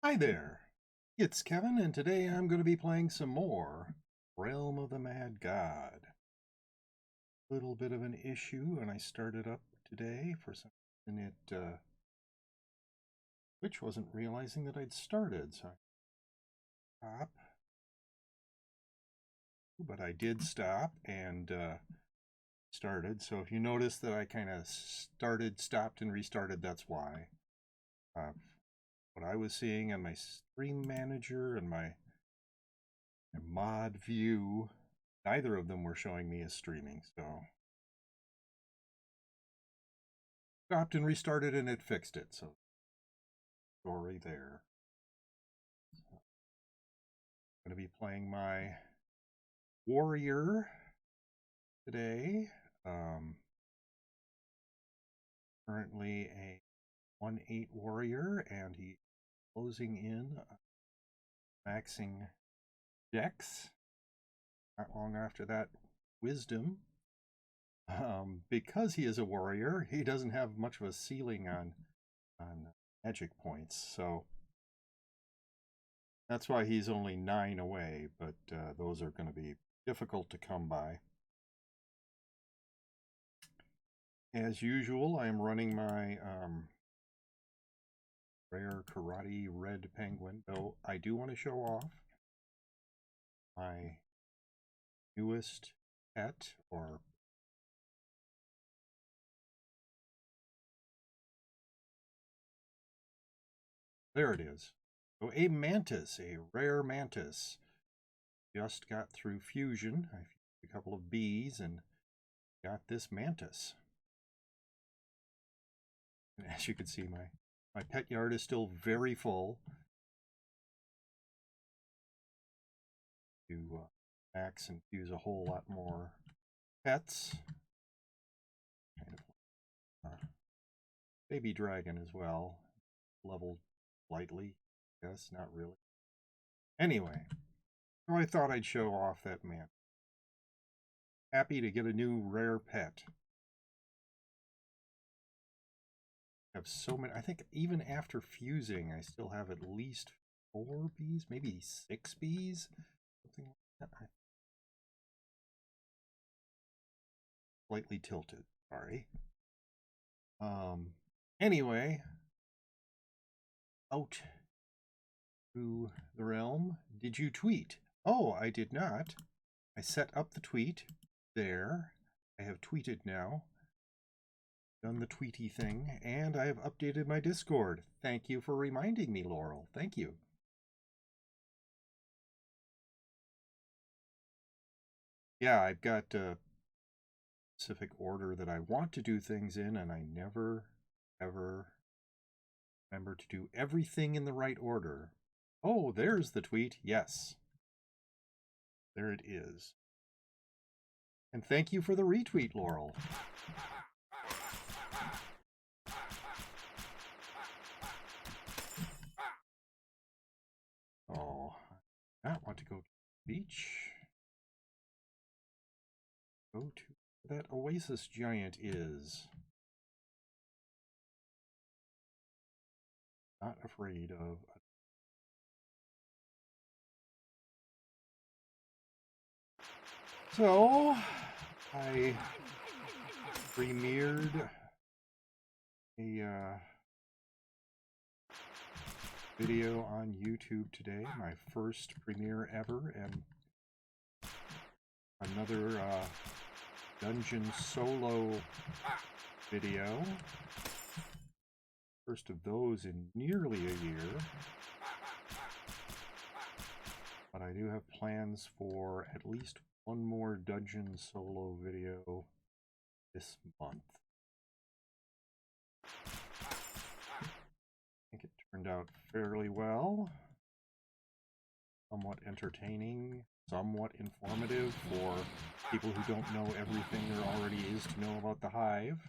Hi there, it's Kevin, and today I'm going to be playing some more Realm of the Mad God. A little bit of an issue, and I started up today for some reason Twitch wasn't realizing that I'd started, so I stop. But I did stop and started, so if you notice that I kind of started, stopped, and restarted, that's why. What I was seeing on my stream manager and my mod view, neither of them were showing me as streaming, so stopped and restarted and it fixed it. So story there. So I'm going to be playing my warrior today. Currently a 1/8 warrior, and he's closing in, maxing dex. Not long after that, wisdom. Because he is a warrior, he doesn't have much of a ceiling on magic points, so that's why he's only 9 away, but those are going to be difficult to come by. As usual, I am running my rare karate red penguin, though I do want to show off my newest pet, or there it is. So a mantis, a rare mantis. Just got through fusion. I fused a couple of bees and got this mantis. And as you can see, my pet yard is still very full. To max and fuse a whole lot more pets. Kind of baby dragon as well. Leveled lightly. Yes, not really. Anyway, so I thought I'd show off that man. Happy to get a new rare pet. I have so many. I think even after fusing, I still have at least 4 bees, maybe 6 bees. Something like that. Slightly tilted. Sorry. Anyway, out through the realm. Did you tweet? Oh, I did not. I set up the tweet there. I have tweeted now. Done the tweety thing, and I have updated my Discord. Thank you for reminding me, Laurel. Thank you. Yeah, I've got a specific order that I want to do things in, and I never, ever remember to do everything in the right order. Oh, there's the tweet. Yes. There it is. And thank you for the retweet, Laurel. Oh, I don't want to go to the beach. Go to where that oasis giant is. Not afraid of. So, I premiered a video on YouTube today, my first premiere ever, and another dungeon solo video. First of those in nearly a year. But I do have plans for at least one more dungeon solo video this month. I think it turned out fairly well. Somewhat entertaining, somewhat informative for people who don't know everything there already is to know about the Hive.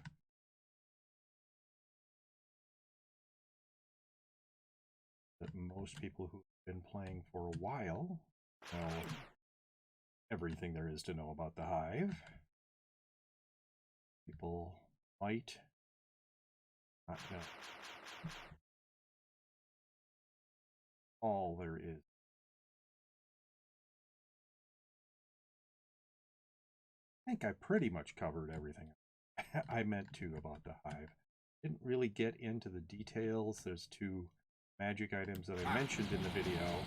That most people who've been playing for a while know everything there is to know about the Hive. People might not know. all there is. I think I pretty much covered everything I meant to about the hive. Didn't really get into the details. There's 2 magic items that I mentioned in the video.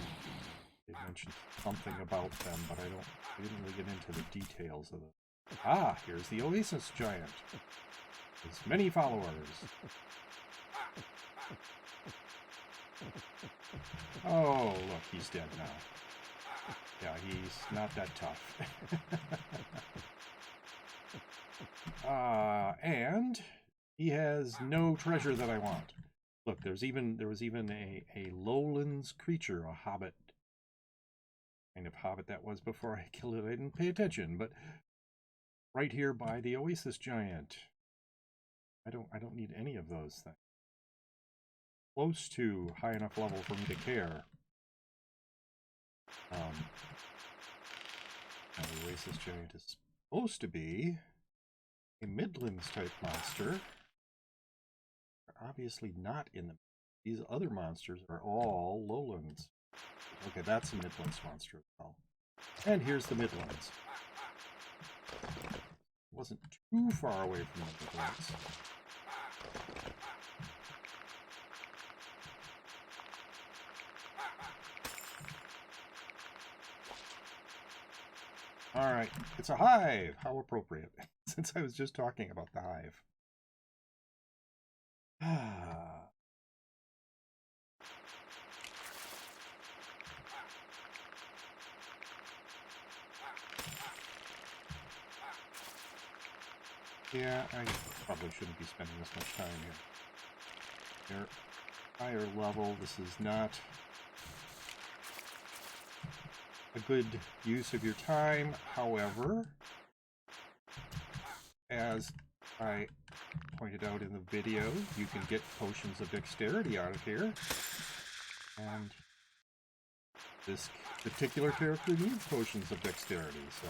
They mentioned something about them, but I didn't really get into the details of them. Ah, here's the Oasis Giant. His many followers. Oh, look, he's dead now. Yeah, he's not that tough. And he has no treasure that I want. Look, there was even a lowlands creature, a hobbit. Kind of hobbit that was before I killed it. I didn't pay attention, but right here by the Oasis Giant. I don't need any of those things. Close to high enough level for me to care. The Oasis Giant is supposed to be a Midlands type monster. They're obviously not in the... These other monsters are all lowlands. Okay, that's a Midlands monster as well. And here's the Midlands. Wasn't too far away from the Midlands. Alright, it's a hive! How appropriate, since I was just talking about the hive. Yeah, I probably shouldn't be spending this much time here. They're higher level. This is not a good use of your time. However, as I pointed out in the video, you can get potions of dexterity out of here. And this particular character needs potions of dexterity, so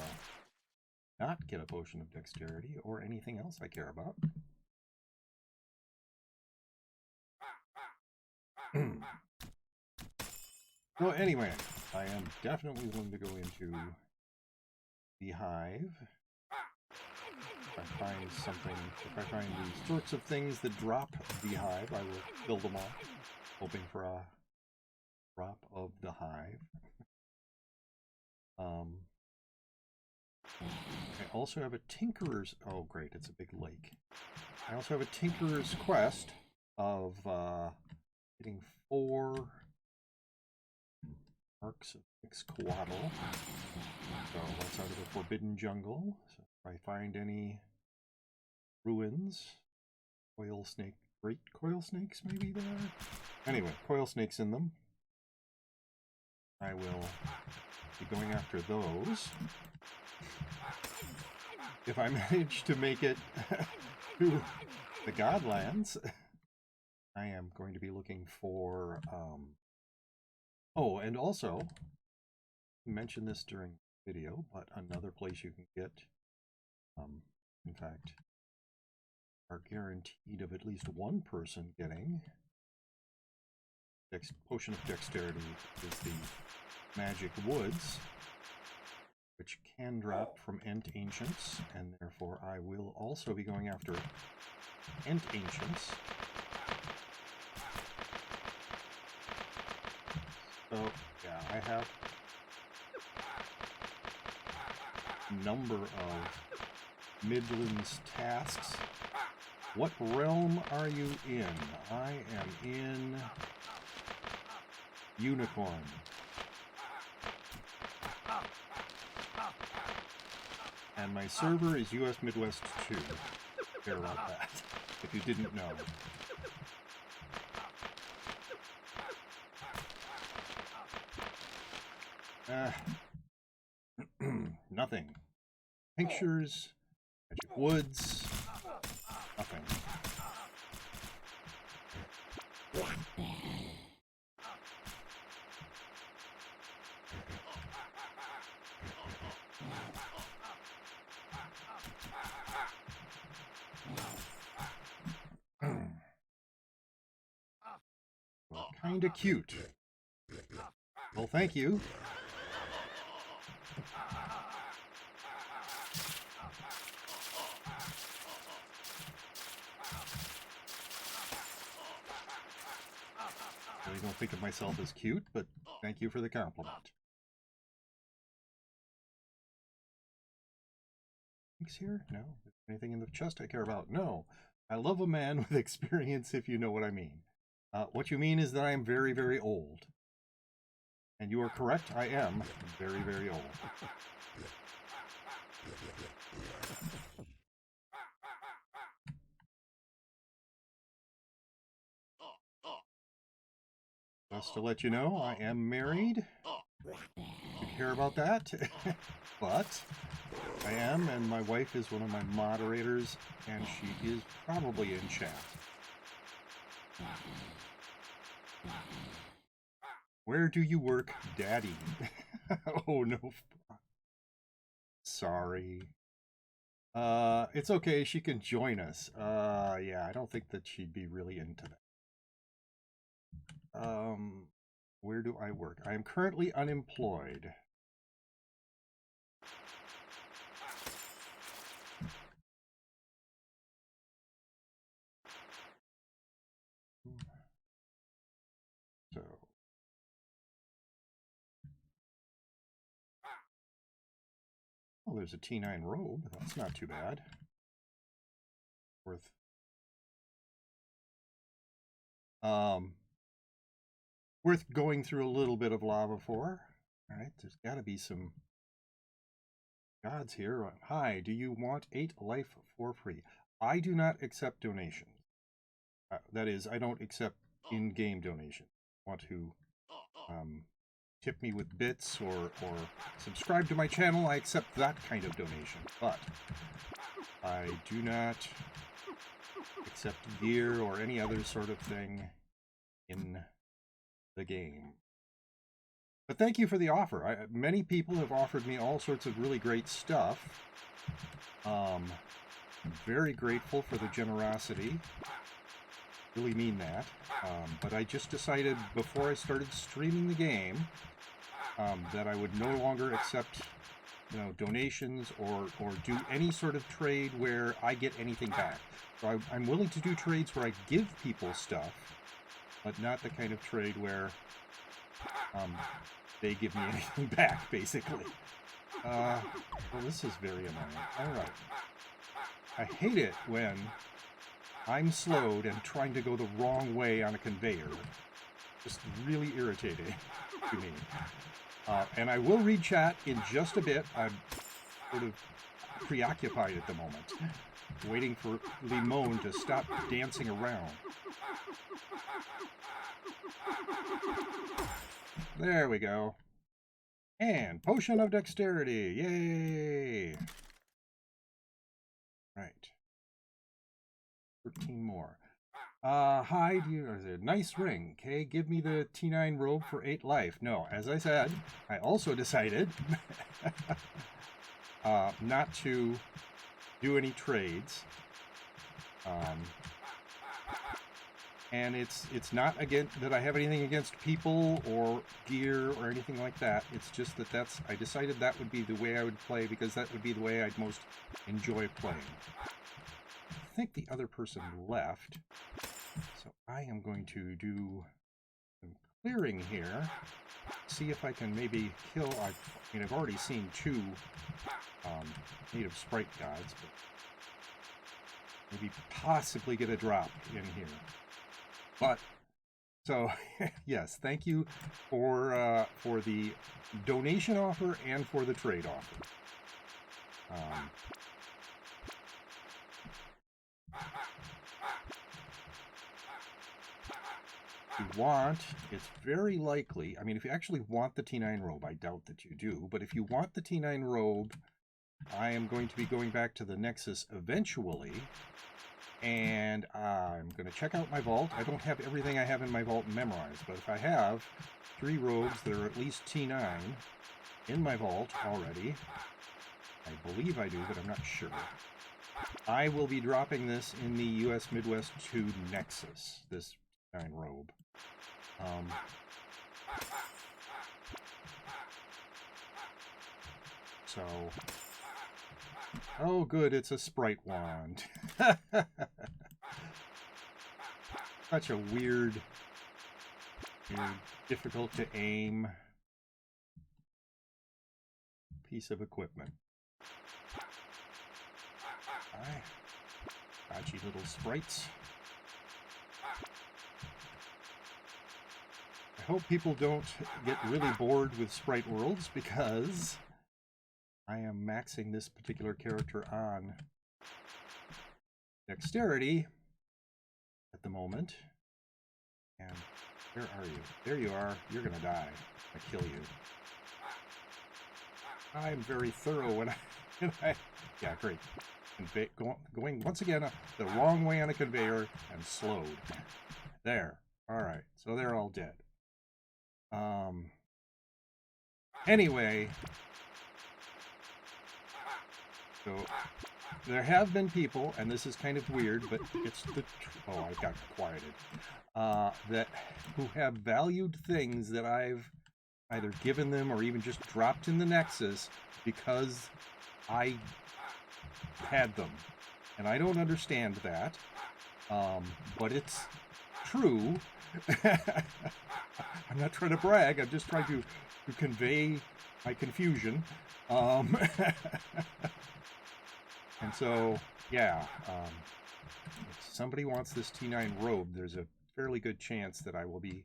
not get a potion of dexterity or anything else I care about. Well, anyway, I am definitely willing to go into the hive. If I find something, if I find these sorts of things that drop the hive, I will build them up, hoping for a drop of the hive. I also have a Tinkerer's... Oh, great, it's a big lake. I also have a Tinkerer's quest of getting 4 Arcs of Ixcoatl. So that's out of the Forbidden Jungle. So if I find any ruins, coil snake, great coil snakes maybe there? Anyway, coil snakes in them. I will be going after those. If I manage to make it to the Godlands, I am going to be looking for... Oh, and also, I mentioned this during the video, but another place you can get, in fact, are guaranteed of at least one person getting Potion of Dexterity is the Magic Woods, which can drop from Ent Ancients, and therefore I will also be going after Ent Ancients. So, yeah, I have a number of Midlands tasks. What realm are you in? I am in Unicorn. And my server is US Midwest 2. Care about that, if you didn't know. Nothing. Tinctures, magic woods, nothing. Well, kinda cute. Well, thank you. I really don't think of myself as cute, but thank you for the compliment. Thanks here? No. Anything in the chest I care about? No. I love a man with experience, if you know what I mean. What you mean is that I am very, very old. And you are correct, I am very, very old. Just to let you know, I am married. You care about that? But I am, and my wife is one of my moderators, and she is probably in chat. Where do you work, Daddy? Oh, no. Sorry. It's okay, she can join us. Yeah, I don't think that she'd be really into that. Where do I work? I am currently unemployed. So, oh, there's a T9 robe. That's not too bad. Worth going through a little bit of lava for. All right, there's got to be some gods here. Hi, do you want 8 life for free? I do not accept donations. That is, I don't accept in-game donations. Want to tip me with bits or subscribe to my channel, I accept that kind of donation. But I do not accept gear or any other sort of thing in the game. But thank you for the offer. Many people have offered me all sorts of really great stuff. I'm very grateful for the generosity. Really mean that. But I just decided before I started streaming the game that I would no longer accept, donations or do any sort of trade where I get anything back. So I'm willing to do trades where I give people stuff, but not the kind of trade where they give me anything back, basically. Well, this is very annoying. Alright. I hate it when I'm slowed and trying to go the wrong way on a conveyor. Just really irritating to me. And I will read chat in just a bit. I'm sort of preoccupied at the moment, waiting for Limon to stop dancing around. There we go. And Potion of Dexterity. Yay! Right. 13 more. Hi, nice ring. Okay, give me the T9 robe for 8 life. No, as I said, I also decided not to do any trades. And it's not again that I have anything against people or gear or anything like that. It's just that I decided that would be the way I would play because that would be the way I'd most enjoy playing. I think the other person left, so I am going to do some clearing here, see if I can maybe kill. I've already seen 2 native sprite gods, but maybe possibly get a drop in here. But so yes, thank you for the donation offer and for the trade offer. If you want, it's very likely, I mean, if you actually want the T9 robe, I doubt that you do, but if you want the T9 robe, I am going to be going back to the Nexus eventually, and I'm going to check out my vault. I don't have everything I have in my vault memorized, but if I have 3 robes that are at least T9 in my vault already, I believe I do, but I'm not sure, I will be dropping this in the US Midwest 2 Nexus, this T9 robe. so... Oh, good, it's a sprite wand. Such a weird, difficult to aim piece of equipment. Hi. Dodgy little sprites. I hope people don't get really bored with sprite worlds, because I am maxing this particular character on dexterity at the moment. And where are you? There you are. You're gonna die. I kill you. I'm very thorough when I yeah, great. Going once again the wrong way on a conveyor and slowed. There. Alright, so they're all dead. Anyway, so there have been people, and this is kind of weird, but it's the oh, I got quieted. That who have valued things that I've either given them or even just dropped in the Nexus because I had them, and I don't understand that, but it's true. I'm not trying to brag, I'm just trying to convey my confusion. And so, yeah, if somebody wants this T9 robe, there's a fairly good chance that I will be...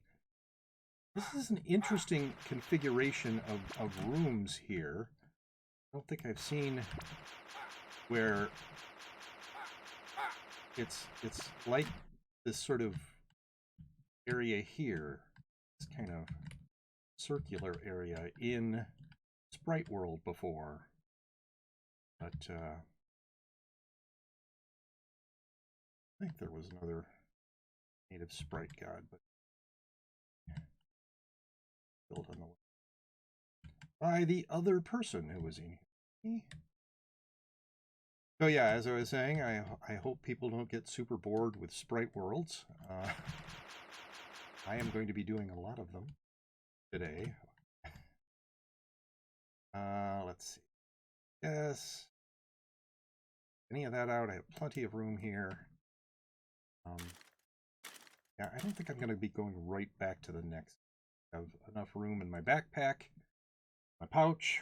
This is an interesting configuration of rooms here. I don't think I've seen where it's like this sort of area here, this kind of circular area in Sprite World before, but I think there was another native sprite god, but built on the by the other person who was in here. So yeah, as I was saying, I hope people don't get super bored with sprite worlds. I am going to be doing a lot of them today. Let's see. Yes. Any of that out? I have plenty of room here. Yeah, I don't think I'm going to be going right back to the next. I have enough room in my backpack, my pouch,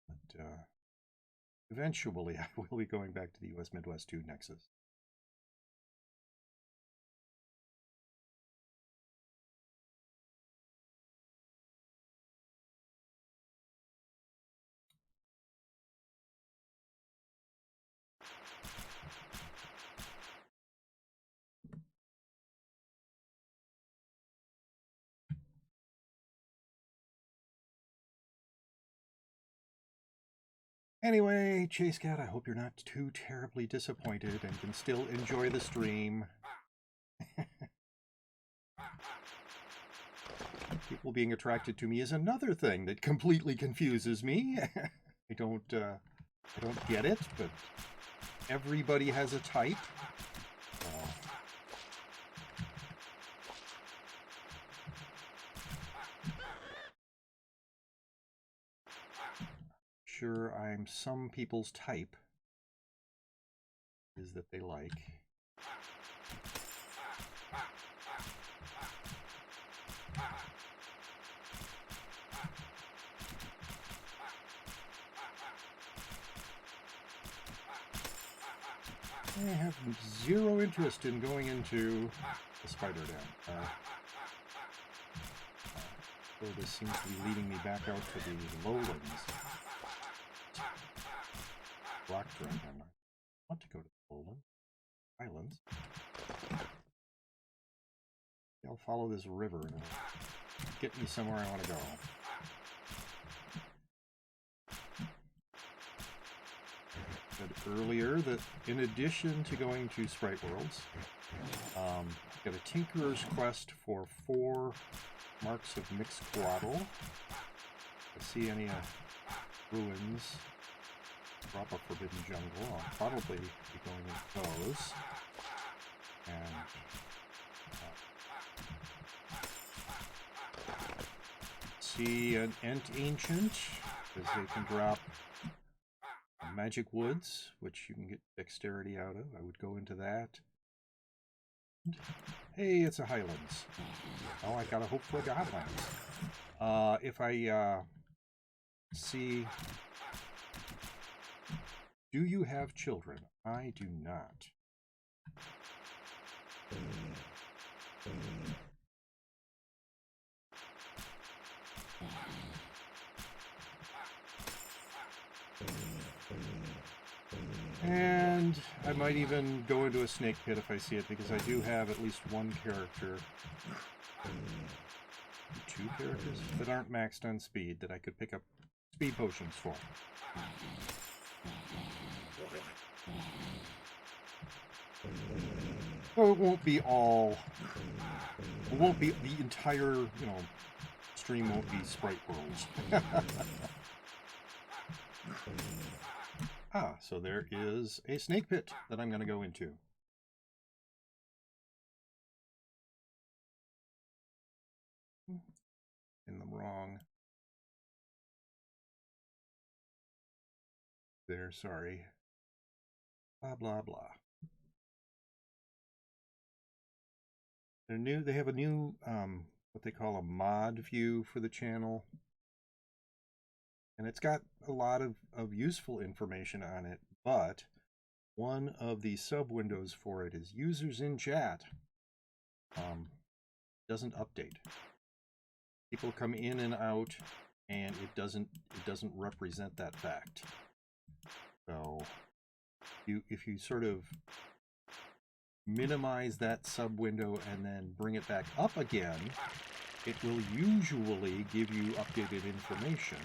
but eventually I will be going back to the US Midwest 2 Nexus. Anyway, Chase Cat, I hope you're not too terribly disappointed and can still enjoy the stream. People being attracted to me is another thing that completely confuses me. I don't get it, but everybody has a type. Sure, I'm some people's type is that they like. I have zero interest in going into the spider den. So this seems to be leading me back out to the lowlands. Rock dragon. I want to go to the lowlands. Islands. I'll follow this river and it'll get me somewhere I want to go. I said earlier that in addition to going to Sprite Worlds, I've got a Tinkerer's Quest for 4 marks of mixed coatl. If I see any ruins, drop a forbidden jungle, I'll probably be going with those. And see an Ent Ancient because they can drop magic woods, which you can get dexterity out of. I would go into that. Hey, it's a Highlands. Oh, I gotta hope for a Godlands. If I see, do you have children? I do not. And I might even go into a snake pit if I see it, because I do have at least one character, two characters that aren't maxed on speed that I could pick up speed potions for. So it won't be all, it won't be the entire, you know, stream won't be sprite worlds. Ah, so there is a snake pit that I'm going to go into. In the wrong. There, sorry. Blah, blah, blah. They're new. They have a new, what they call a mod view for the channel. And it's got a lot of useful information on it, but one of the sub windows for it is users in chat. Doesn't update. People come in and out, and it doesn't represent that fact. So if you sort of minimize that sub window and then bring it back up again, it will usually give you updated information.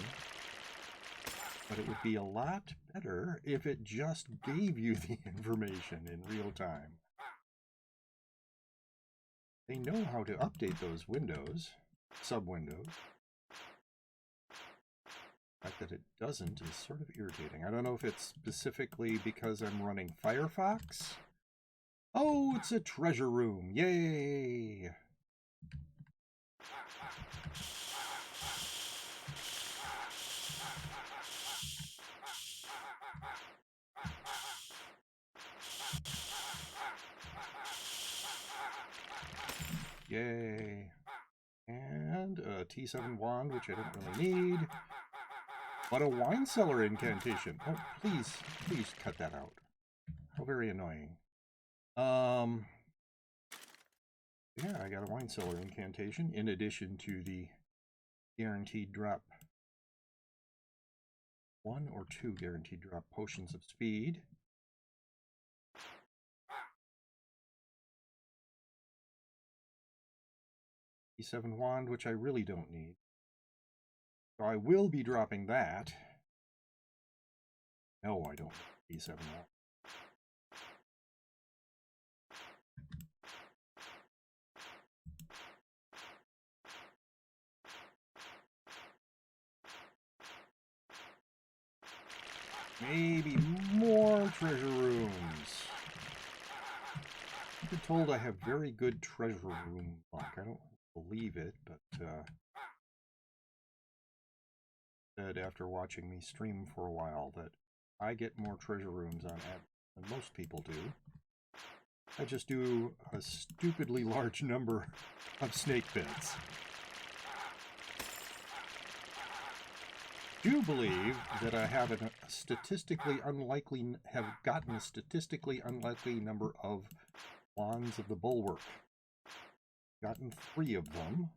But it would be a lot better if it just gave you the information in real time. They know how to update those windows, sub-windows. The fact that it doesn't is sort of irritating. I don't know if it's specifically because I'm running Firefox. Oh, it's a treasure room. Yay! Yay. And a T7 wand, which I don't really need. But a wine cellar incantation. Oh, please cut that out. How very annoying. Yeah, I got a wine cellar incantation in addition to the guaranteed drop. 1 or 2 guaranteed drop potions of speed. E7 wand, which I really don't need. So I will be dropping that. No, I don't need E7 wand. Maybe more treasure rooms. I've been told I have very good treasure room luck. I don't believe it, but said after watching me stream for a while that I get more treasure rooms on average than most people do. I just do a stupidly large number of snake pits. Do believe that I have gotten a statistically unlikely number of wands of the bulwark. Gotten 3 of them.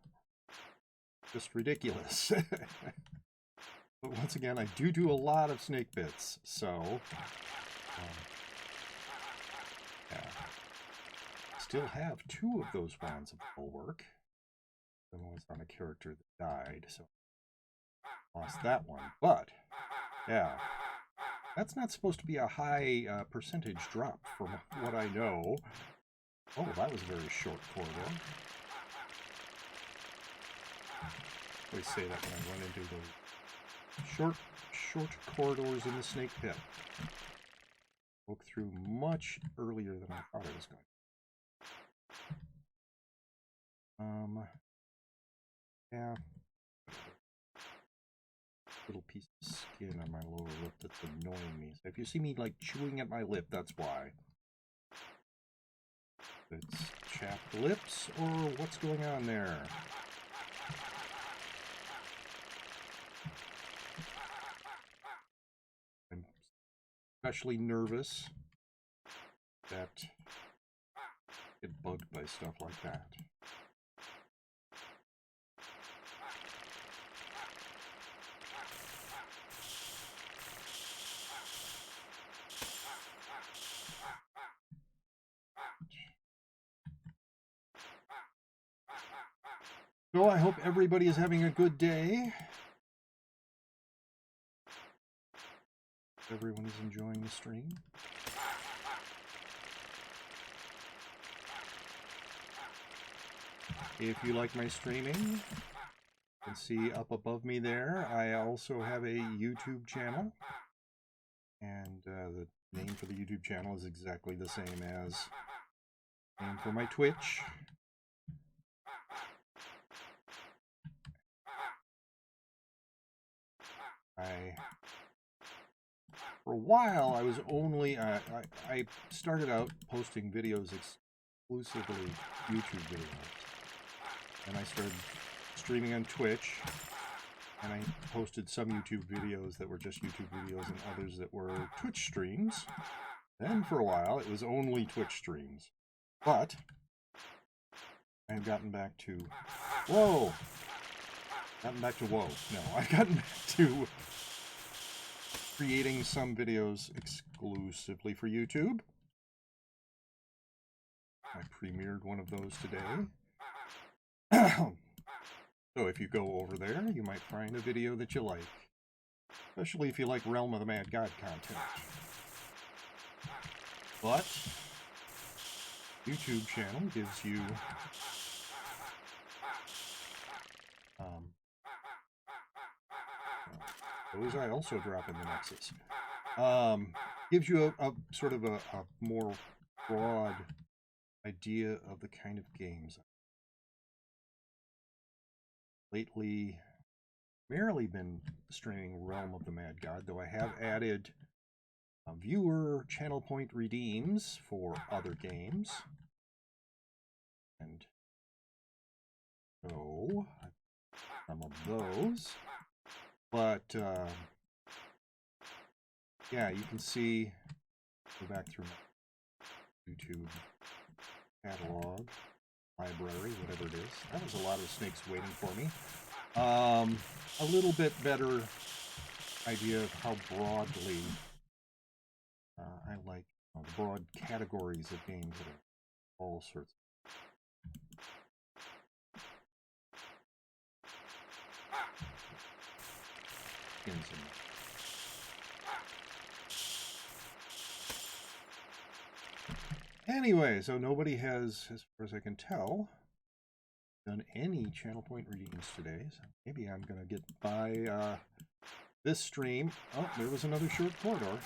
Just ridiculous. But once again, I do a lot of snake pits, so yeah. Still have 2 of those wands of the bulwark. The one was on a character that died, so lost that one. But yeah, that's not supposed to be a high percentage drop from what I know. Oh, that was a very short corridor. I always say that when I run into the short corridors in the snake pit. Broke through much earlier than I thought I was going. Yeah. little piece of skin on my lower lip that's annoying me. So if you see me like chewing at my lip, that's why. It's chapped lips or what's going on there? I'm especially nervous that I get bugged by stuff like that. So I hope everybody is having a good day. Everyone is enjoying the stream. If you like my streaming, you can see up above me there, I also have a YouTube channel. And the name for the YouTube channel is exactly the same as the name for my Twitch. For a while, I was only, I started out posting videos exclusively YouTube videos. And I started streaming on Twitch, and I posted some YouTube videos that were just YouTube videos and others that were Twitch streams. Then for a while, it was only Twitch streams. But I have gotten back to, whoa! Gotten back to whoa. No, I've gotten back to creating some videos exclusively for YouTube. I premiered one of those today. So if you go over there, you might find a video that you like. Especially if you like Realm of the Mad God content. But YouTube channel gives you those I also drop in the Nexus. Gives you a sort of a more broad idea of the kind of games. Lately, primarily been streaming Realm of the Mad God, though I have added viewer channel point redeems for other games. And so, some of those. But, yeah, you can see, go back through my YouTube catalog, library, whatever it is. That was a lot of snakes waiting for me. A little bit better idea of how broadly I like the broad categories of games that are all sorts. Anyway, so nobody has, as far as I can tell, done any channel point readings today. So maybe I'm going to get by this stream. Oh, there was another short corridor.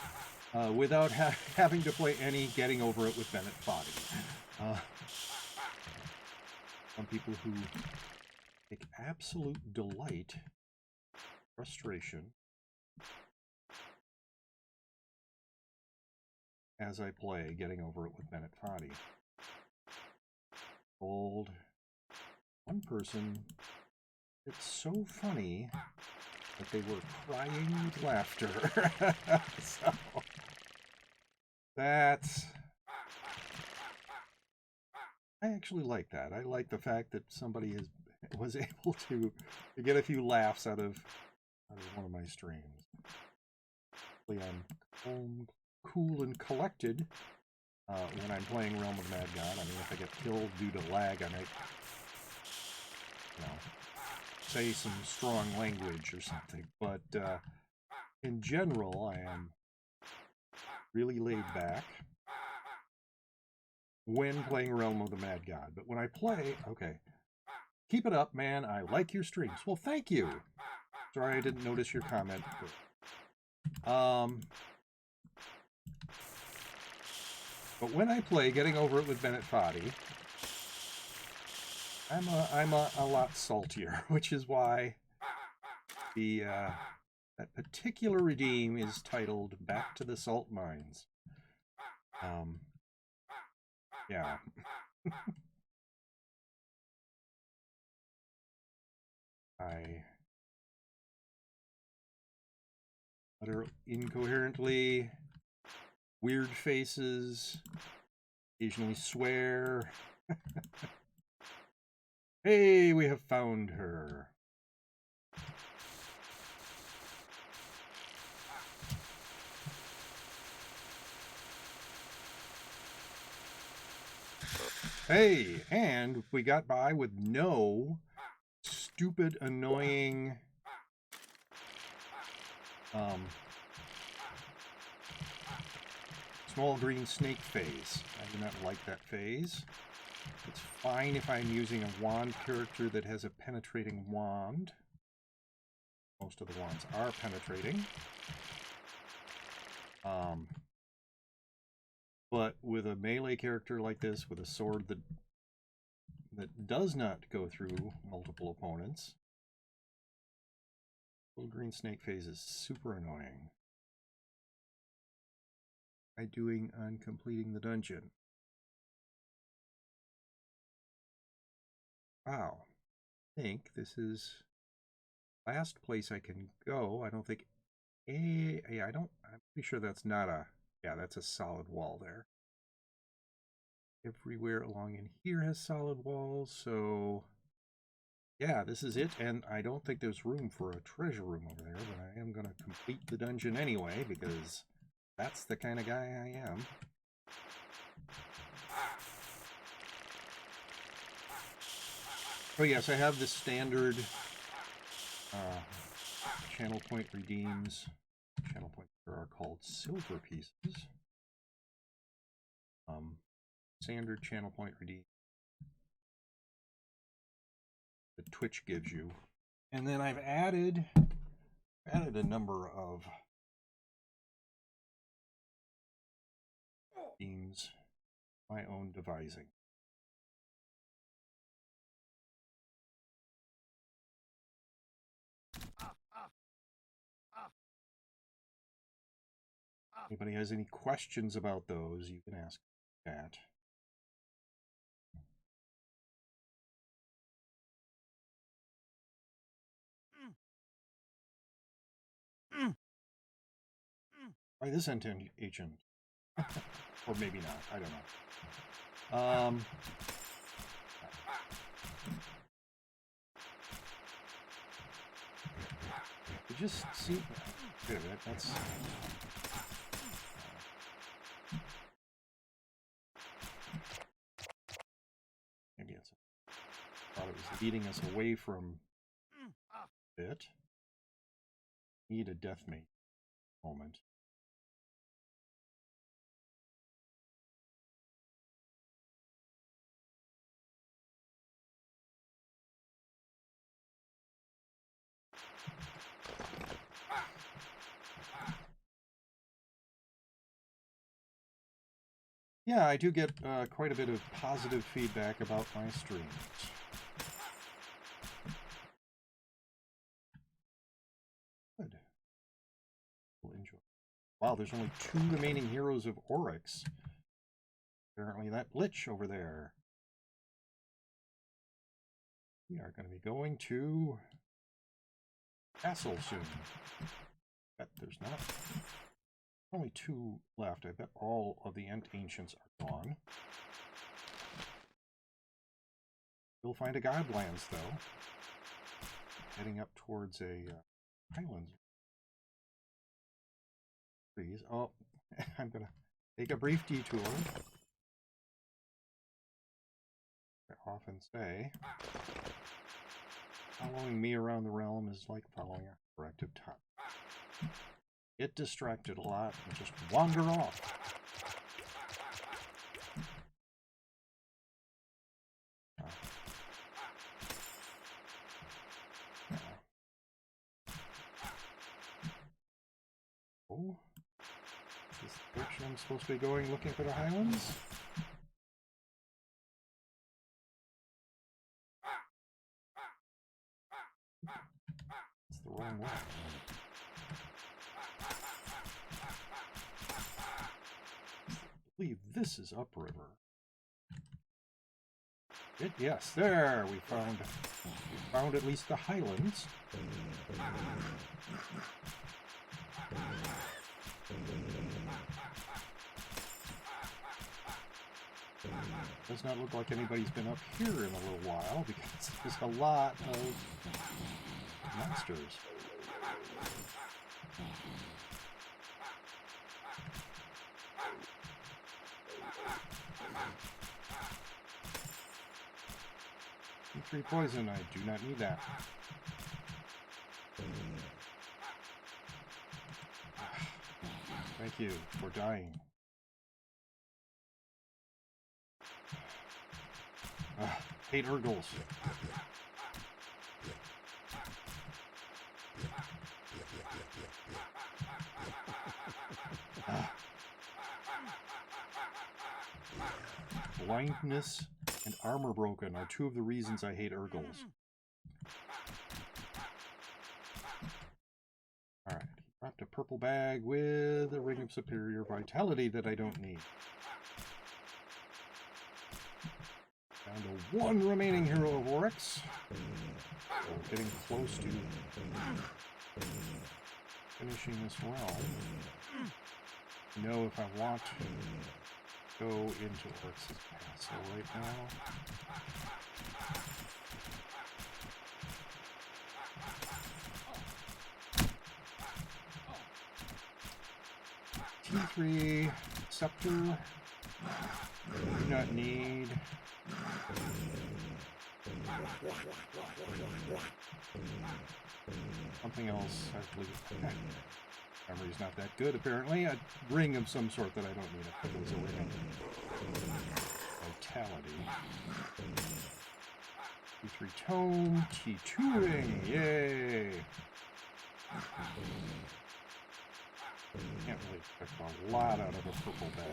Without having to play any Getting Over It with Bennett Foddy. Some people who take absolute delight, frustration, as I play Getting Over It with Bennett Foddy. Told one person, it's so funny that they were crying with laughter. So, that's... I actually like that. I like the fact that somebody was able to get a few laughs out of one of my streams. Hopefully I'm cool and collected when I'm playing Realm of Mad God. I mean, if I get killed due to lag, I might, say some strong language or something. But in general, I am really laid back when playing Realm of the Mad God. But when I play, okay, keep it up, man. I like your streams. Well, thank you. Sorry I didn't notice your comment. But when I play Getting Over It with Bennett Foddy, I'm a lot saltier, which is why the That particular redeem is titled Back to the Salt Mines. Yeah. I utter incoherently, weird faces, occasionally swear. Hey, we have found her. Hey, and we got by with no stupid, annoying small green snake phase. I do not like that phase. It's fine if I'm using a wand character that has a penetrating wand. Most of the wands are penetrating. But with a melee character like this, with a sword that does not go through multiple opponents, little green snake phase is super annoying. By doing on completing the dungeon. Wow. I think this is last place I can go. I don't think I'm pretty sure that's not a, yeah, that's a solid wall there. Everywhere along in here has solid walls, so yeah, this is it, and I don't think there's room for a treasure room over there, but I am going to complete the dungeon anyway, because that's the kind of guy I am. Oh yes, I have the standard channel point redeems. Channel points are called silver pieces. Standard channel point redeem that Twitch gives you, and then I've added a number of themes, my own devising. Anybody has any questions about those, you can ask that. Try this agent. Or maybe not, I don't know. It just see, wait a minute, that's maybe it's, I thought it was leading us away from it. Need a deathmate moment. Yeah, I do get quite a bit of positive feedback about my streams. Good. We'll enjoy. Wow, there's only 2 remaining heroes of Oryx. Apparently that glitch over there. We are going to be going to Castle soon. Bet there's not. Only 2 left. I bet all of the Ancients are gone. You'll find a Godlands, though. Heading up towards a Highlands. Please. Oh, I'm going to take a brief detour. I often say, following me around the realm is like following a corrective top. Get distracted a lot and just wander off. Oh, is this the direction I'm supposed to be going looking for the Highlands? It's the wrong way. believe this is upriver. Yes, there we found at least the highlands. Does not look like anybody's been up here in a little while because there's a lot of monsters. T3 poison, I do not need that. Thank you for dying. Hate Urgles. Blindness and armor broken are two of the reasons I hate Urgles. Alright, dropped a purple bag with a ring of superior vitality that I don't need. Down to one remaining hero of Oryx. So getting close to finishing this realm. Know if I want to go into Oryx's castle right now. T3 Scepter. Do not need. Something else, I believe. Memory's not that good, apparently. A ring of some sort that I don't need. I think it was a ring of vitality. T3 Tome, T2 ring, yay! Can't really expect a lot out of a purple bag.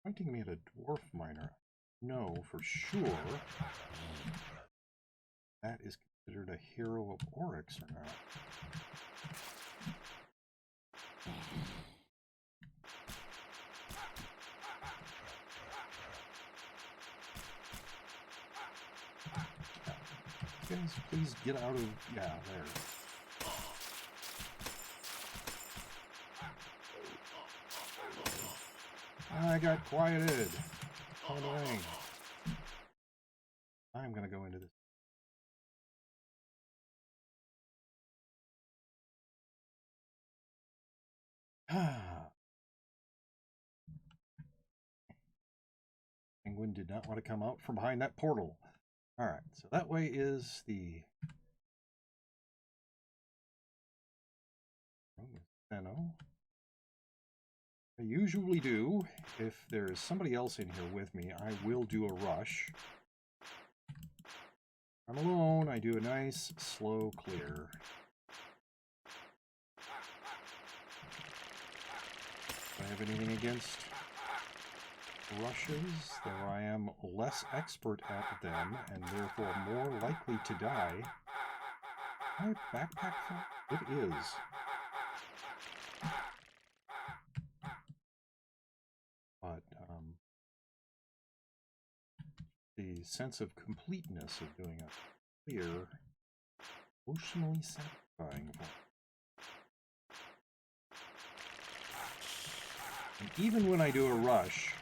Pointing me at a dwarf miner. No, for sure. That is considered a hero of Oryx or not. Guys, please get out of... yeah, there. I got quieted. How annoying. I'm gonna go into this. Penguin did not want to come out from behind that portal. Alright, so that way is the Fenno. I usually do, if there is somebody else in here with me, I will do a rush. I'm alone, I do a nice, slow clear. Do I have anything against rushes, though I am less expert at them, and therefore more likely to die. My backpack full? It is. But, the sense of completeness of doing a clear, emotionally satisfying one. And even when I do a rush,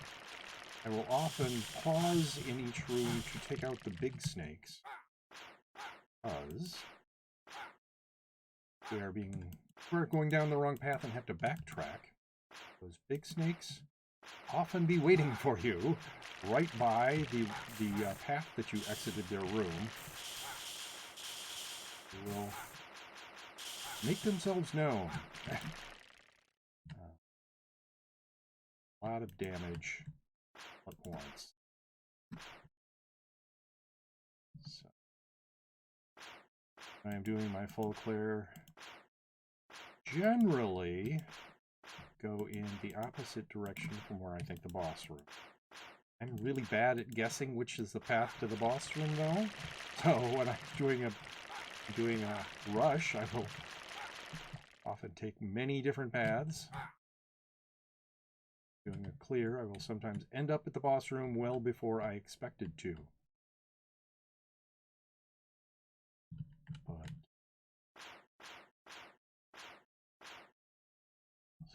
I will often pause in each room to take out the big snakes, because we're going down the wrong path and have to backtrack. Those big snakes often be waiting for you right by the path that you exited their room. They will make themselves known. A lot of damage at once. So I am doing my full clear. Generally go in the opposite direction from where I think the boss room. I'm really bad at guessing which is the path to the boss room, though. So when I'm doing a rush, I will often take many different paths. Doing a clear, I will sometimes end up at the boss room well before I expected to. But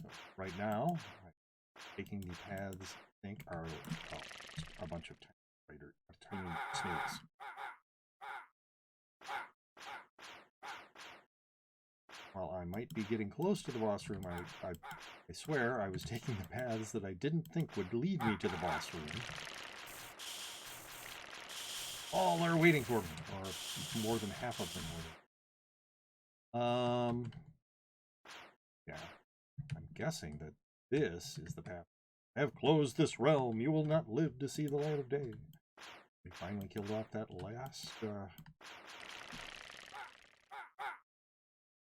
so right now, taking the paths I think are a bunch of tiny snakes. While I might be getting close to the boss room, I swear I was taking the paths that I didn't think would lead me to the boss room. All are waiting for me, or more than half of them waiting. Yeah, I'm guessing that this is the path. I have closed this realm. You will not live to see the light of day. We finally killed off that last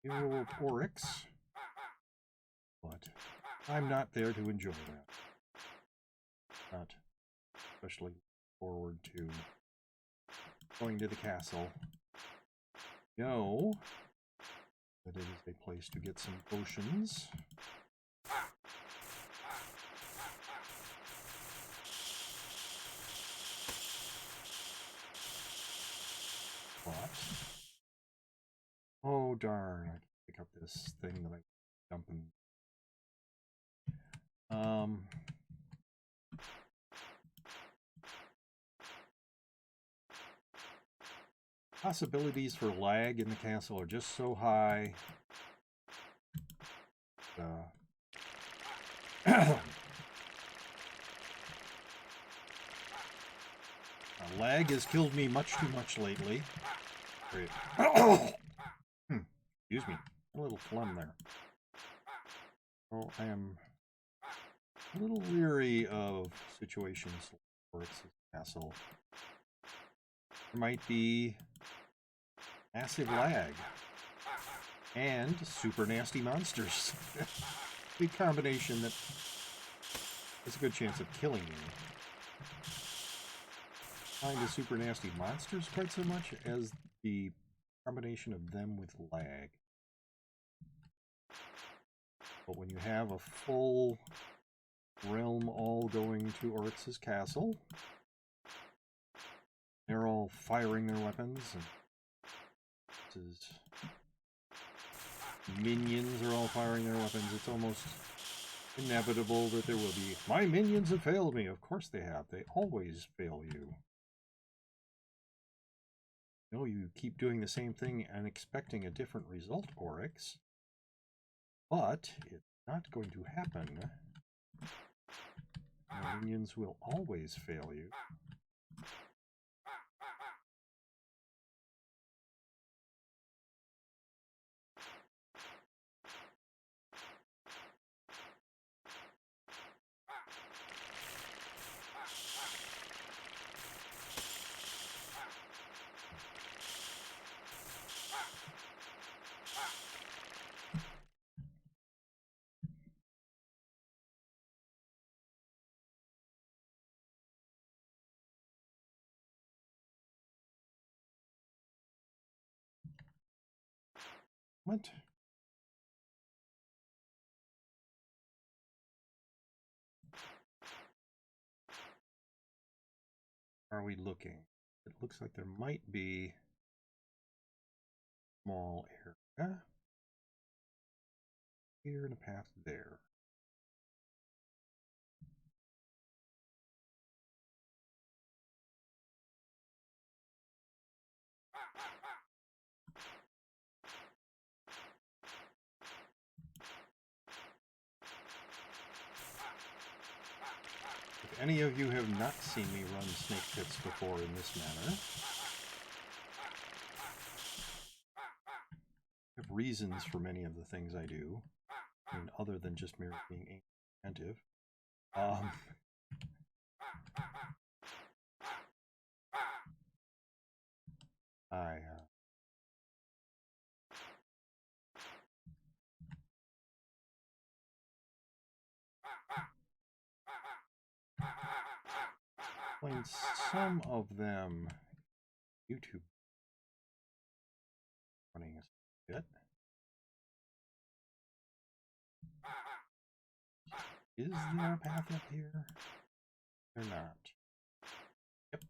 hero of Oryx, but I'm not there to enjoy that. Not especially forward to going to the castle. Know that it is a place to get some potions. But oh darn, I can pick up this thing that I dump in. Possibilities for lag in the castle are just so high. Lag has killed me much too much lately. Great. Excuse me. A little phlegm there. Oh, I am a little weary of situations where it's a castle. There might be massive lag and super nasty monsters. Big combination that has a good chance of killing you. Find the super nasty monsters quite so much as the combination of them with lag. But when you have a full realm all going to Oryx's castle, they're all firing their weapons, and minions are all firing their weapons. It's almost inevitable that there will be, my minions have failed me. Of course they have. They always fail you. No, you keep doing the same thing and expecting a different result, Oryx. But it's not going to happen. Your minions will always fail you. What? Are we looking? It looks like there might be a small area here and a path there. If any of you have not seen me run snake pits before in this manner, I have reasons for many of the things I do, I mean, other than just merely being attentive. playing some of them. YouTube running a bit. Is there a path up here? Or not? Yep.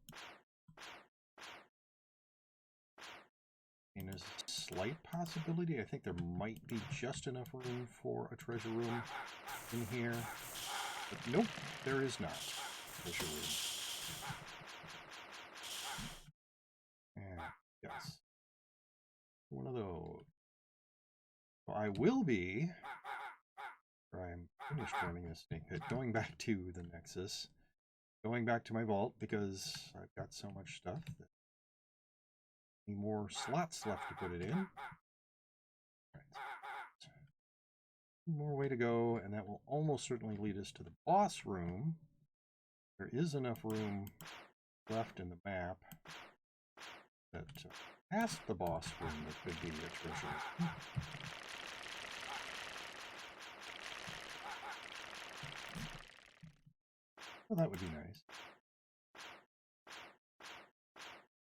And there's a slight possibility. I think there might be just enough room for a treasure room in here. But nope, there is not a treasure room. And yes. One of those. So I will be, or I'm finished running this snake pit, going back to the Nexus. Going back to my vault because I've got so much stuff that I need more slots left to put it in. Right. One more way to go, and that will almost certainly lead us to the boss room. There is enough room left in the map that past the boss room there could be a treasure. Well, that would be nice.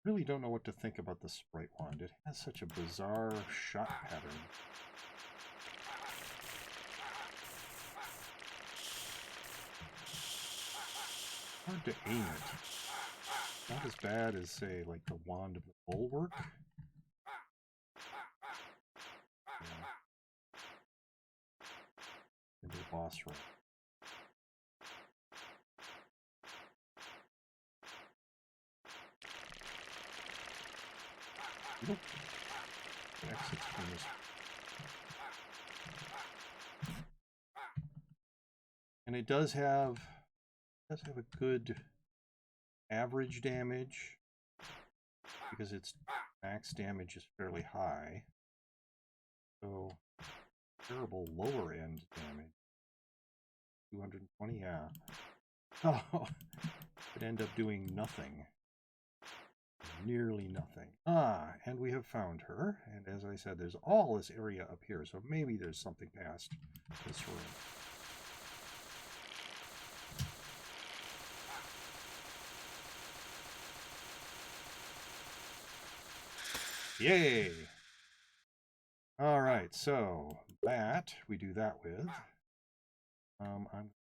Really don't know what to think about the sprite wand. It has such a bizarre shot pattern. Hard to aim it. Not as bad as, say, like the wand of the bulwark. Yeah. Into the boss room. Nope. Exit from this. And it does have a good average damage because its max damage is fairly high. So terrible lower end damage. 220, yeah. Oh, could end up doing nothing. Nearly nothing. Ah, and we have found her. And as I said, there's all this area up here, so maybe there's something past this room. Yay! Alright, so that we do that with. I'm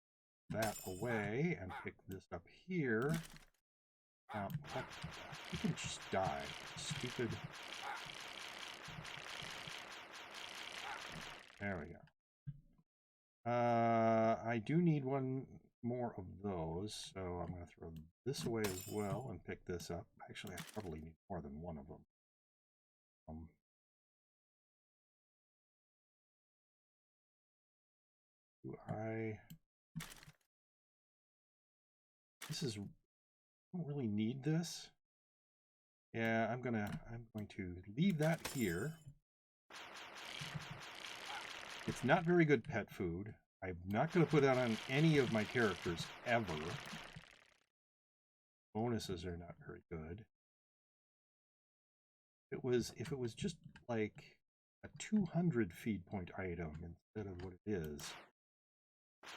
that away and pick this up here. You can just die. Stupid. There we go. I do need one more of those, so I'm going to throw this away as well and pick this up. Actually, I probably need more than one of them. I don't really need this. Yeah, I'm going to leave that here. It's not very good pet food. I'm not going to put that on any of my characters ever. Bonuses are not very good. If it was just like a 200 feed point item instead of what it is,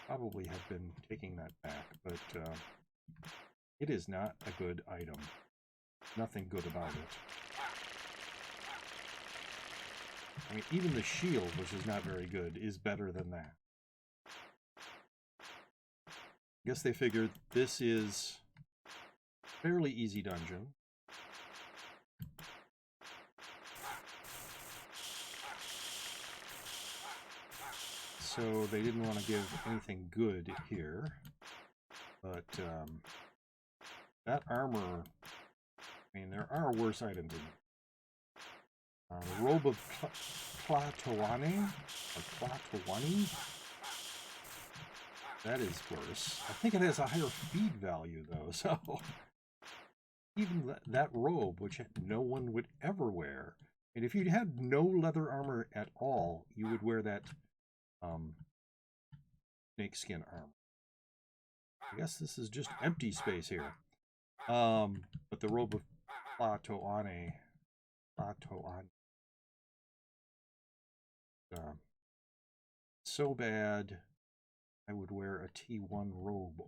probably have been taking that back, but it is not a good item. Nothing good about it. I mean, even the shield, which is not very good, is better than that. I guess they figured this is a fairly easy dungeon. So they didn't want to give anything good here. But that armor, I mean, there are worse items in it. The robe of Platowane, or Platawani, that is worse. I think it has a higher feed value, though, so even that robe, which no one would ever wear, and if you had no leather armor at all, you would wear that snakeskin armor. I guess this is just empty space here. But the robe of Platowane, so bad I would wear a T1 robe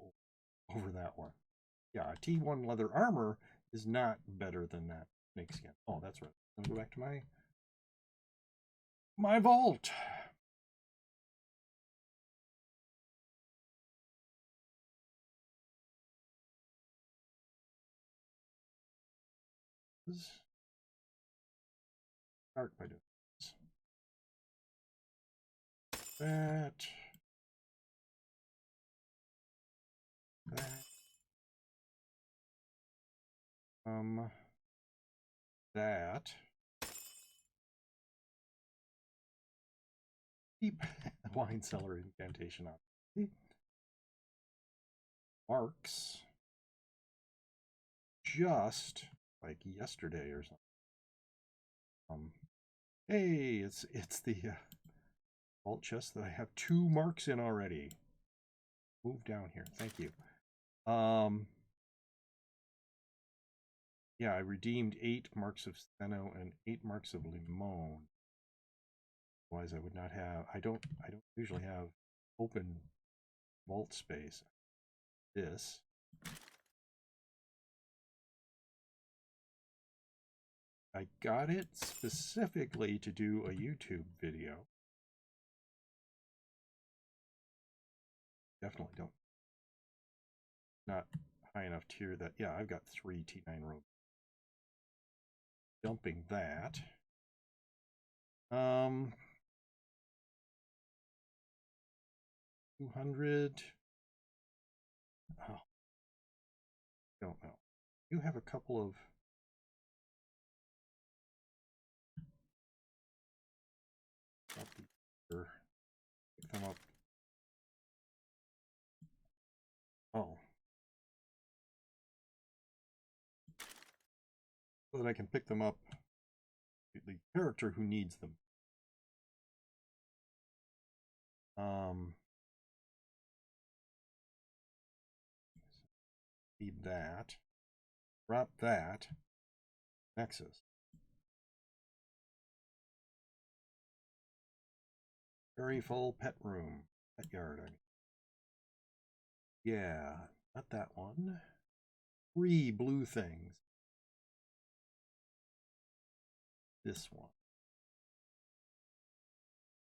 over that one. Yeah, a T1 leather armor is not better than that snakeskin. Oh, that's right. Let me go back to my vault. Start by doing this. That. That. Keep the wine cellar incantation on. Marks. Just like yesterday or something. Hey, it's the vault chest that I have 2 marks in already. Move down here. Thank you. Yeah, I redeemed 8 marks of Steno and 8 marks of Limon. Otherwise, I would not have. I don't usually have open vault space. This. I got it specifically to do a YouTube video. Definitely don't. Not high enough tier that. Yeah, I've got 3 T9 robes. Dumping that. 200. Oh, don't know. You have a couple of. Pick them up. Oh. So that I can pick them up. The character who needs them. Need that. Drop that. Nexus. Very full pet room. Pet yard, I mean. Yeah, not that one. 3 blue things. This one.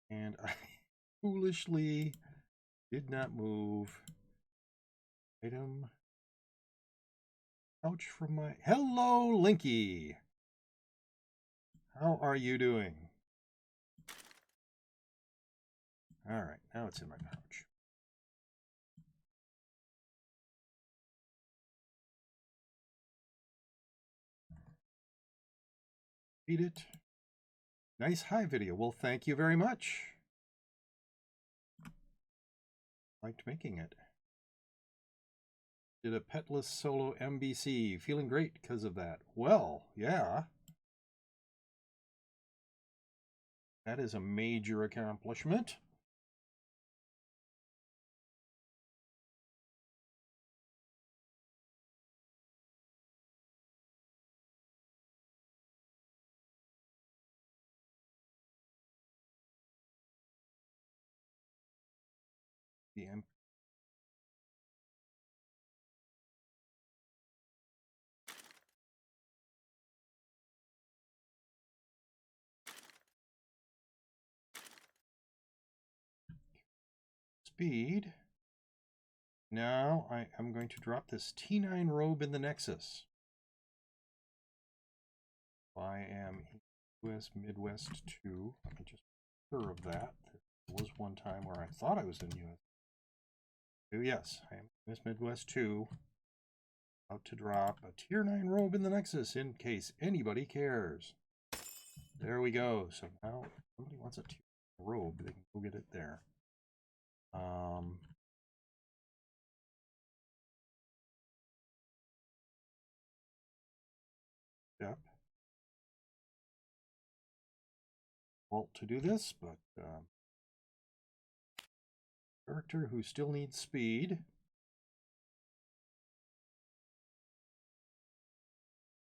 And I foolishly did not move item couch from my. Hello, Linky. How are you doing? All right, now it's in my pouch. Beat it. Nice high video. Well, thank you very much. Liked making it. Did a petless solo MBC. Feeling great because of that. Well, yeah. That is a major accomplishment. The speed. Now I am going to drop this T9 robe in the Nexus. I am US Midwest 2. Let me just be sure of that. There was one time where I thought I was in US 2. Yes, I am US Midwest 2. About to drop a tier 9 robe in the Nexus in case anybody cares. There we go. So now if somebody wants a tier robe, they can go get it there. Step. Vault to do this, but character who still needs speed.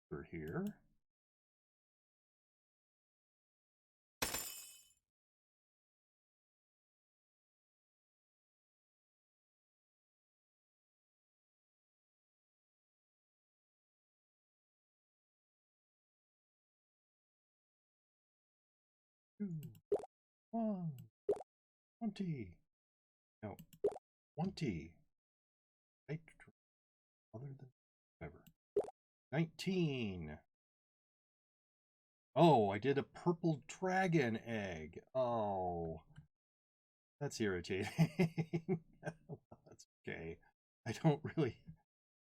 For here. 2, 1, 20. No, 20. Right, other than whatever. 19. Oh, I did a purple dragon egg. Oh, that's irritating. That's okay. I don't really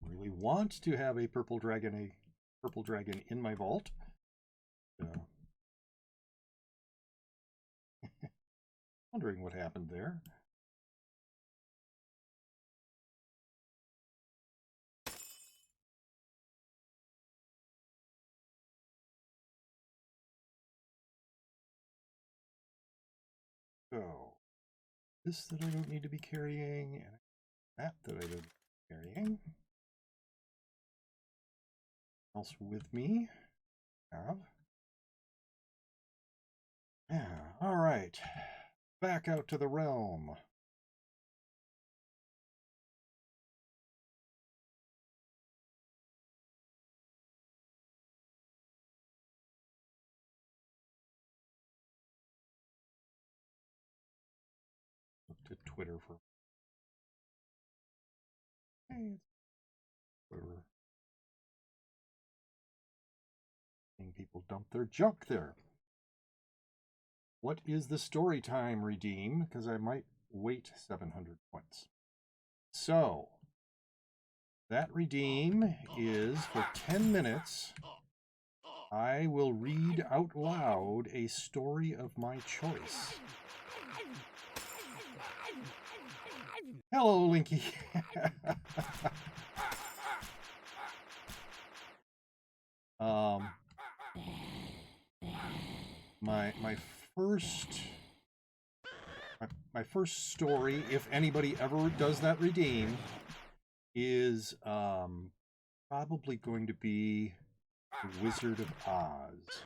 want to have a purple dragon in my vault. So, wondering what happened there. So, this that I don't need to be carrying, and that I don't need to be carrying. Else with me? Have. Yeah, all right. Back out to the realm. Look to Twitter for. Hey, Twitter. Seeing people dump their junk there. What is the story time redeem? Because I might wait 700 points. So, that redeem is for 10 minutes. I will read out loud a story of my choice. Hello, Linky. My first story, if anybody ever does that redeem, is probably going to be The Wizard of Oz.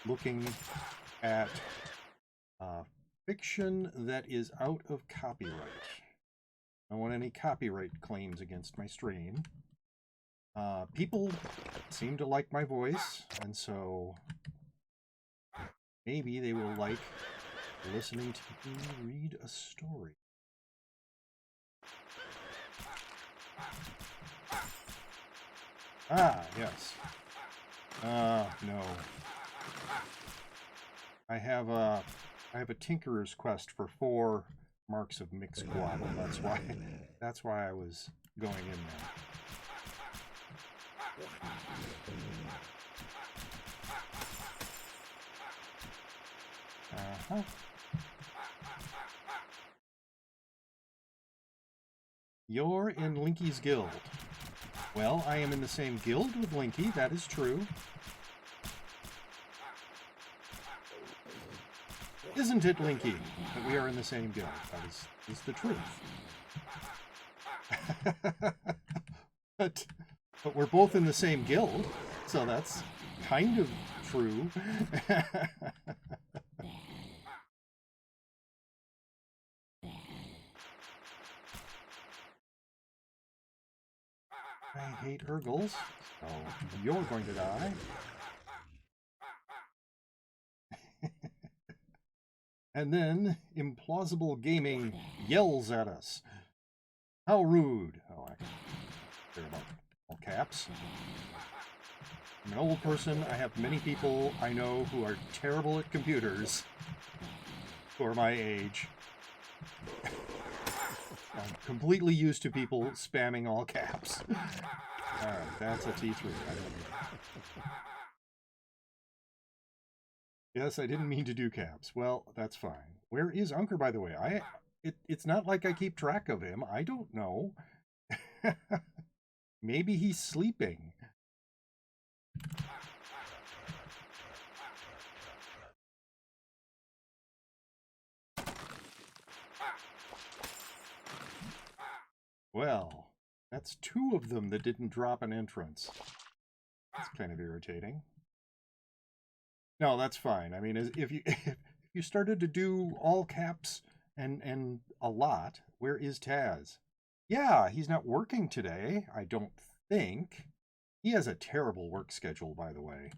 Looking at fiction that is out of copyright. I don't want any copyright claims against my stream. People seem to like my voice, and so maybe they will like listening to me read a story. Ah, yes. No. I have a tinkerer's quest for 4 marks of mixed guava. That's why I was going in there. Uh-huh. You're in Linky's guild. Well, I am in the same guild with Linky, that is true. Isn't it, Linky, that we are in the same guild? That is the truth. But we're both in the same guild, so that's kind of true. I hate Urgles, so you're going to die. And then Implausible Gaming yells at us. How rude. Oh, I care about all caps. I'm an old person. I have many people I know who are terrible at computers, who are my age. I'm completely used to people spamming all caps. Alright, that's a T3. Yes, I didn't mean to do caps. Well, that's fine. Where is Unker, by the way? It's not like I keep track of him. I don't know. Maybe he's sleeping. Well, that's 2 of them that didn't drop an entrance. That's kind of irritating. No, that's fine. I mean, if you started to do all caps and a lot, where is Taz? Yeah, he's not working today, I don't think. He has a terrible work schedule, by the way.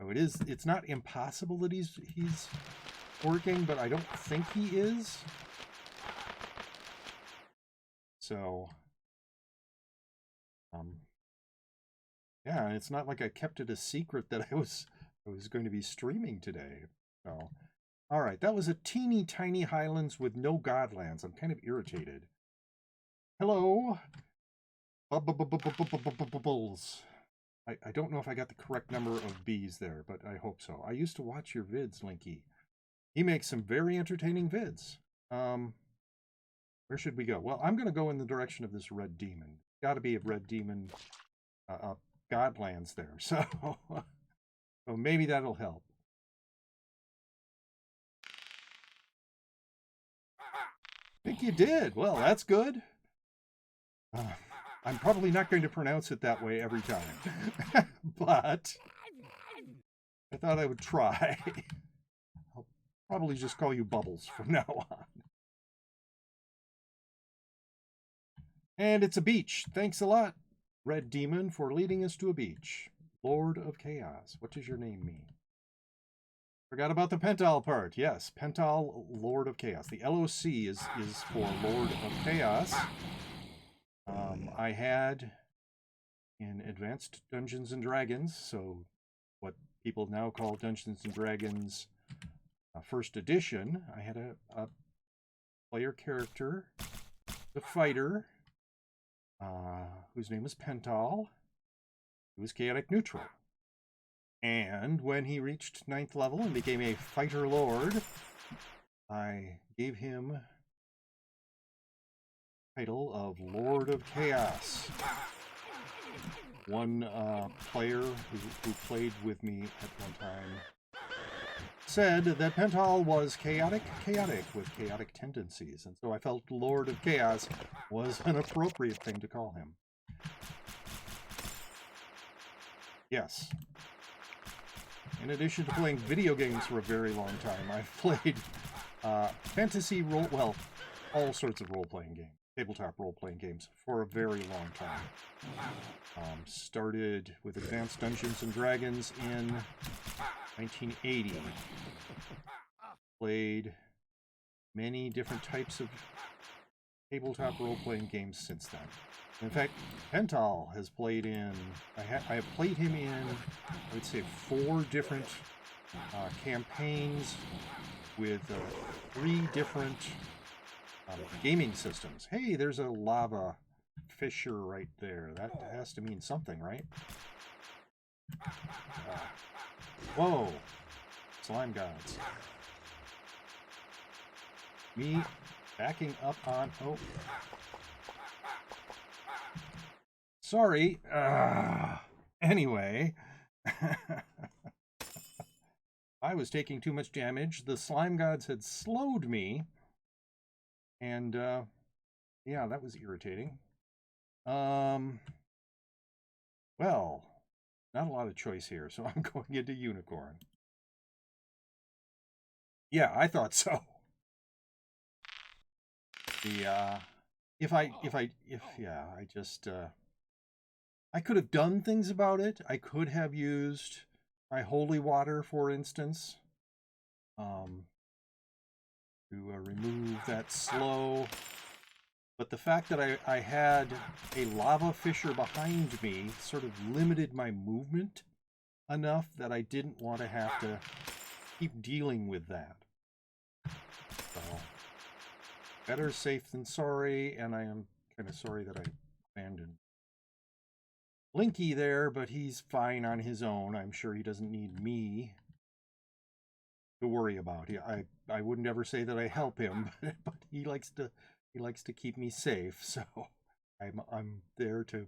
So it's not impossible that he's working, but I don't think he is. So, yeah, it's not like I kept it a secret that I was going to be streaming today. So, all right, that was a teeny tiny Highlands with no Godlands. I'm kind of irritated. Hello, bubbles. I don't know if I got the correct number of B's there, but I hope so. I used to watch your vids, Linky. He makes some very entertaining vids. Where should we go? Well, I'm going to go in the direction of this red demon. Got to be a red demon Godlands there, so maybe that'll help. I think you did. Well, that's good. I'm probably not going to pronounce it that way every time, but I thought I would try. I'll probably just call you Bubbles from now on. And it's a beach. Thanks a lot, Red Demon, for leading us to a beach. Lord of Chaos. What does your name mean? Forgot about the Pental part. Yes, Pental, Lord of Chaos. The LOC is for Lord of Chaos. I had in Advanced Dungeons and Dragons, so what people now call Dungeons and Dragons First Edition, I had a player character, the fighter, whose name was Pental, who was chaotic neutral. And when he reached 9th level and became a fighter lord, I gave him the title of Lord of Chaos. One player who played with me at one time said that Pental was chaotic with chaotic tendencies, and so I felt Lord of Chaos was an appropriate thing to call him. Yes. In addition to playing video games for a very long time, I've played fantasy role, well, all sorts of role-playing games, tabletop role-playing games for a very long time. Started with Advanced Dungeons and Dragons in 1980. Played many different types of tabletop role-playing games since then. In fact, Pental has played in, I have played him in, I would say, 4 different campaigns with 3 different gaming systems. Hey, there's a lava fissure right there. That has to mean something, right? Whoa! Slime gods. Me backing up on... Oh. Sorry. Anyway. I was taking too much damage. The slime gods had slowed me. And, yeah, that was irritating. Well, not a lot of choice here, so I'm going into Unicorn. Yeah, I thought so. The, I could have done things about it. I could have used my holy water, for instance, to remove that slow. But the fact that I had a lava fissure behind me sort of limited my movement enough that I didn't want to have to keep dealing with that. So, better safe than sorry, and I am kind of sorry that I abandoned Linky there, but he's fine on his own. I'm sure he doesn't need me to worry about. I wouldn't ever say that I help him, but he likes to keep me safe, so I'm there to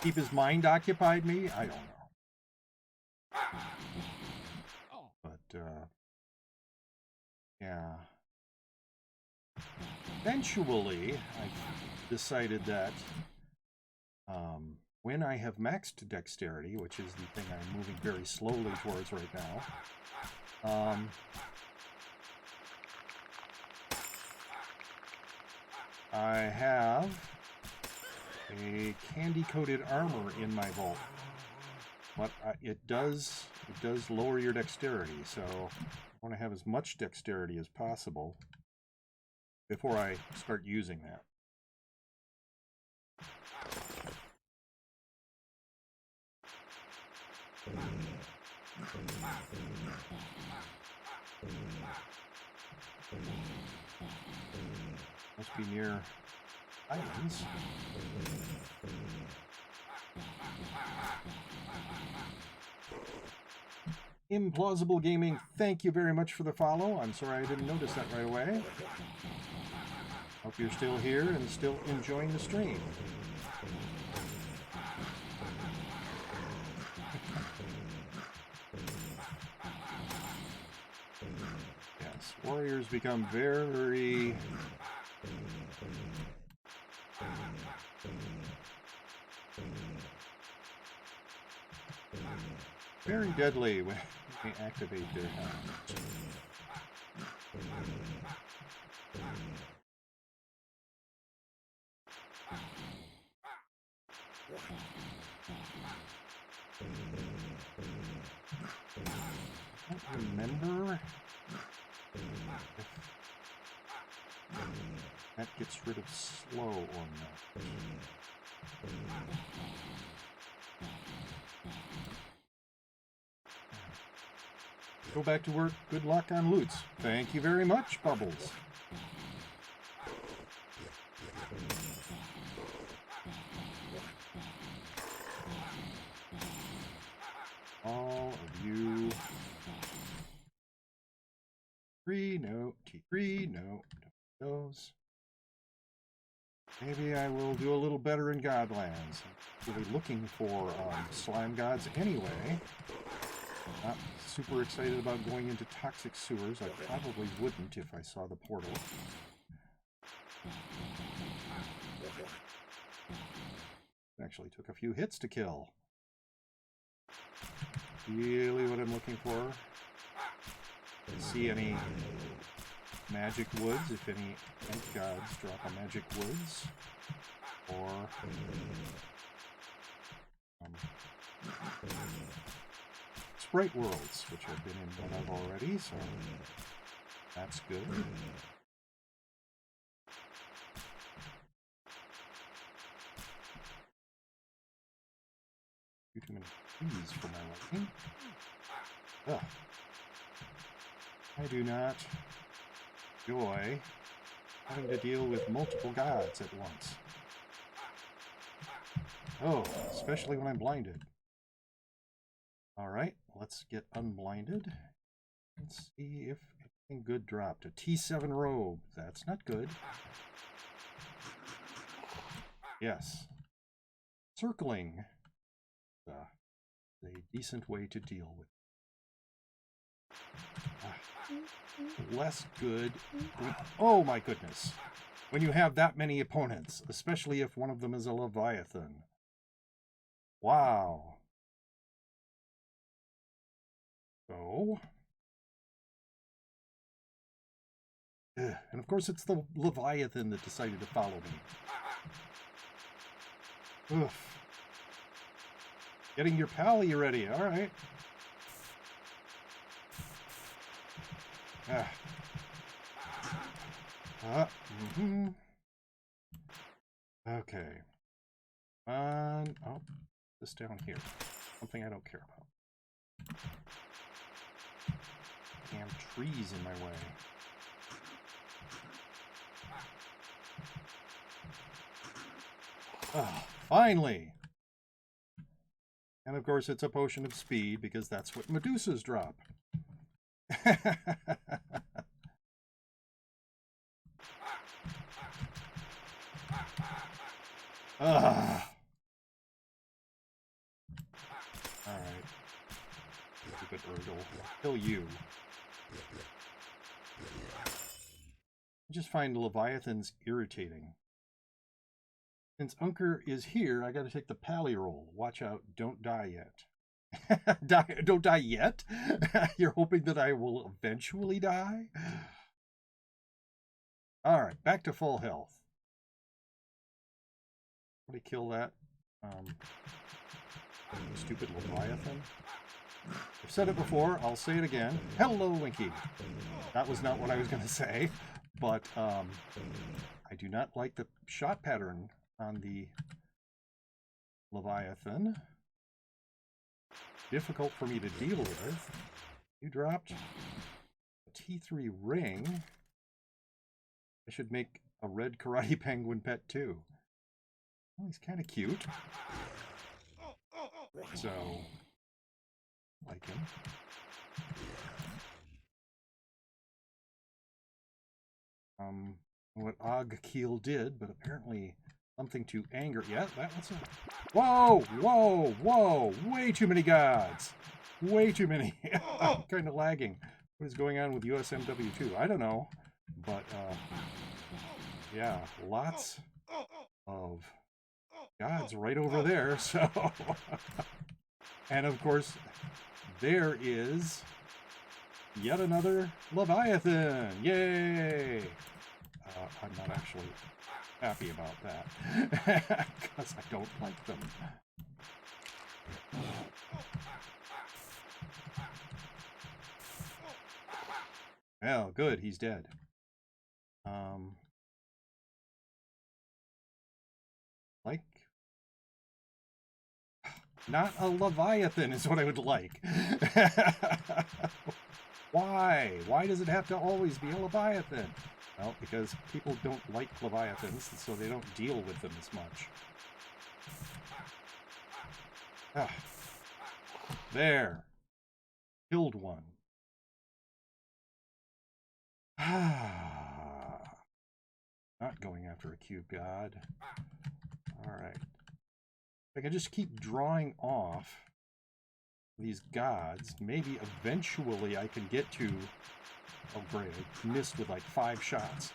keep his mind occupied. Me, I don't know, but yeah. Eventually, I decided that when I have maxed dexterity, which is the thing I'm moving very slowly towards right now, I have a candy-coated armor in my vault. but it does lower your dexterity, so I want to have as much dexterity as possible before I start using that. Must be near islands. Implausible Gaming, thank you very much for the follow. I'm sorry I didn't notice that right away. Hope you're still here and still enjoying the stream. Yes, warriors become very deadly when they activate their hands. I don't remember if that gets rid of slow or not. Go back to work. Good luck on loots. Thank you very much, Bubbles. All of you. T3, no, those. Maybe I will do a little better in Godlands. I'm really looking for slime gods anyway. Not super excited about going into toxic sewers. I probably wouldn't if I saw the portal. Actually took a few hits to kill. Really what I'm looking for. See any magic woods, if any ant gods drop a magic woods, or sprite worlds, which I've been in one of already, so that's good. Too many trees for my liking. Ugh. I do not enjoy having to deal with multiple gods at once. Oh, especially when I'm blinded. Alright, let's get unblinded. Let's see if anything good dropped. A T7 robe. That's not good. Yes. Circling is a decent way to deal with. Less good. Oh my goodness. When you have that many opponents, especially if one of them is a Leviathan. Wow. So. And of course it's the Leviathan that decided to follow me. Oof. Getting your pally ready, alright. Okay. Oh, this down here. Something I don't care about. Damn trees in my way. Oh, finally! And of course it's a potion of speed because that's what Medusas drop. Alright. Stupid Urdle. Kill you. I just find Leviathans irritating. Since Unker is here, I gotta take the pally roll. Watch out, don't die yet. Don't die yet? You're hoping that I will eventually die? Alright, back to full health. Somebody kill that. Stupid Leviathan. I've said it before, I'll say it again. Hello, Winky! That was not what I was going to say, but I do not like the shot pattern on the Leviathan. Difficult for me to deal with. You dropped a T3 ring. I should make a red karate penguin pet too. Well, he's kind of cute. So, like him. What Ogkeel did, but apparently something to anger. Yeah, that was a... Whoa! Whoa! Whoa! Way too many gods! Way too many. I'm kind of lagging. What is going on with USMW2? I don't know. But, yeah, lots of gods right over there, so... And, of course, there is yet another Leviathan! Yay! I'm not actually happy about that, because I don't like them. Well, good, he's dead. Like... Not a Leviathan is what I would like. Why? Why does it have to always be a Leviathan? Well, because people don't like Leviathans, so they don't deal with them as much. Ah. There. Killed one. Not going after a cube god. Alright. If I can just keep drawing off these gods, maybe eventually I can get to... Oh great, I missed with like 5 shots.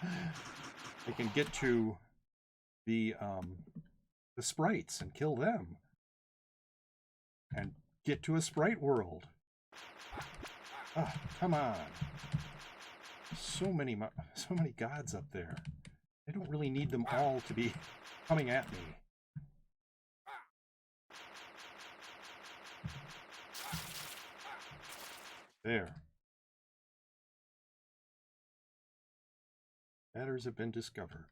I can get to the sprites and kill them. And get to a sprite world. Ah, come on. So many gods up there. I don't really need them all to be coming at me. There. Matters have been discovered.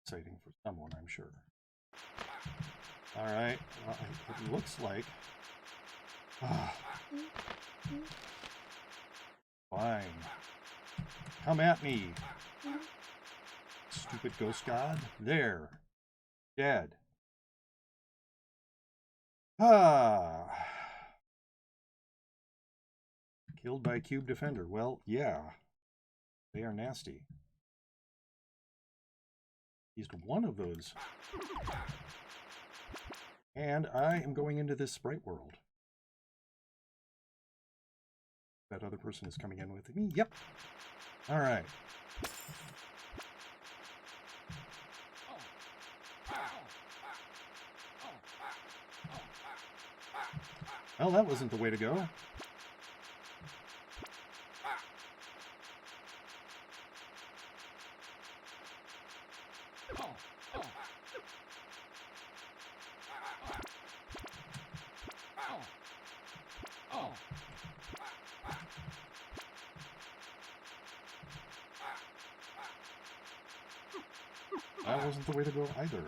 Exciting for someone, I'm sure. Alright, well, it looks like... Fine. Come at me. Stupid ghost god. There. Dead. Killed by Cube Defender. Well, yeah. They are nasty. He's one of those. And I am going into this sprite world. That other person is coming in with me. Yep. All right. Well, that wasn't the way to go. That wasn't the way to go either.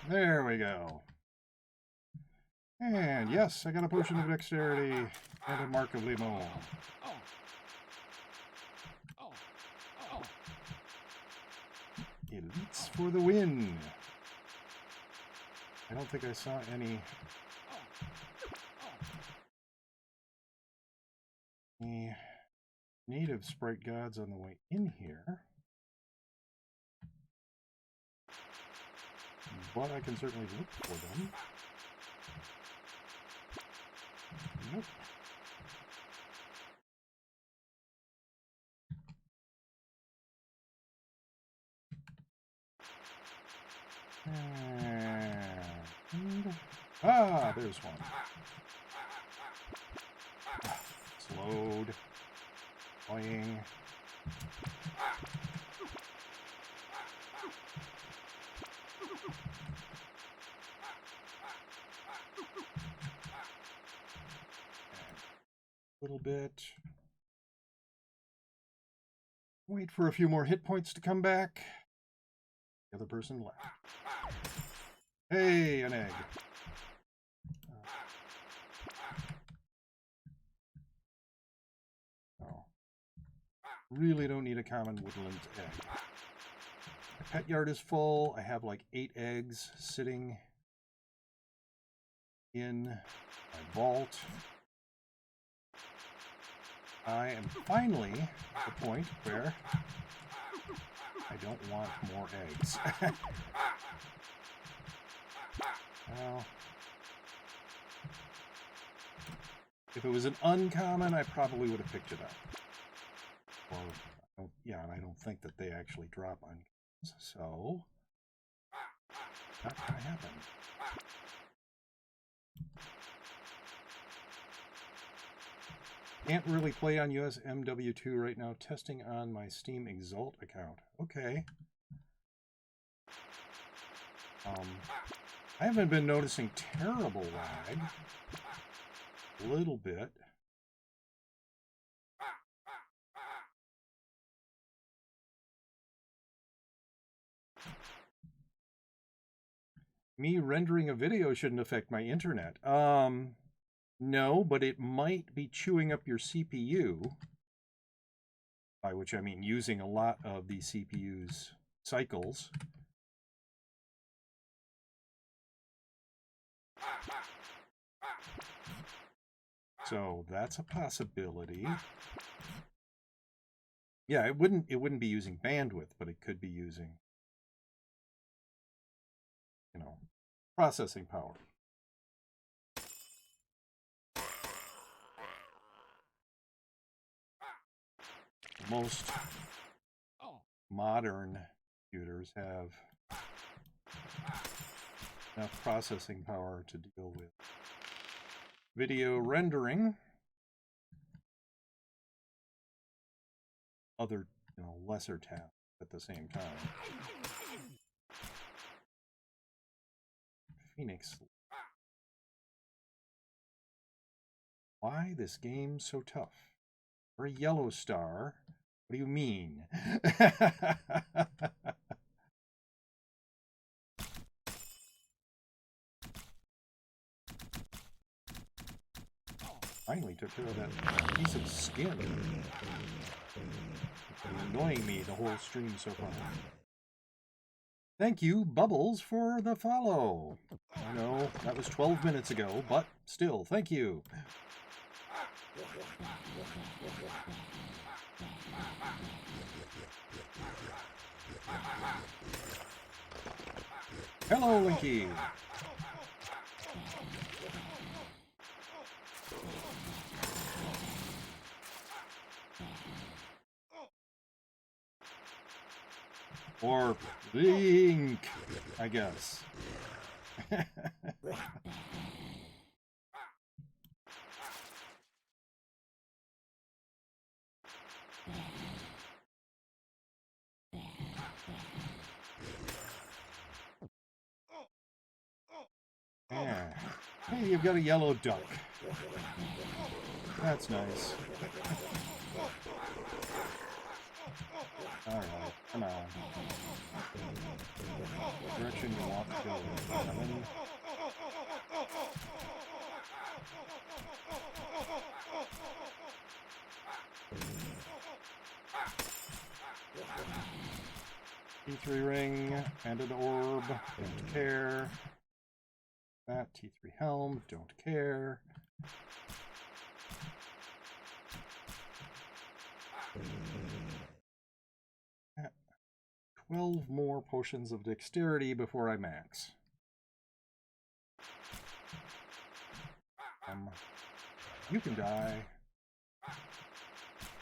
There we go. And yes, I got a potion of dexterity and a mark of limon. Elites for the win. I don't think I saw any native sprite gods on the way in here. But I can certainly look for them. Nope. And... ah, there's one. Slowed. Playing. A little bit. Wait for a few more hit points to come back. The other person left. Hey, an egg. Oh. Really don't need a common woodland egg. My pet yard is full. I have like 8 eggs sitting in my vault. I am finally at the point where I don't want more eggs. Well, if it was an uncommon, I probably would have picked it up. Well, yeah, and I don't think that they actually drop uncommons, so not gonna happen. Can't really play on USMW2 right now. Testing on my Steam Exalt account. Okay. I haven't been noticing terrible lag. A little bit. Me rendering a video shouldn't affect my internet. No, but it might be chewing up your CPU, by which I mean using a lot of the CPU's cycles. So that's a possibility. Yeah, it wouldn't be using bandwidth, but it could be using, you know, processing power. Most modern computers have enough processing power to deal with video rendering, other, lesser tasks at the same time. Phoenix. Why this game so tough? For a yellow star? What do you mean? Finally took care of that piece of skin. It's been annoying me the whole stream so far. Thank you, Bubbles, for the follow. I know, that was 12 minutes ago, but still, thank you. Hello, Winky. Or Link, I guess. Yeah. Hey, you've got a yellow duck. That's nice. Alright, come on. Direction you want to go in. T3 ring and an orb, don't care. That T3 helm, don't care. Yeah. 12 more potions of dexterity before I max. You can die. I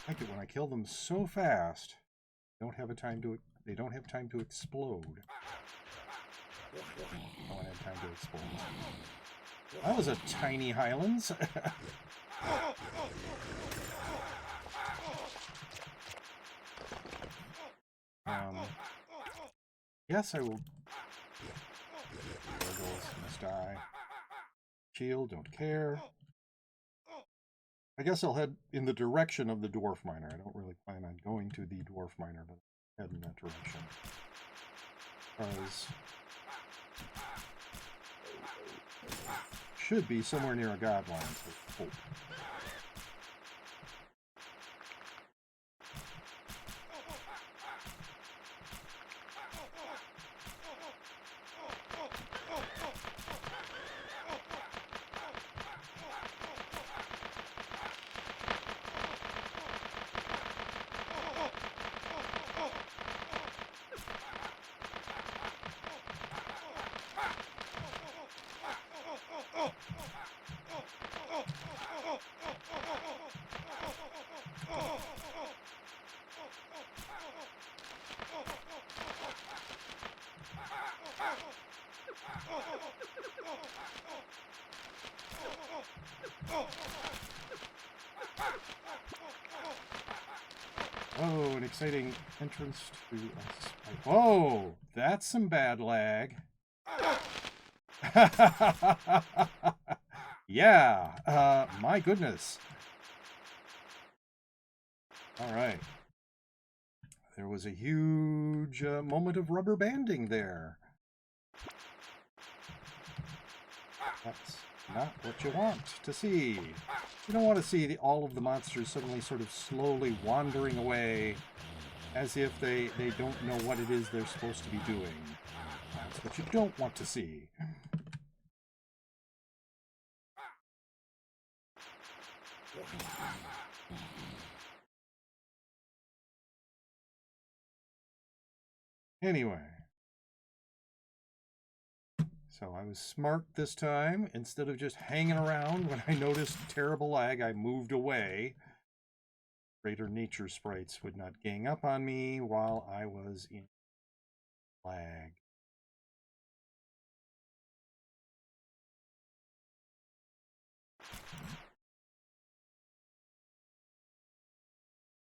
like it when I kill them so fast. They don't have time to explode. I want to have time to explode. That was a tiny Highlands. Yes, I will. Gargoyles must die. Shield, don't care. I guess I'll head in the direction of the dwarf miner. I don't really plan on going to the dwarf miner, but I'll head in that direction. Because should be somewhere near a godline, so hope. Oh, an exciting entrance to us. Oh, that's some bad lag. Yeah, my goodness. All right. There was a huge moment of rubber banding there. That's not what you want to see. You don't want to see all of the monsters suddenly sort of slowly wandering away as if they don't know what it is they're supposed to be doing. That's what you don't want to see. Anyway. So I was smart this time. Instead of just hanging around when I noticed terrible lag, I moved away. Greater nature sprites would not gang up on me while I was in lag.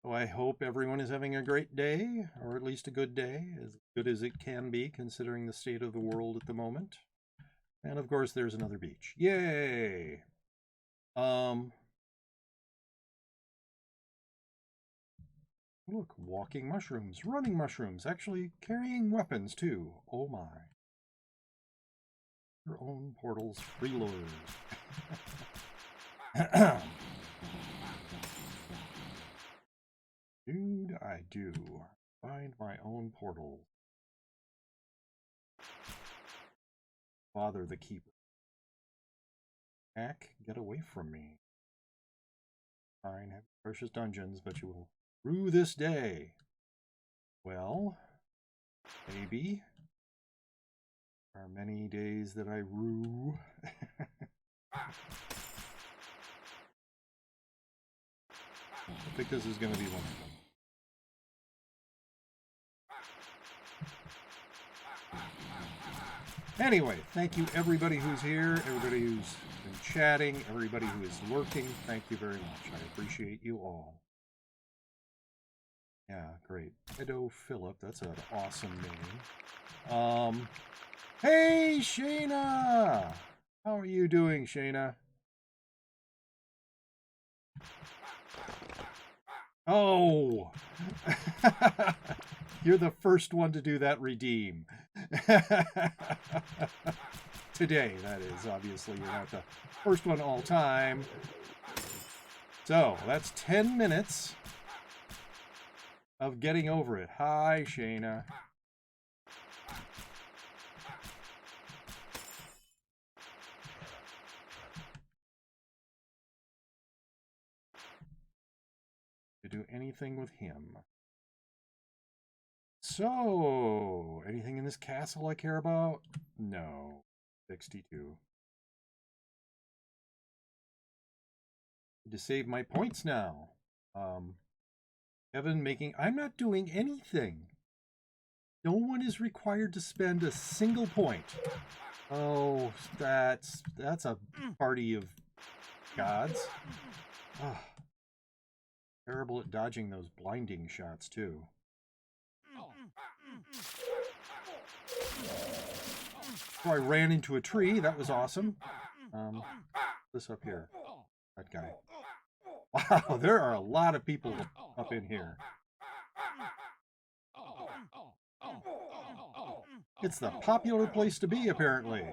So I hope everyone is having a great day, or at least a good day, as good as it can be considering the state of the world at the moment. And of course, there's another beach. Yay! Look, walking mushrooms, running mushrooms, actually carrying weapons too. Oh my. Your own portals, reload. Dude, I do. Find my own portal. Father the Keeper. Hack, get away from me. Fine, have precious dungeons, but you will rue this day. Well, maybe. There are many days that I rue. I think this is going to be one of them. Anyway, thank you everybody who's here, everybody who's been chatting, everybody who is lurking. Thank you very much. I appreciate you all. Yeah, great. Edo Philip, that's an awesome name. Hey, Shayna! How are you doing, Shayna? Oh! You're the first one to do that redeem. Today, that is. Obviously, you're not the first one all time. So, that's 10 minutes of getting over it. Hi, Shayna. To do anything with him. So, anything in this castle I care about? No. 62. Need to save my points now. Kevin making... I'm not doing anything. No one is required to spend a single point. Oh, that's a party of gods. Oh, terrible at dodging those blinding shots, too. So I ran into a tree. That was awesome. This up here. That guy. Wow, there are a lot of people up in here. It's the popular place to be, apparently.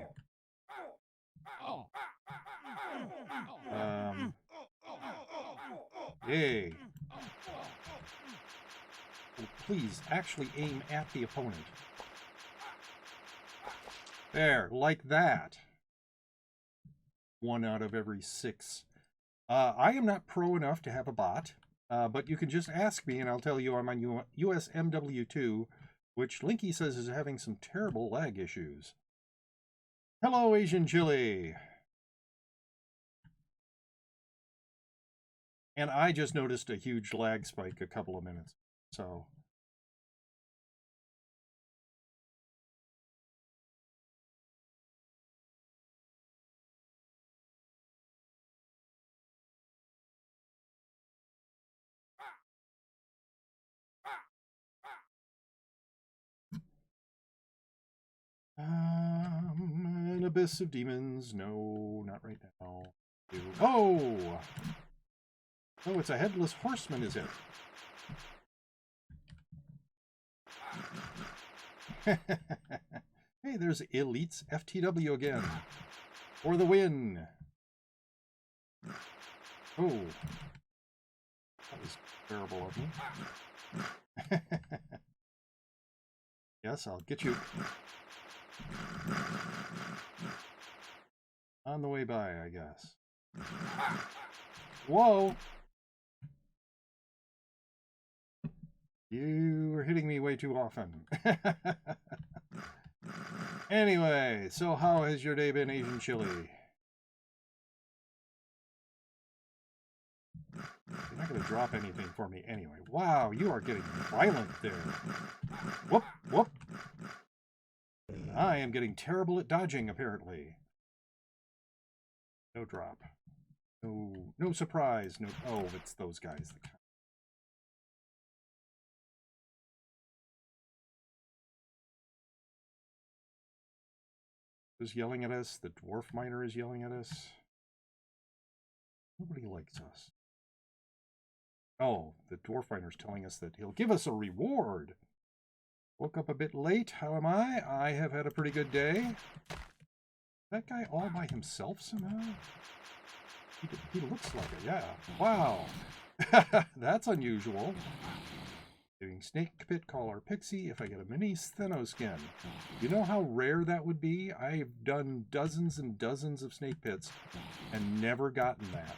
Yay. Oh, please, actually aim at the opponent. There, like that. 1 out of every 6. I am not pro enough to have a bot, but you can just ask me and I'll tell you I'm on USMW2, which Linky says is having some terrible lag issues. Hello, Asian Chili. And I just noticed a huge lag spike a couple of minutes, so... An abyss of demons. No, not right now. Oh! Oh, it's a headless horseman, is it? Hey, there's Elite's FTW again. For the win! Oh. That was terrible of me. Yes, I'll get you. On the way by, I guess. Whoa! You are hitting me way too often. Anyway, so how has your day been, Asian Chili? You're not going to drop anything for me anyway. Wow, you are getting violent there. Whoop, whoop. I am getting terrible at dodging, apparently. No drop. No surprise. No. Oh, it's those guys. Who's yelling at us? The dwarf miner is yelling at us. Nobody likes us. Oh, the dwarf miner's telling us that he'll give us a reward. Woke up a bit late. How am I? I have had a pretty good day. That guy all by himself somehow? He looks like it, yeah. Wow. That's unusual. Doing snake pit collar pixie if I get a mini Stheno skin. You know how rare that would be? I've done dozens and dozens of snake pits and never gotten that.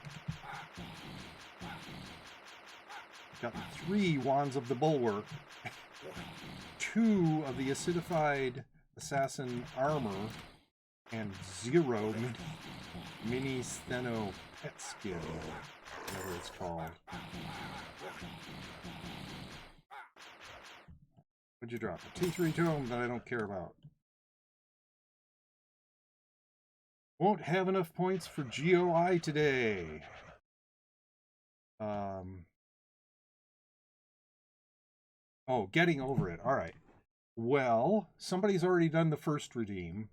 Gotten 3 Wands of the Bulwark, 2 of the acidified assassin armor, and 0 mini Stheno pet skin, whatever it's called. What'd you drop? A T3 tome that I don't care about. Won't have enough points for GOI today. Oh, getting over it. All right. Well, somebody's already done the first redeem.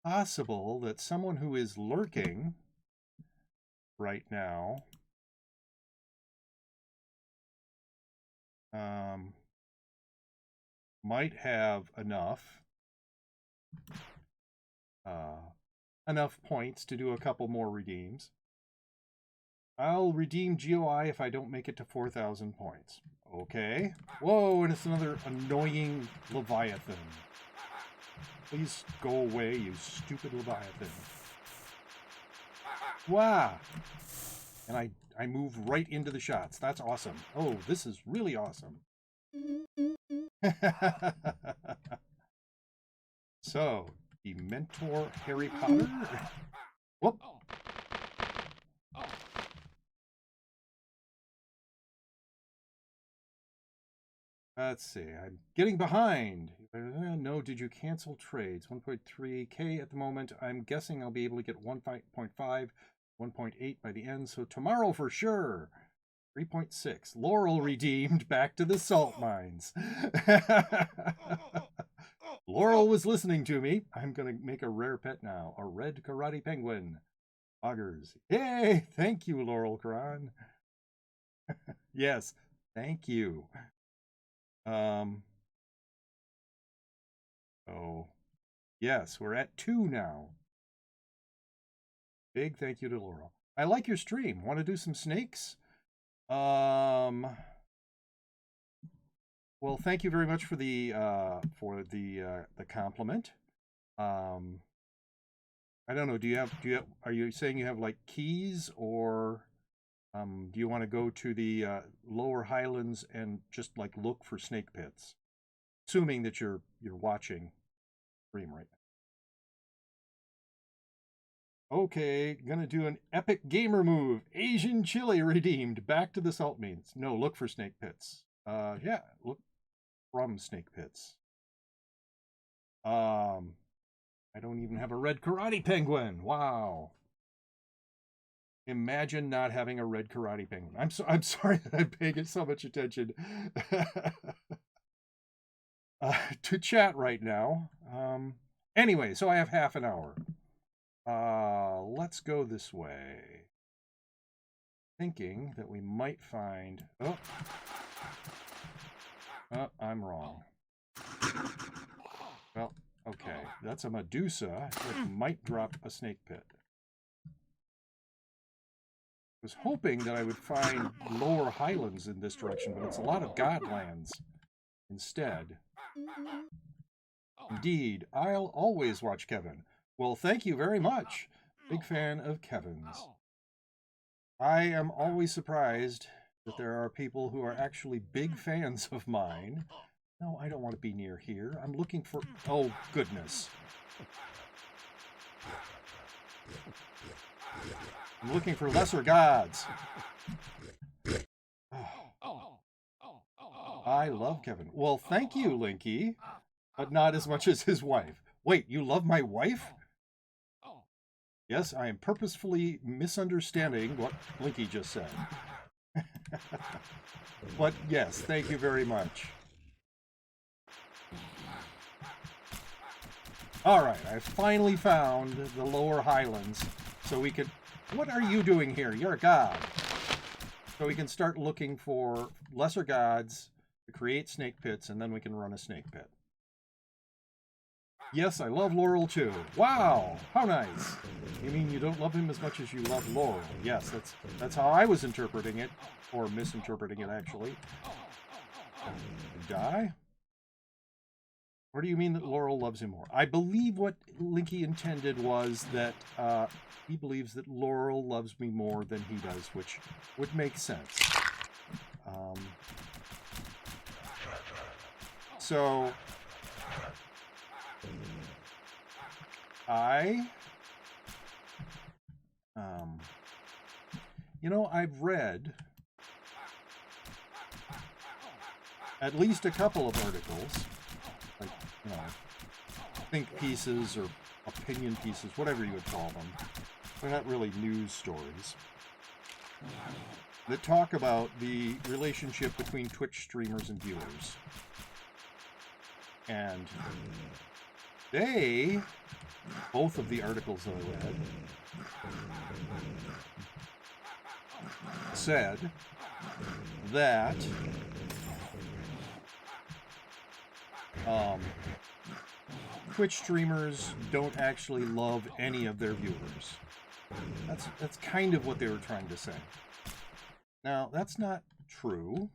Possible that someone who is lurking right now might have enough points to do a couple more redeems. I'll redeem GOI if I don't make it to 4,000 points. Okay. Whoa, and it's another annoying Leviathan. Please go away, you stupid Leviathan. Wow. And I move right into the shots. That's awesome. Oh, this is really awesome. So, the Mentor Harry Potter. Whoop. Let's see. I'm getting behind. No, did you cancel trades? 1.3K at the moment. I'm guessing I'll be able to get 1.5, 1.8 by the end. So tomorrow for sure. 3.6. Laurel redeemed back to the salt mines. Laurel was listening to me. I'm going to make a rare pet now. A red karate penguin. Augers. Yay! Thank you, Laurel Kron. Yes, thank you. Oh, yes, we're at 2 now. Big thank you to Laurel. I like your stream. Want to do some snakes? Well, thank you very much for the compliment. I don't know. Are you saying you have like keys, or do you want to go to the lower highlands and just like look for snake pits? Assuming that you're watching stream right now. Okay, gonna do an epic gamer move. Asian chili redeemed. Back to the salt mines. No, look for snake pits. Yeah, look from snake pits. I don't even have a red karate penguin. Wow. Imagine not having a red karate penguin. I'm sorry that I'm paying it so much attention to chat right now. Anyway, so I have half an hour. Let's go this way. Thinking that we might find... Oh, I'm wrong. Well, okay. That's a Medusa that might drop a snake pit. I was hoping that I would find lower highlands in this direction, but it's a lot of Godlands instead. Indeed, I'll always watch Kevin. Well, thank you very much. Big fan of Kevin's. I am always surprised that there are people who are actually big fans of mine. No, I don't want to be near here. I'm looking for... Oh, goodness. I'm looking for lesser gods. Oh. I love Kevin. Well, thank you, Linky, but not as much as his wife. Wait, you love my wife? Yes, I am purposefully misunderstanding what Linky just said. But yes, thank you very much. All right, I finally found the lower highlands, so we could... What are you doing here? You're a god. So we can start looking for lesser gods to create snake pits, and then we can run a snake pit. Yes, I love Laurel too. Wow, how nice. You mean you don't love him as much as you love Laurel? Yes, that's how I was interpreting it, or misinterpreting it, actually. Die? Or do you mean that Laurel loves him more? I believe what Linky intended was that he believes that Laurel loves me more than he does, which would make sense. So... you know, I've read at least a couple of articles, like, you know, think pieces or opinion pieces, whatever you would call them. They're not really news stories, that talk about the relationship between Twitch streamers and viewers. And they, both of the articles that I read, said that Twitch streamers don't actually love any of their viewers. That's kind of what they were trying to say. Now, that's not true.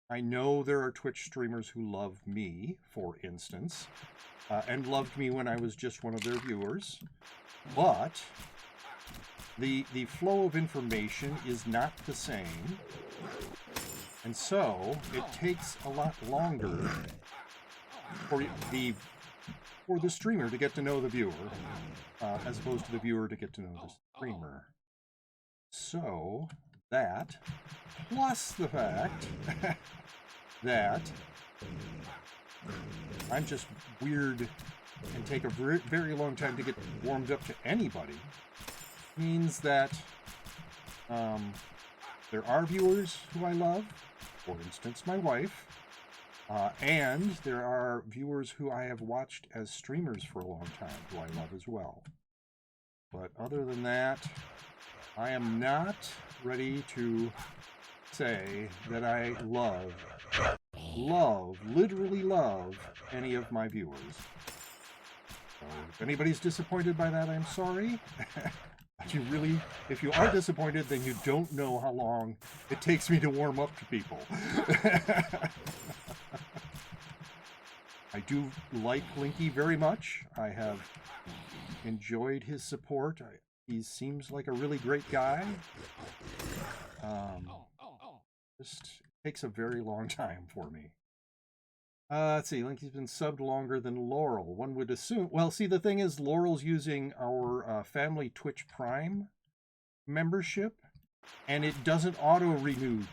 I know there are Twitch streamers who love me, for instance, and loved me when I was just one of their viewers, but the flow of information is not the same, and so it takes a lot longer for the streamer to get to know the viewer, as opposed to the viewer to get to know the streamer. So that, plus the fact that I'm just weird and take a very long time to get warmed up to anybody means that there are viewers who I love, for instance, my wife, and there are viewers who I have watched as streamers for a long time who I love as well. But other than that, I am not ready to say that I literally love any of my viewers. So if anybody's disappointed by that, I'm sorry. If you are disappointed, then you don't know how long it takes me to warm up to people. I do like Linky very much. I have enjoyed his support. He seems like a really great guy. Just takes a very long time for me. Let's see, Linky's been subbed longer than Laurel. One would assume... Well, see, the thing is, Laurel's using our family Twitch Prime membership, and it doesn't auto-renew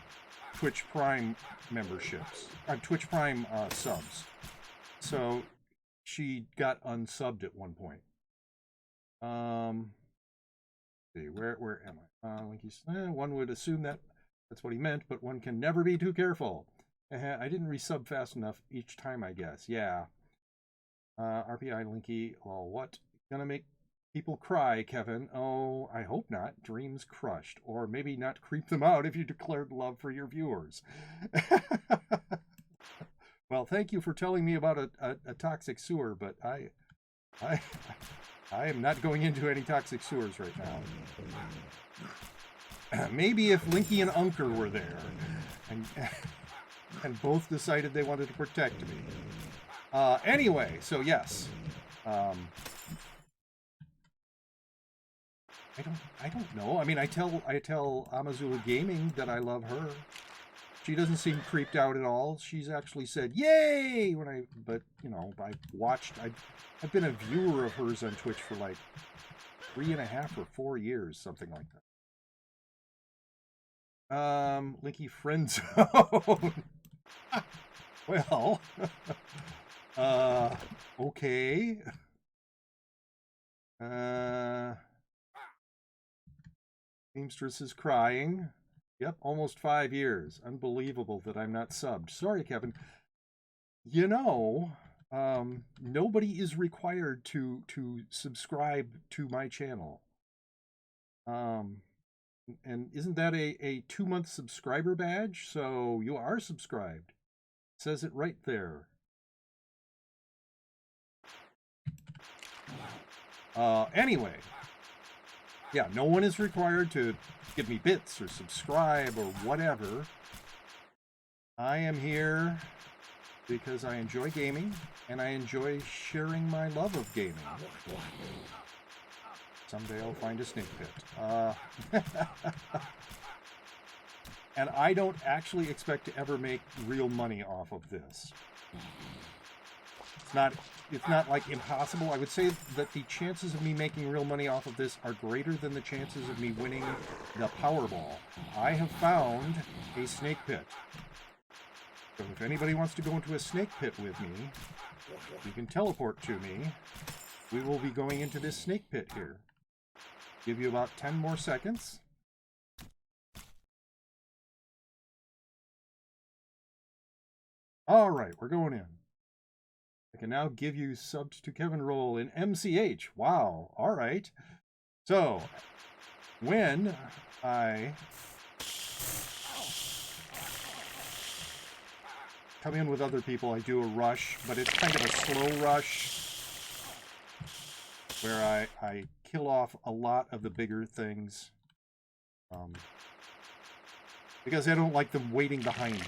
Twitch Prime memberships, Twitch Prime subs. So she got unsubbed at one point. Let's see, where am I? Linky's, one would assume that's what he meant, but one can never be too careful. I didn't resub fast enough each time, I guess. Yeah. RPI Linky, well, what? Gonna make people cry, Kevin? Oh, I hope not. Dreams crushed. Or maybe not creep them out if you declared love for your viewers. Well, thank you for telling me about a toxic sewer, but I am not going into any toxic sewers right now. Maybe if Linky and Unker were there, and both decided they wanted to protect me. Anyway, so yes. I don't know. I mean, I tell Amazula Gaming that I love her. She doesn't seem creeped out at all. She's actually said "Yay!" but you know, I've been a viewer of hers on Twitch for like 3.5 or 4 years, something like that. Linky friend zone. Well, okay. Seamstress is crying. Yep, almost 5 years. Unbelievable that I'm not subbed. Sorry, Kevin. You know, nobody is required to subscribe to my channel. And isn't that a 2-month subscriber badge? So you are subscribed. It says it right there. Anyway. Yeah, no one is required to give me bits or subscribe or whatever. I am here because I enjoy gaming and I enjoy sharing my love of gaming. Someday I'll find a snake pit. And I don't actually expect to ever make real money off of this. It's not like impossible. I would say that the chances of me making real money off of this are greater than the chances of me winning the Powerball. I have found a snake pit. So if anybody wants to go into a snake pit with me, you can teleport to me. We will be going into this snake pit here. Give you about 10 more seconds. All right, we're going in. I can now give you subs to Kevin Roll in MCH. Wow. All right. So, when I come in with other people, I do a rush, but it's kind of a slow rush where I kill off a lot of the bigger things because I don't like them waiting behind me.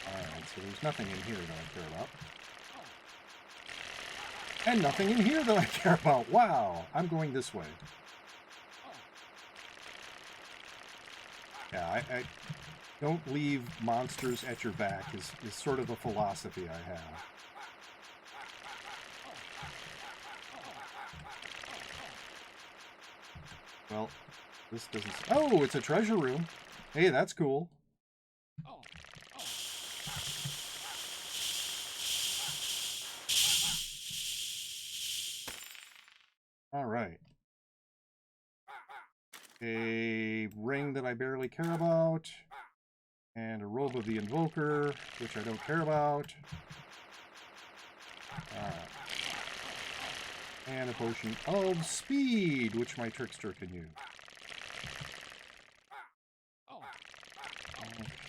All right, so there's nothing in here that I care about. And nothing in here that I care about. Wow, I'm going this way. Yeah, I don't leave monsters at your back is sort of a philosophy I have. Well, this doesn't... Oh, it's a treasure room. Hey, that's cool. a ring that I barely care about, and a robe of the Invoker, which I don't care about. And a potion of speed, which my trickster can use.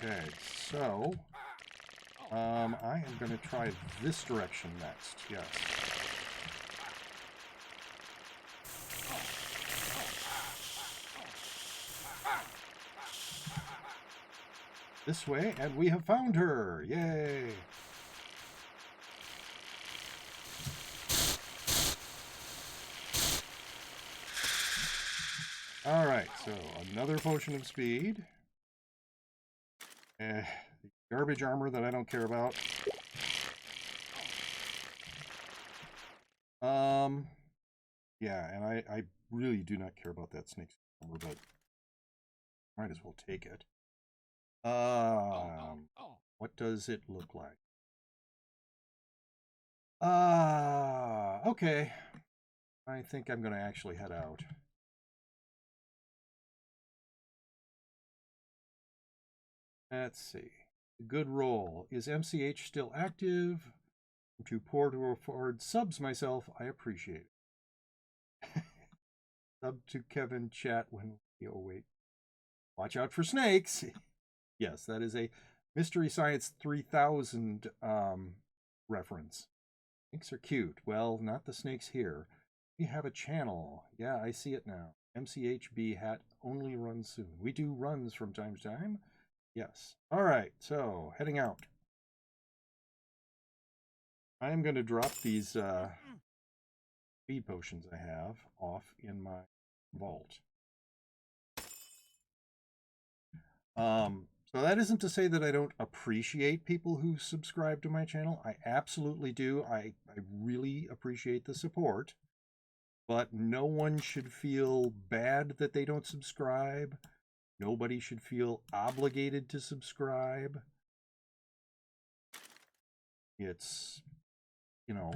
Okay, so I am going to try this direction next. Yes. This way, and we have found her! Yay! Alright, so another potion of speed. The garbage armor that I don't care about. Yeah, and I really do not care about that snake's armor, but might as well take it. What does it look like? Okay. I think I'm going to actually head out. Let's see. Good roll. Is MCH still active? I'm too poor to afford subs myself. I appreciate it. Sub to Kevin chat when... Oh, wait. Watch out for snakes. Yes, that is a Mystery Science 3000 reference. Snakes are cute. Well, not the snakes here. We have a channel. Yeah, I see it now. MCHB hat only runs soon. We do runs from time to time. Yes. All right, so heading out. I am going to drop these speed potions I have off in my vault. So that isn't to say that I don't appreciate people who subscribe to my channel. I absolutely do. I really appreciate the support. But no one should feel bad that they don't subscribe. Nobody should feel obligated to subscribe. It's, you know,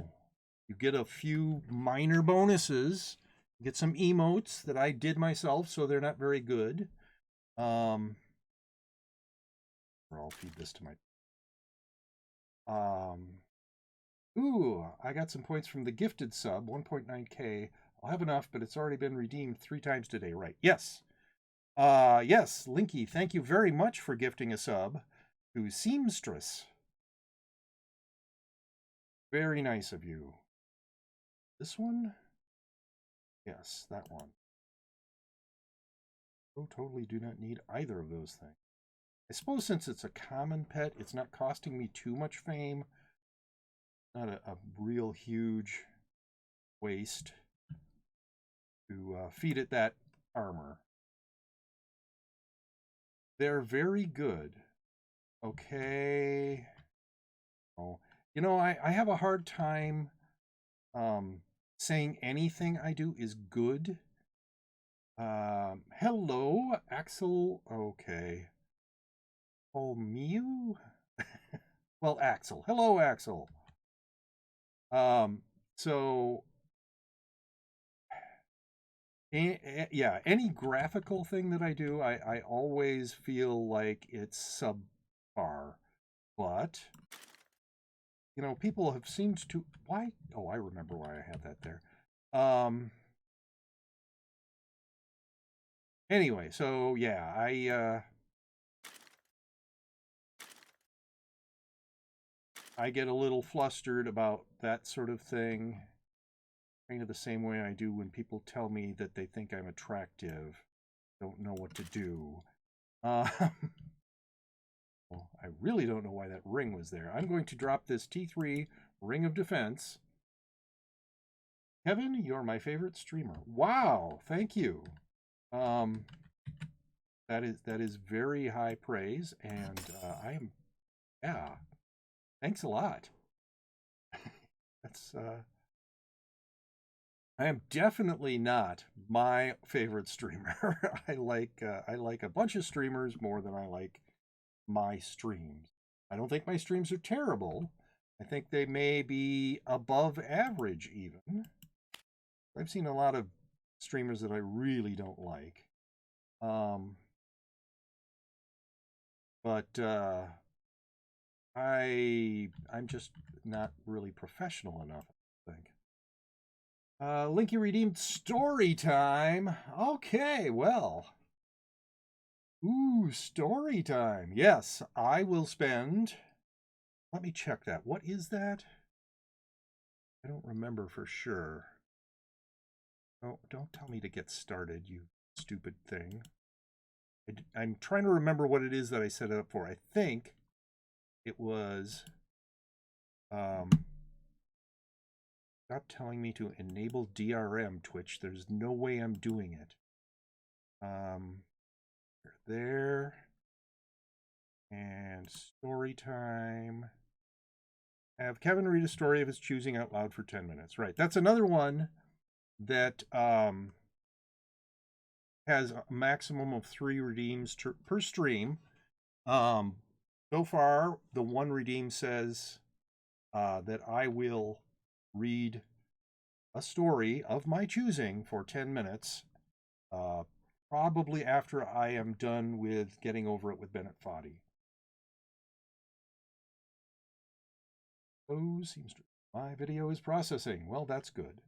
you get a few minor bonuses. Get some emotes that I did myself, so they're not very good. Or I'll feed this to my... Ooh, I got some points from the gifted sub, 1.9k. I'll have enough, but it's already been redeemed 3 times today, right? Yes. Yes, Linky, thank you very much for gifting a sub to Seamstress. Very nice of you. This one? Yes, that one. Oh, totally do not need either of those things. I suppose since it's a common pet, it's not costing me too much fame. Not a real huge waste to feed it that armor. They're very good. Okay. Oh, you know, I have a hard time saying anything I do is good. Hello, Axel. Okay. Oh, Mew? Well, Axel. Hello, Axel. So yeah, any graphical thing that I do, I always feel like it's subpar. But, you know, people have seemed to... Why? Oh, I remember why I had that there. Anyway, so, yeah, I get a little flustered about that sort of thing. Kind of the same way I do when people tell me that they think I'm attractive. Don't know what to do. Well, I really don't know why that ring was there. I'm going to drop this T3 Ring of Defense. Kevin, you're my favorite streamer. Wow, thank you. That is very high praise, and yeah, thanks a lot. That's I am definitely not my favorite streamer. I like a bunch of streamers more than I like my streams. I don't think my streams are terrible. I think they may be above average even. I've seen a lot of streamers that I really don't like. But I'm just not really professional enough, I think. Linky redeemed story time. Okay, well. Ooh, story time. Yes, I will spend. Let me check that. What is that? I don't remember for sure. Oh, don't tell me to get started, you stupid thing. I'm trying to remember what it is that I set it up for. I think it was stop telling me to enable DRM, Twitch. There's no way I'm doing it. There. And story time. Have Kevin read a story of his choosing out loud for 10 minutes. Right. That's another one that has a maximum of 3 redeems per stream. So far, the one redeem says that I will read a story of my choosing for 10 minutes, probably after I am done with Getting Over It with Bennett Foddy. Oh, seems to my video is processing. Well, that's good.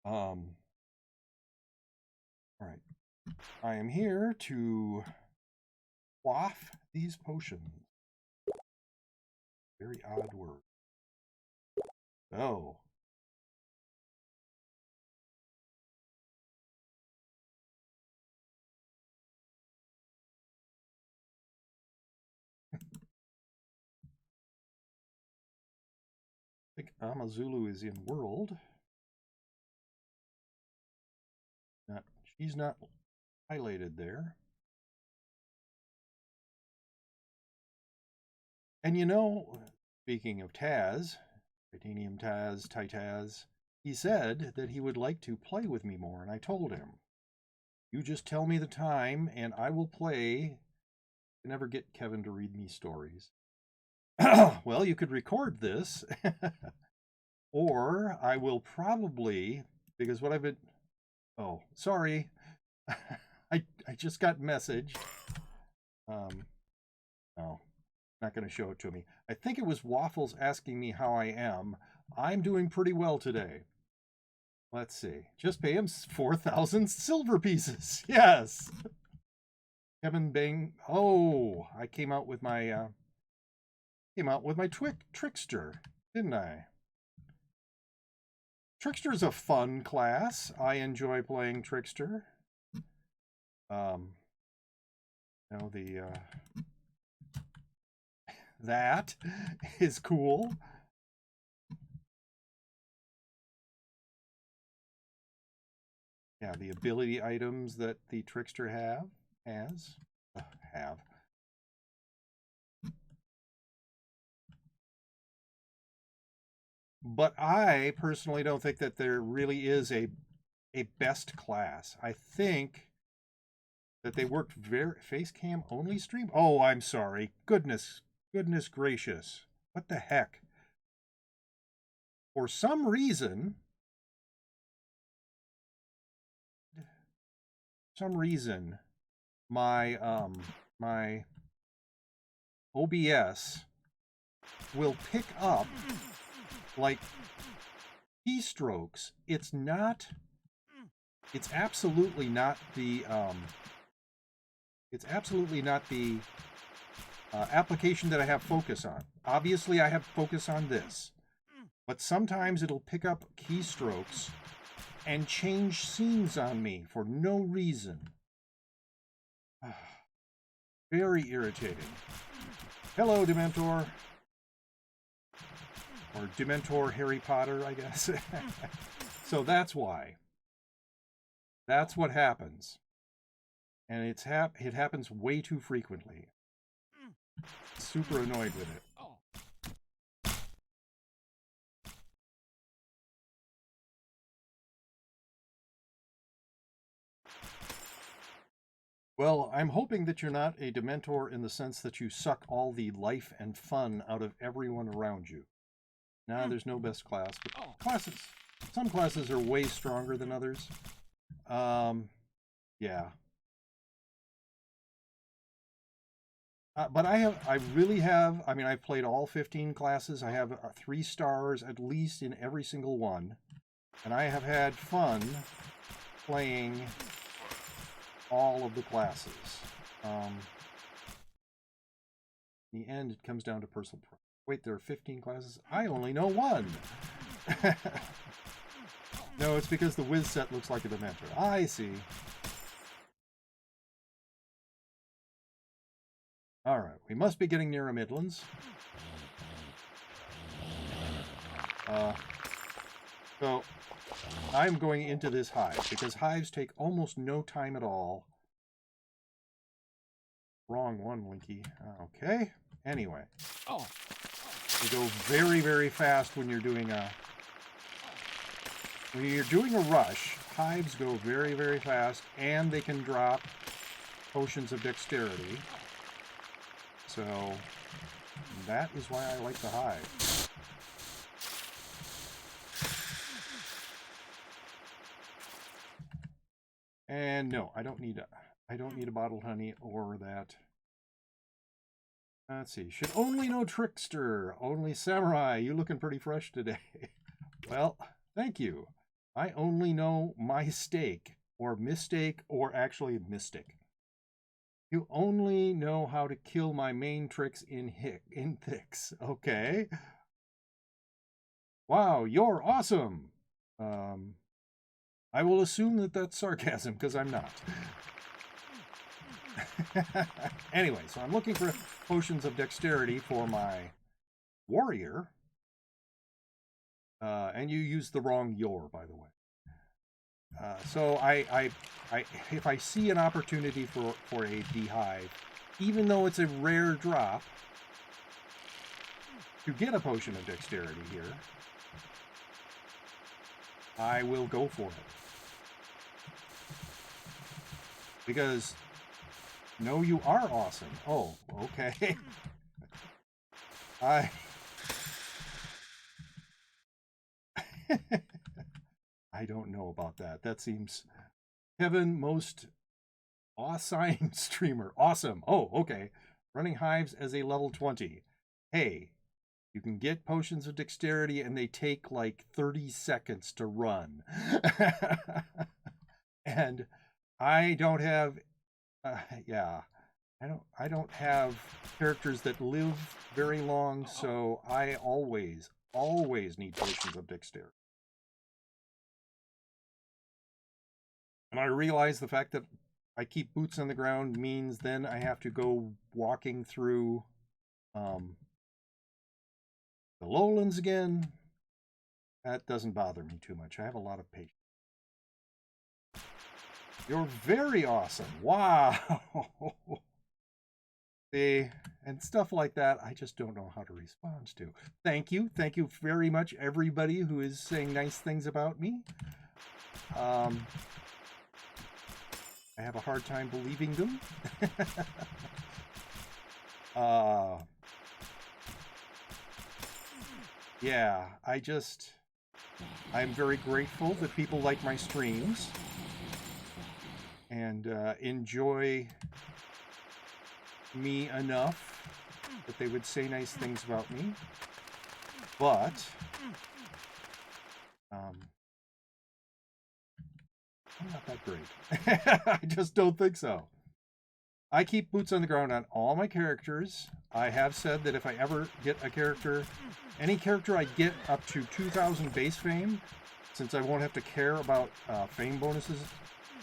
All right. I am here to quaff these potions. Very odd word. Oh. I think Amazulu is in world. She's not highlighted there. And you know, speaking of Taz, Titanium Taz, Titaz, he said that he would like to play with me more, and I told him, you just tell me the time and I will play. I never get Kevin to read me stories. Well, you could record this, or I will probably, because what I've been, oh, sorry, I just got message. No, not going to show it to me. I think it was Waffles asking me how I am. I'm doing pretty well today. Let's see. Just pay him 4,000 silver pieces. Yes. Kevin Bing. Oh, I came out with my Trickster, didn't I? Trickster is a fun class. I enjoy playing Trickster. That is cool. Yeah, the ability items that the Trickster have. But I personally don't think that there really is a best class. I think that they worked very face cam only stream. Oh, I'm sorry. Goodness gracious. What the heck? For some reason, my my OBS will pick up like keystrokes. It's absolutely not the application that I have focus on. Obviously, I have focus on this, but sometimes it'll pick up keystrokes and change scenes on me for no reason. Very irritating. Hello, Dementor. Or Dementor Harry Potter, I guess. So that's why. That's what happens. And it happens way too frequently. Super annoyed with it. Well, I'm hoping that you're not a Dementor in the sense that you suck all the life and fun out of everyone around you. Nah, there's no best class, but some classes are way stronger than others. Yeah. But I really have, I mean, I've played all 15 classes. I have 3 stars at least in every single one. And I have had fun playing all of the classes. In the end, it comes down to personal preference. Wait, there are 15 classes? I only know 1! No, it's because the Wiz set looks like a Dementor. I see. Alright, we must be getting near a Midlands. So, I'm going into this hive, because hives take almost no time at all. Wrong one, Winky. Okay. Anyway. They go very, very fast when you're doing a... When you're doing a rush, hives go very, very fast, and they can drop potions of dexterity. So, that is why I like the hive. And no, I don't need a bottled honey or that. Let's see. Should only know Trickster. Only Samurai. You looking pretty fresh today. Well, thank you. I only know my stake, or mistake, or actually mystic. You only know how to kill my main tricks in Thix. Okay. Wow, you're awesome. I will assume that that's sarcasm, because I'm not. Anyway, so I'm looking for potions of dexterity for my warrior. And you used the wrong your, by the way. So if I see an opportunity for a beehive, even though it's a rare drop, to get a potion of dexterity here, I will go for it. Because, no, you are awesome. Oh, okay. I don't know about that. That seems... Kevin, most awesome streamer. Awesome. Oh, okay. Running hives as a level 20. Hey, you can get potions of dexterity and they take like 30 seconds to run. And I don't have... yeah. I don't have characters that live very long, so I always need potions of dexterity. And I realize the fact that I keep boots on the ground means then I have to go walking through the lowlands again. That doesn't bother me too much. I have a lot of patience. You're very awesome. Wow. See, and stuff like that, I just don't know how to respond to. Thank you. Thank you very much, everybody who is saying nice things about me. I have a hard time believing them. Yeah, I'm very grateful that people like my streams and enjoy me enough that they would say nice things about me. But I'm not that great. I just don't think so. I keep boots on the ground on all my characters. I have said that if I ever get a character, any character I get up to 2,000 base fame, since I won't have to care about fame bonuses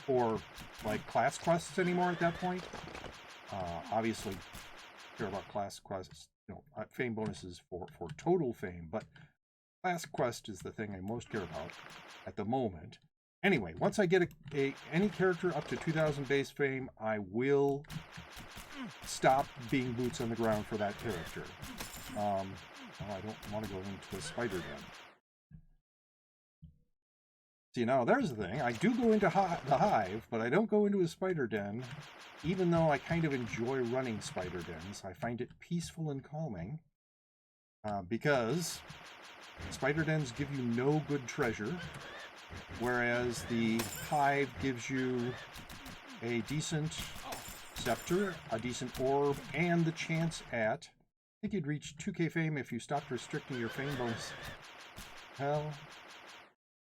or like class quests anymore at that point. Obviously, care about class quests, fame bonuses for total fame, but class quest is the thing I most care about at the moment. Anyway, once I get any character up to 2,000 base fame, I will stop being boots on the ground for that character. I don't want to go into a spider den. See, now there's the thing. I do go into the hive, but I don't go into a spider den, even though I kind of enjoy running spider dens. I find it peaceful and calming, because spider dens give you no good treasure, whereas the hive gives you a decent scepter, a decent orb, and the chance at... I think you'd reach 2K fame if you stopped restricting your fame bonus. Hell,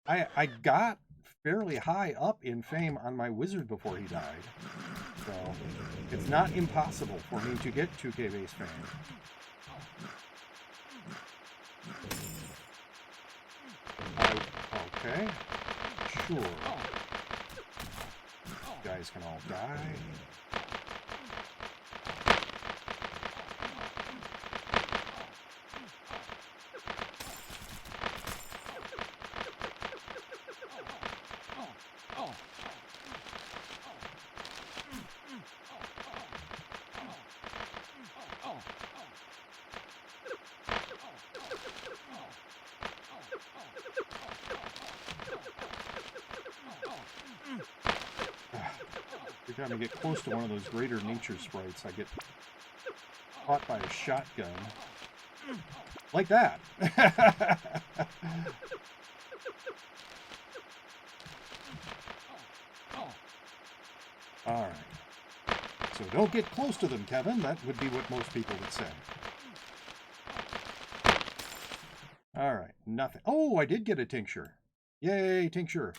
I got fairly high up in fame on my wizard before he died. So it's not impossible for me to get 2K base fame. Okay, sure. You guys can all die. Every time I get close to one of those greater nature sprites, I get caught by a shotgun. Like that. Alright. So don't get close to them, Kevin. That would be what most people would say. Alright, nothing. Oh, I did get a tincture. Yay, tincture.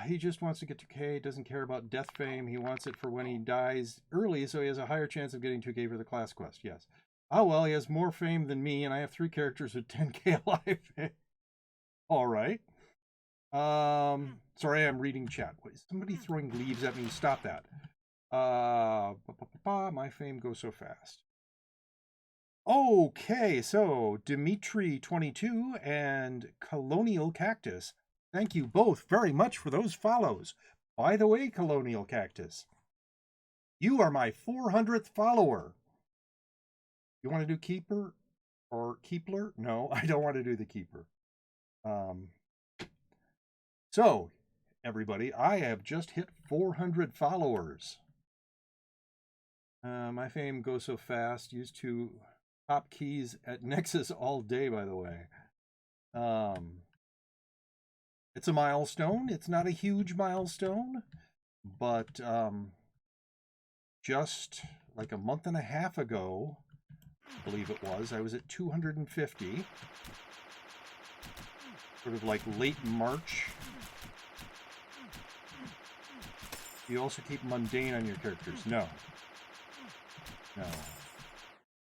He just wants to get 2K, doesn't care about death fame. He wants it for when he dies early, so he has a higher chance of getting 2K for the class quest. Yes. Oh, well, he has more fame than me, and I have 3 characters with 10K life. All right. Sorry, I'm reading chat. Wait, somebody throwing leaves at me. Stop that. My fame goes so fast. Okay, so Dimitri22 and Colonial Cactus. Thank you both very much for those follows. By the way, Colonial Cactus, you are my 400th follower. You want to do Keeper or Keepler? No, I don't want to do the Keeper. So, everybody, I have just hit 400 followers. My fame goes so fast. Used to top keys at Nexus all day, by the way. It's a milestone. It's not a huge milestone, but just like a month and a half ago, I believe it was, I was at 250. Sort of like late March. You also keep mundane on your characters? No. No.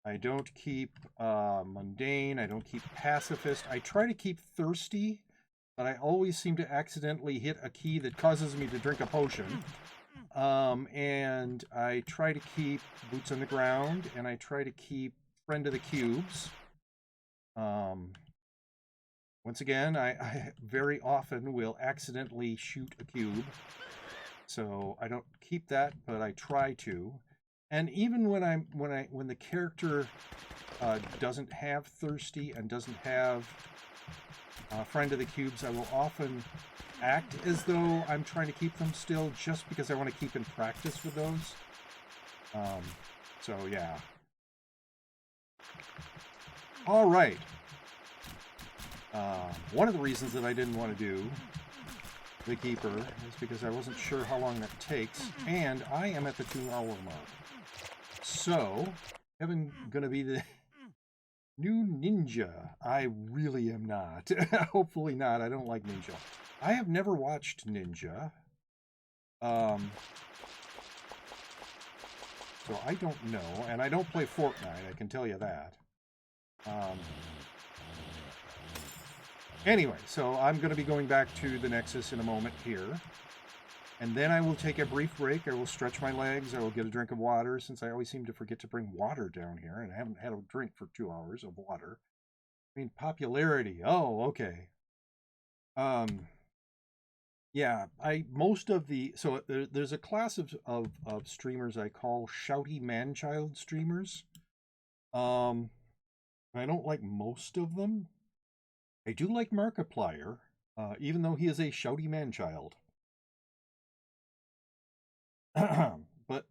I don't keep mundane. I don't keep pacifist. I try to keep thirsty, but I always seem to accidentally hit a key that causes me to drink a potion. And I try to keep boots on the ground, and I try to keep friend of the cubes. Once again, I very often will accidentally shoot a cube. So I don't keep that, but I try to. And even when the character doesn't have thirsty and doesn't have friend of the cubes, I will often act as though I'm trying to keep them still, just because I want to keep in practice with those. So yeah. All right. One of the reasons that I didn't want to do the Keeper is because I wasn't sure how long that takes, and I am at the 2-hour mark. So, Kevin gonna be the new ninja. I really am not. Hopefully not. I don't like ninja. I have never watched ninja. So I don't know, and I don't play Fortnite, I can tell you that. Anyway, so I'm going to be going back to the Nexus in a moment here. And then I will take a brief break. I will stretch my legs. I will get a drink of water, since I always seem to forget to bring water down here. And I haven't had a drink for 2 hours of water. I mean, popularity. Oh, okay. Yeah, most of the... So there's a class of streamers I call shouty man-child streamers. I don't like most of them. I do like Markiplier, even though he is a shouty man-child. But,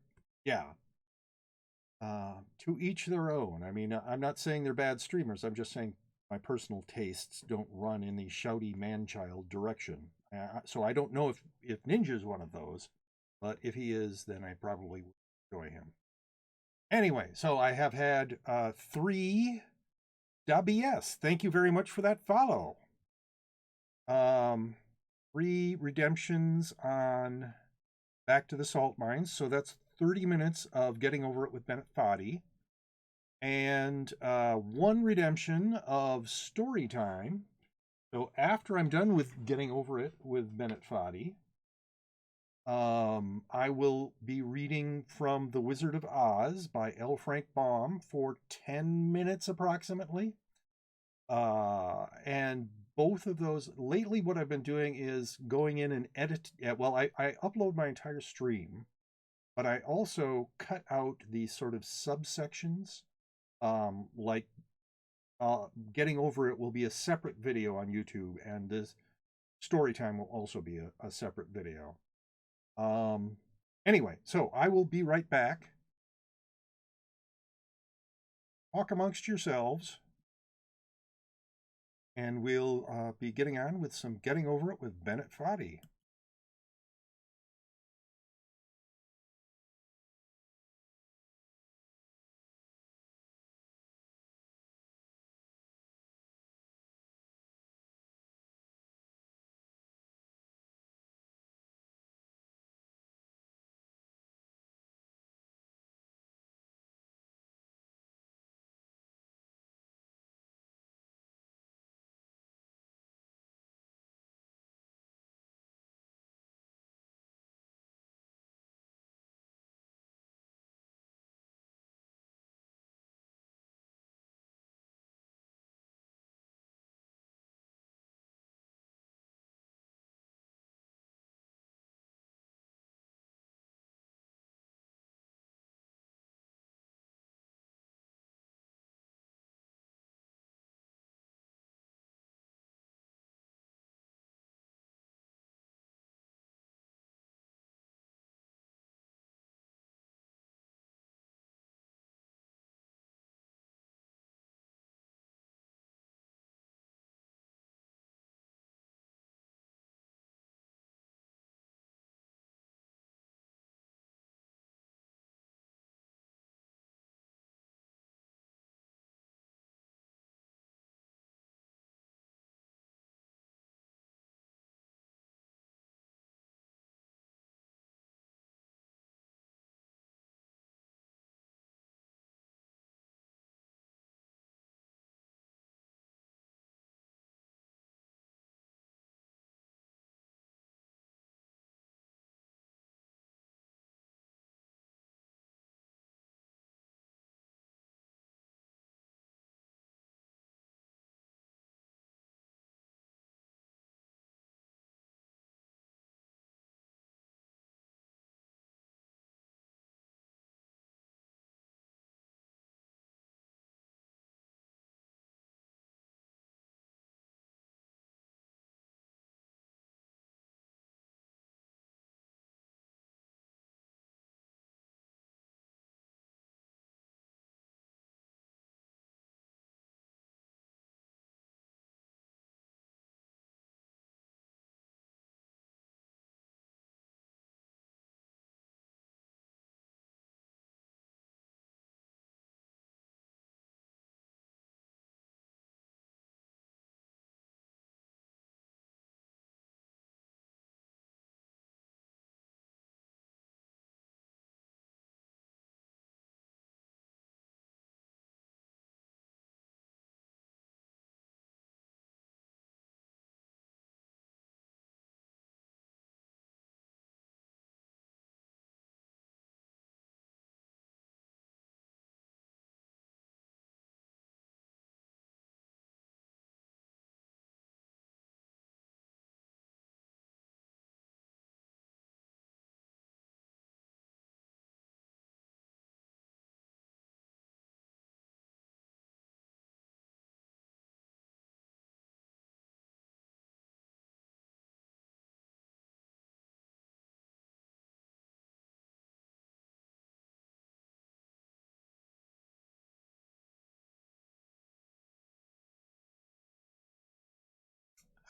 yeah. To each their own. I mean, I'm not saying they're bad streamers. I'm just saying my personal tastes don't run in the shouty man-child direction. So I don't know if Ninja is one of those. But if he is, then I probably would enjoy him. Anyway, so I have had 3.bs. Thank you very much for that follow. Um, 3 redemptions on Back to the Salt Mines. So that's 30 minutes of Getting Over It with Bennett Foddy. And 1 redemption of Story Time. So after I'm done with Getting Over It with Bennett Foddy, I will be reading from The Wizard of Oz by L. Frank Baum for 10 minutes approximately. And both of those, lately, what I've been doing is going in and edit. Well, I upload my entire stream, but I also cut out these sort of subsections. Like Getting Over It will be a separate video on YouTube, and this story time will also be a separate video. Um, anyway, so I will be right back. Talk amongst yourselves, and we'll be getting on with some Getting Over It with Bennett Foddy.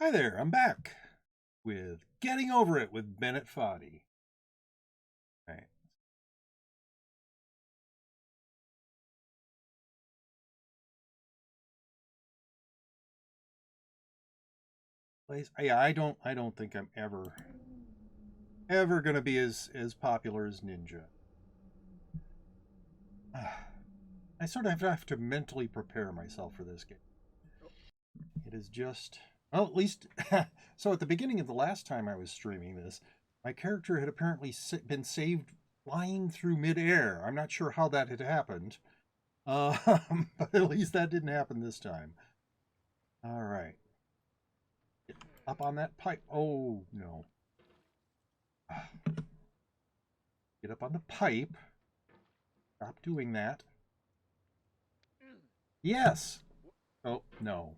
Hi there, I'm back with Getting Over It with Bennett Foddy. place. Yeah, I don't think I'm ever gonna be as popular as Ninja. I sort of have to mentally prepare myself for this game. It is just, well, at least, so at the beginning of the last time I was streaming this, my character had apparently been saved flying through midair. I'm not sure how that had happened, but at least that didn't happen this time. All right. Get up on that pipe. Oh, no. Get up on the pipe. Stop doing that. Yes. Oh, no.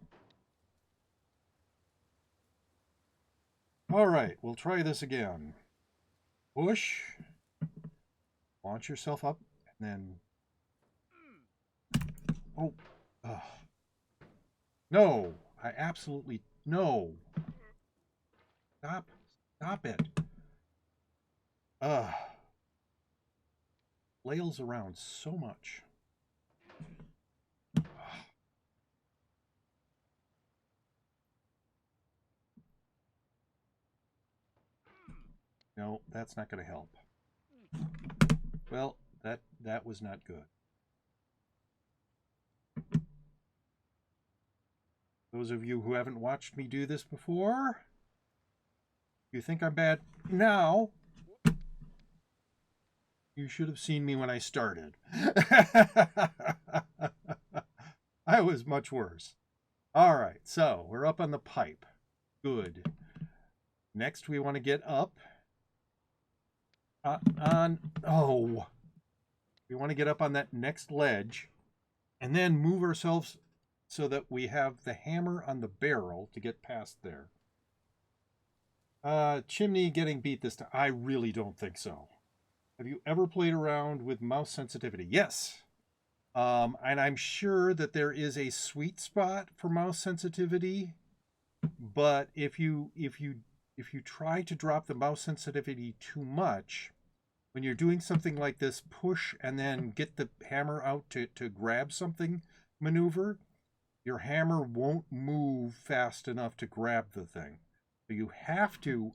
All right, we'll try this again. Push. Launch yourself up, and then... Oh. Ugh. No. I absolutely... No. Stop. Stop it. Ugh. Flails around so much. No, that's not going to help. Well, that was not good. Those of you who haven't watched me do this before, you think I'm bad now, you should have seen me when I started. I was much worse. All right, so we're up on the pipe. Good. Next, we want to get up oh, we want to get up on that next ledge and then move ourselves so that we have the hammer on the barrel to get past there. Chimney getting beat this time. I really don't think so. Have you ever played around with mouse sensitivity? Yes. And I'm sure that there is a sweet spot for mouse sensitivity, but if you try to drop the mouse sensitivity too much, when you're doing something like this push and then get the hammer out to grab something maneuver, your hammer won't move fast enough to grab the thing. So you have to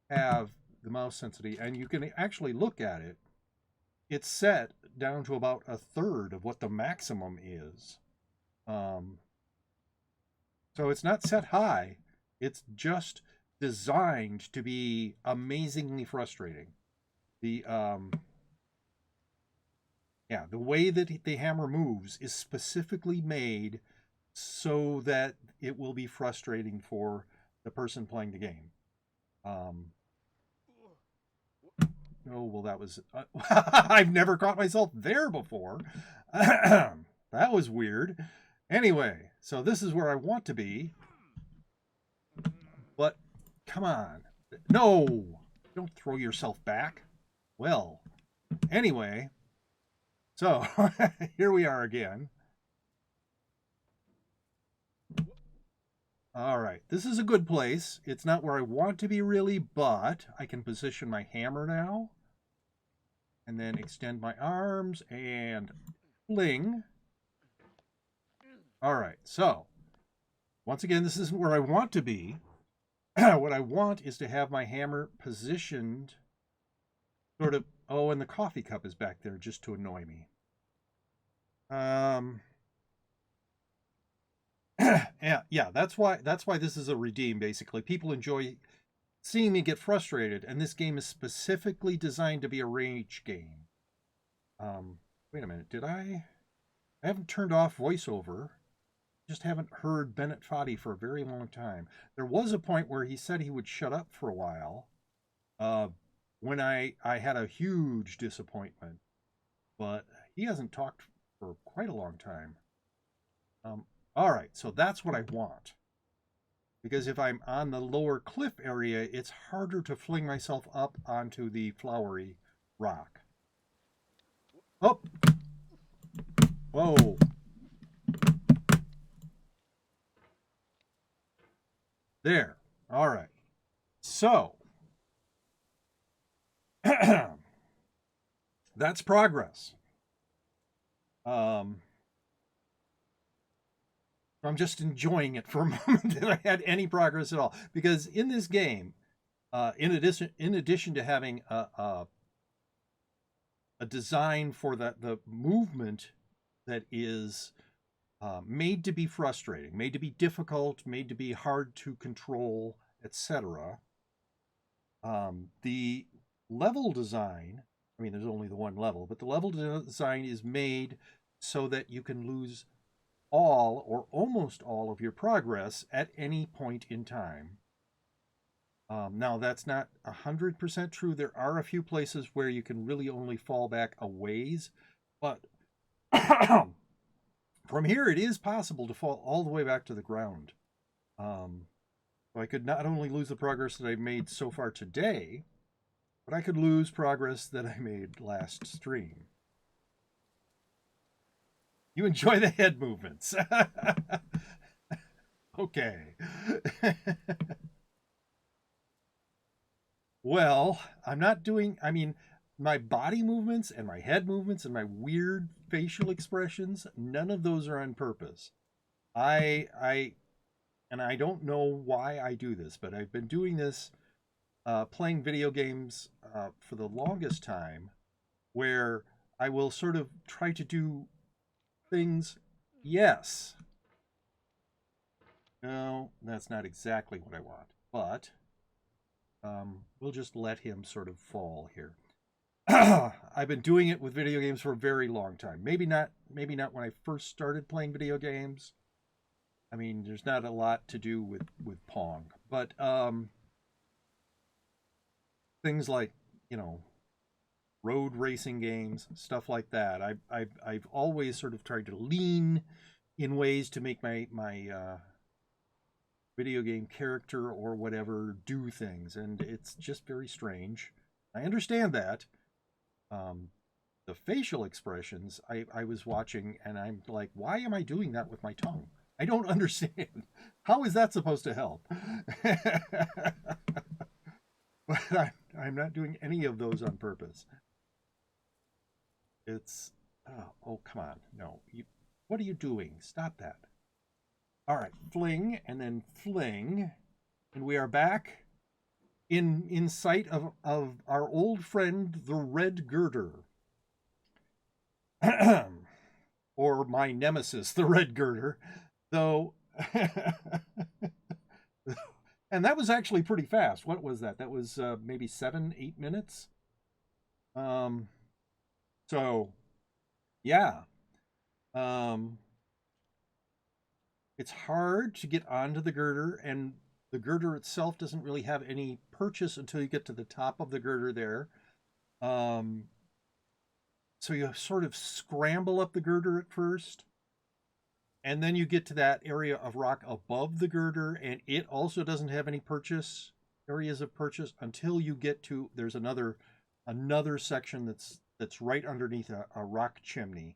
have the mouse sensitivity, and you can actually look at it. It's set down to about a third of what the maximum is. So it's not set high. It's just designed to be amazingly frustrating. The the way that the hammer moves is specifically made so that it will be frustrating for the person playing the game. Oh, well, that was... I've never caught myself there before. That was weird. Anyway, so this is where I want to be. But, come on. No! Don't throw yourself back. Well, anyway. So, here we are again. All right, this is a good place. It's not where I want to be really, but I can position my hammer now. And then extend my arms and fling. All right, so once again, this isn't where I want to be. What I want is to have my hammer positioned sort of... Oh, and the coffee cup is back there just to annoy me. Yeah, that's why this is a redeem, basically. People enjoy seeing me get frustrated, and this game is specifically designed to be a rage game. Wait a minute, I haven't turned off voiceover. Just haven't heard Bennett Foddy for a very long time. There was a point where he said he would shut up for a while, when I had a huge disappointment, but he hasn't talked for quite a long time. All right, so that's what I want. Because if I'm on the lower cliff area, it's harder to fling myself up onto the flowery rock. Oh! Whoa! There. All right. So, that's progress. I'm just enjoying it for a moment that I had any progress at all. Because in this game, in addition to having a design for the movement that is made to be frustrating, made to be difficult, made to be hard to control, etc. The level design, I mean, there's only the one level, but the level design is made so that you can lose all or almost all of your progress at any point in time. Now, that's not 100% true. There are a few places where you can really only fall back a ways, but from here, it is possible to fall all the way back to the ground. So I could not only lose the progress that I've made so far today, but I could lose progress that I made last stream. You enjoy the head movements. Okay. Well, I'm not doing, I mean, my body movements and my head movements and my weird facial expressions, none of those are on purpose. I and I don't know why I do this, but I've been doing this playing video games for the longest time, where I will sort of try to do things. Yes. No, that's not exactly what I want, but we'll just let him sort of fall here. I've been doing it with video games for a very long time. Maybe not when I first started playing video games. I mean, there's not a lot to do with Pong, but things like, you know, road racing games, stuff like that. I've always sort of tried to lean in ways to make my video game character or whatever do things, and it's just very strange. I understand that. The facial expressions I was watching, and I'm like, why am I doing that with my tongue? I don't understand. How is that supposed to help? But I'm not doing any of those on purpose. It's oh come on, no, what are you doing? Stop that. All right, fling and then fling, and we are back in sight of our old friend the red girder. Or my nemesis, the red girder, though. And that was actually pretty fast. What was that? That was maybe 7-8 minutes. um so yeah. um it's hard to get onto the girder, and the girder itself doesn't really have any purchase until you get to the top of the girder there. um so you sort of scramble up the girder at first, and then you get to that area of rock above the girder, and it also doesn't have any purchase areas of purchase until you get to, there's another section that's right underneath a rock chimney,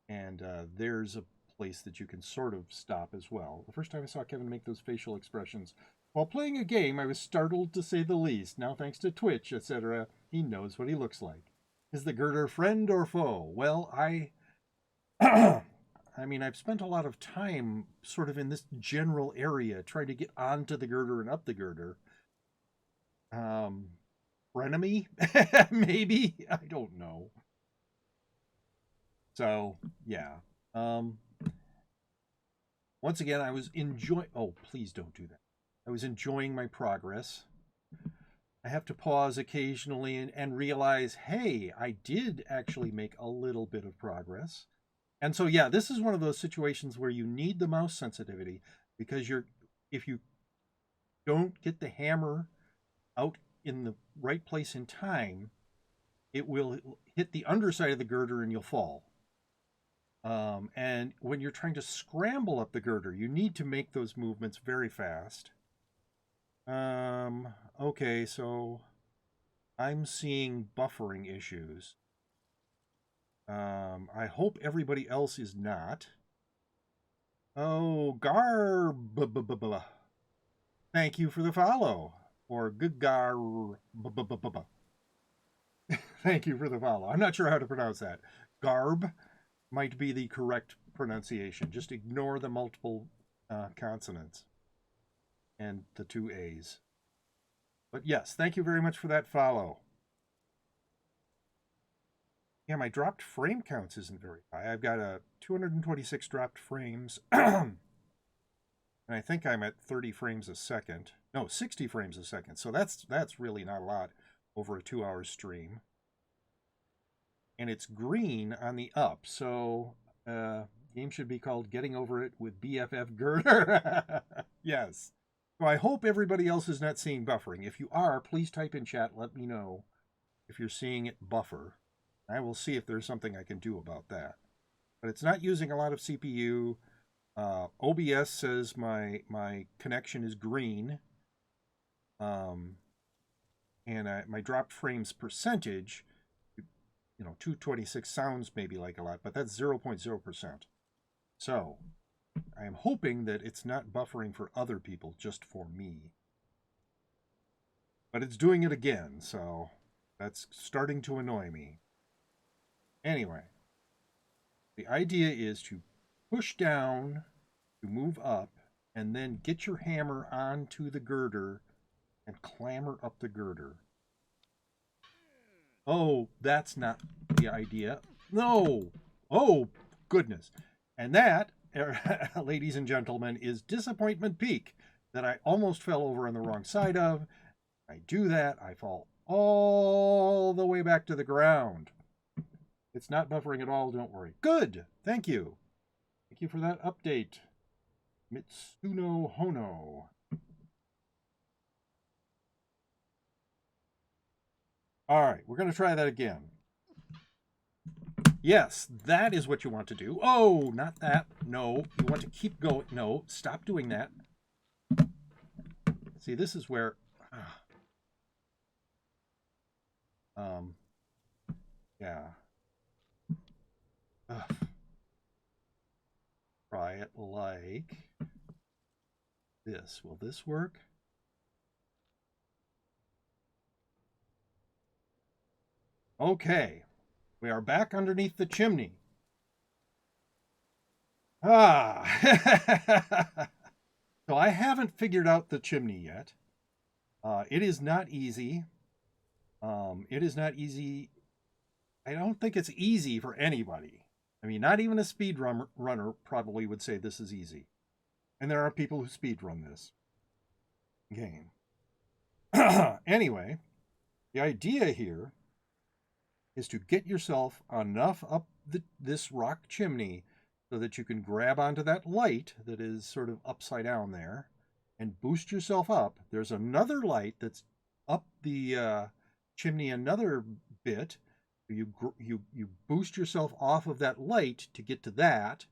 and there's a place that you can sort of stop as well. The first time I saw Kevin make those facial expressions while playing a game, I was startled to say the least. Now, thanks to Twitch, etc., he knows what he looks like. Is the girder friend or foe? Well, I mean, I've spent a lot of time sort of in this general area trying to get onto the girder and up the girder. Frenemy? Maybe? I don't know. So, yeah. Once again, I was enjoying... Oh, please don't do that. I was enjoying my progress. I have to pause occasionally and realize, hey, I did actually make a little bit of progress. And so, yeah, this is one of those situations where you need the mouse sensitivity, because if you don't get the hammer out in the right place in time, it will hit the underside of the girder and you'll fall. And when you're trying to scramble up the girder, you need to make those movements very fast. Okay, so I'm seeing buffering issues. I hope everybody else is not. Oh, Garb. Thank you for the follow. Or good Garb. Thank you for the follow. I'm not sure how to pronounce that. Garb might be the correct pronunciation. Just ignore the multiple consonants and the two A's. But yes, thank you very much for that follow. Yeah, my dropped frame counts isn't very high. I've got 226 dropped frames. And I think I'm at 30 frames a second. No, 60 frames a second. So that's really not a lot over a 2-hour stream. And it's green on the up. So game should be called Getting Over It with BFF Girder. Yes. So I hope everybody else is not seeing buffering. If you are, please type in chat. Let me know if you're seeing it buffer. I will see if there's something I can do about that. But it's not using a lot of CPU. OBS says my connection is green. And my dropped frames percentage, 226 sounds maybe like a lot, but that's 0.0%. So I am hoping that it's not buffering for other people, just for me. But it's doing it again, so that's starting to annoy me. Anyway, the idea is to push down to move up and then get your hammer onto the girder and clamber up the girder. Oh, that's not the idea. No. Oh, goodness. And that, ladies and gentlemen, is Disappointment Peak that I almost fell over on the wrong side of. I do that, I fall all the way back to the ground. It's not buffering at all, don't worry. Good. Thank you. Thank you for that update. Mitsuno Hono. All right, we're going to try that again. Yes, that is what you want to do. Oh, not that. No, you want to keep going. No, stop doing that. See, this is where... yeah. Try it like this. Will this work? Okay. We are back underneath the chimney. So I haven't figured out the chimney yet. It is not easy. It is not easy. I don't think it's easy for anybody. I mean, not even a speed runner probably would say this is easy. And there are people who speed run this game. Anyway, the idea here is to get yourself enough up this rock chimney so that you can grab onto that light that is sort of upside down there and boost yourself up. There's another light that's up the chimney another bit. You boost yourself off of that light to get to that.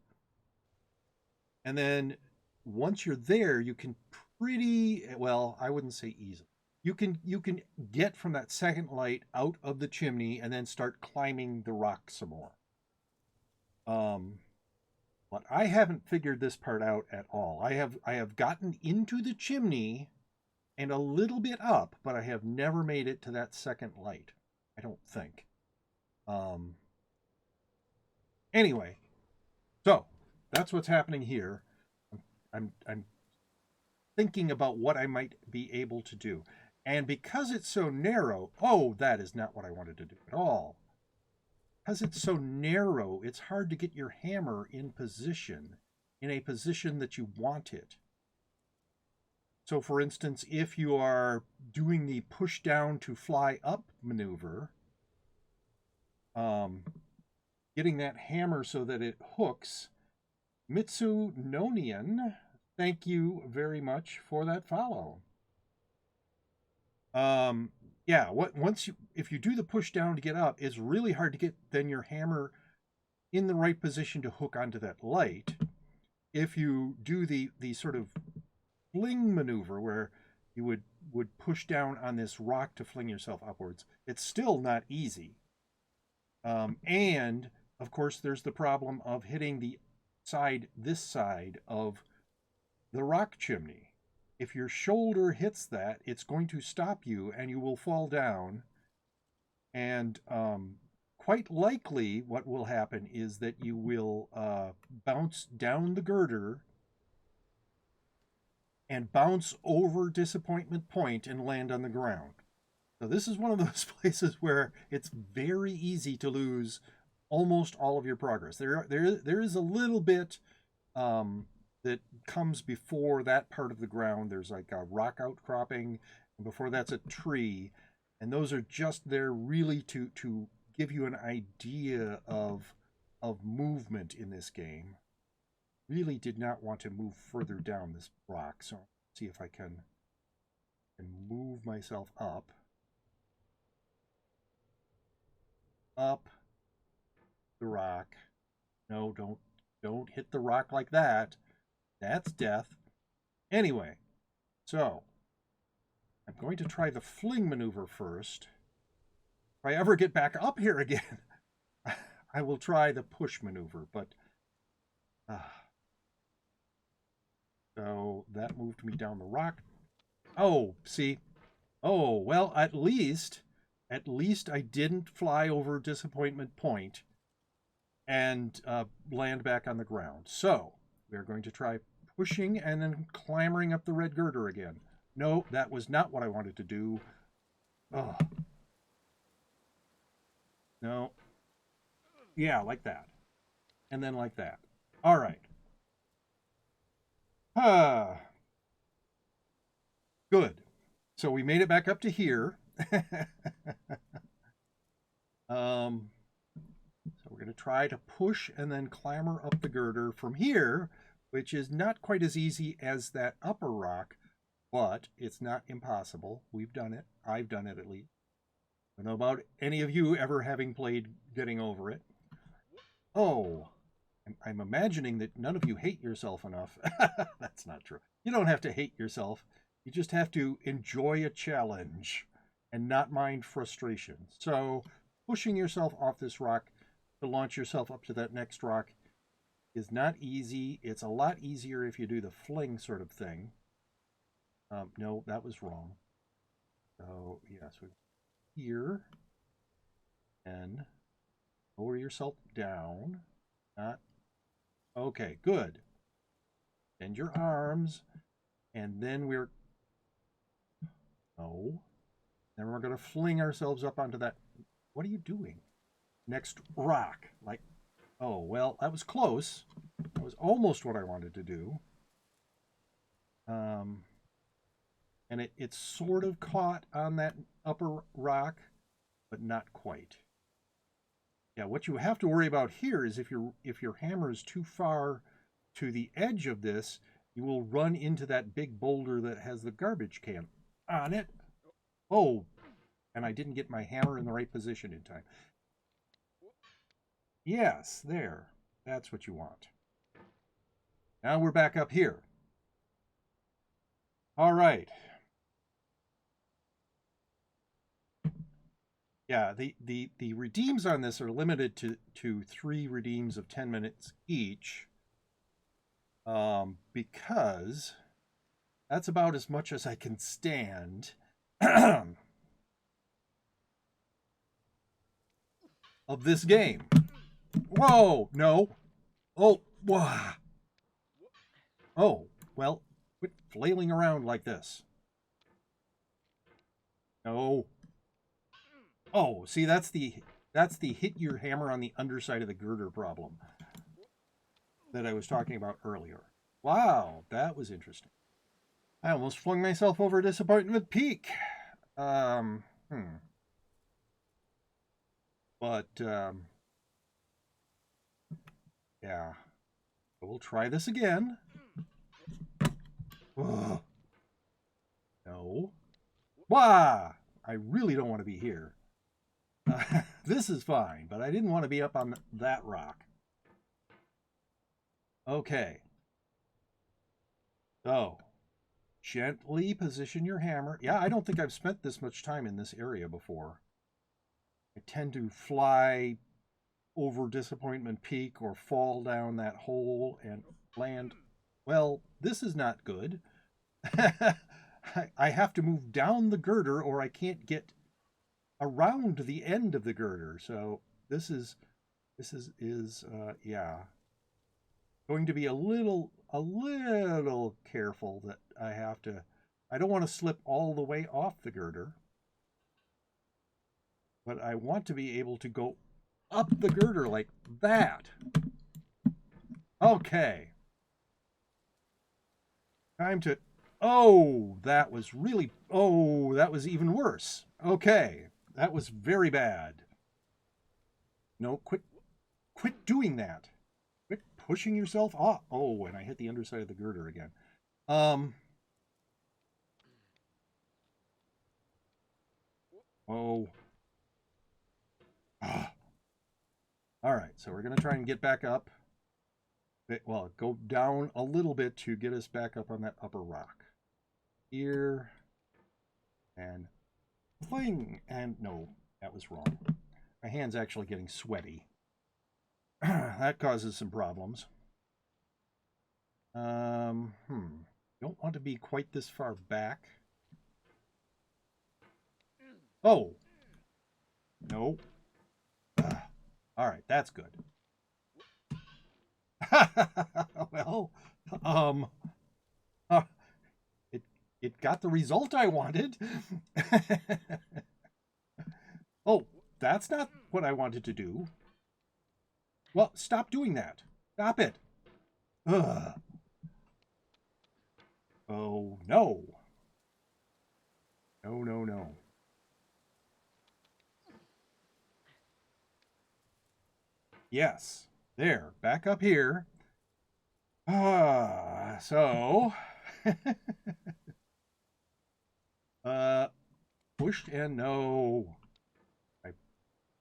And then once you're there, you can pretty well, I wouldn't say easily. You can get from that second light out of the chimney and then start climbing the rock some more. But I haven't figured this part out at all. I have gotten into the chimney and a little bit up, but I have never made it to that second light. I don't think. Anyway, so that's what's happening here. I'm thinking about what I might be able to do. And because it's so narrow, oh, that is not what I wanted to do at all. Because it's so narrow, it's hard to get your hammer in position, in a position that you want it. So for instance, if you are doing the push down to fly up maneuver, getting that hammer so that it hooks, Mitsunonian, thank you very much for that follow. Yeah, if you do the push down to get up, it's really hard to get then your hammer in the right position to hook onto that light. If you do the sort of fling maneuver where you would push down on this rock to fling yourself upwards, it's still not easy. And of course, there's the problem of hitting this side of the rock chimney. If your shoulder hits that, it's going to stop you and you will fall down. And of quite likely what will happen is that you will bounce down the girder and bounce over Disappointment Point and land on the ground. So this is one of those places where it's very easy to lose almost all of your progress. There is a little bit that comes before that part of the ground. There's like a rock outcropping, and before that's a tree. And those are just there really to give you an idea of movement in this game. Really did not want to move further down this rock, so let's see if I can move myself up the rock. No, don't hit the rock like that. That's death. Anyway, so I'm going to try the fling maneuver first. If I ever get back up here again, I will try the push maneuver, but so that moved me down the rock. Oh, see. Oh, well, at least I didn't fly over Disappointment Point and land back on the ground. So we're going to try pushing and then clambering up the red girder again. No, that was not what I wanted to do. Oh. No. Yeah, like that. And then like that. All right. Good. So we made it back up to here. So we're going to try to push and then clamber up the girder from here, which is not quite as easy as that upper rock, but it's not impossible. We've done it. I've done it at least. I don't know about any of you ever having played getting over it. Oh, I'm imagining that none of you hate yourself enough. That's not true. You don't have to hate yourself. You just have to enjoy a challenge and not mind frustration. So pushing yourself off this rock to launch yourself up to that next rock is not easy. It's a lot easier if you do the fling sort of thing. No, that was wrong. So yes, we're here and lower yourself down. Not okay. Good. Bend your arms, and then we're Then we're going to fling ourselves up onto that. What are you doing? Next rock. Like, oh, well, that was close. That was almost what I wanted to do. And it's sort of caught on that upper rock, but not quite. Yeah, what you have to worry about here is if your hammer is too far to the edge of this, you will run into that big boulder that has the garbage can on it. Oh, and I didn't get my hammer in the right position in time. Yes, there. That's what you want. Now we're back up here. All right. Yeah, the redeems on this are limited to 3 redeems of 10 minutes each, because that's about as much as I can stand of this game. Whoa, no. Oh, wow. Oh, well, quit flailing around like this. No. Oh, see, that's the hit your hammer on the underside of the girder problem that I was talking about earlier. Wow, that was interesting. I almost flung myself over Disappointment Peak. But, yeah. We'll try this again. Ugh. No. Wah! I really don't want to be here. This is fine, but I didn't want to be up on that rock. Okay. So, gently position your hammer. Yeah, I don't think I've spent this much time in this area before. I tend to fly over Disappointment Peak or fall down that hole and land. Well, this is not good. I have to move down the girder or I can't get around the end of the girder. So yeah, going to be a little careful that I don't want to slip all the way off the girder, but I want to be able to go up the girder like that. Okay. Time to, oh, that was even worse. Okay. That was very bad. No, quit doing that. Quit pushing yourself off. Oh, and I hit the underside of the girder again. Oh. Ah. All right, so we're going to try and get back up. Well, go down a little bit to get us back up on that upper rock. Here. And fling. And no, that was wrong. My hand's actually getting sweaty. That causes some problems. Don't want to be quite this far back. Oh. No. All right, that's good. Well, it got the result I wanted. Oh, that's not what I wanted to do. Well, stop doing that. Stop it. Ugh. Oh, no. No, no, no. Yes. There. Back up here. So... pushed and no. I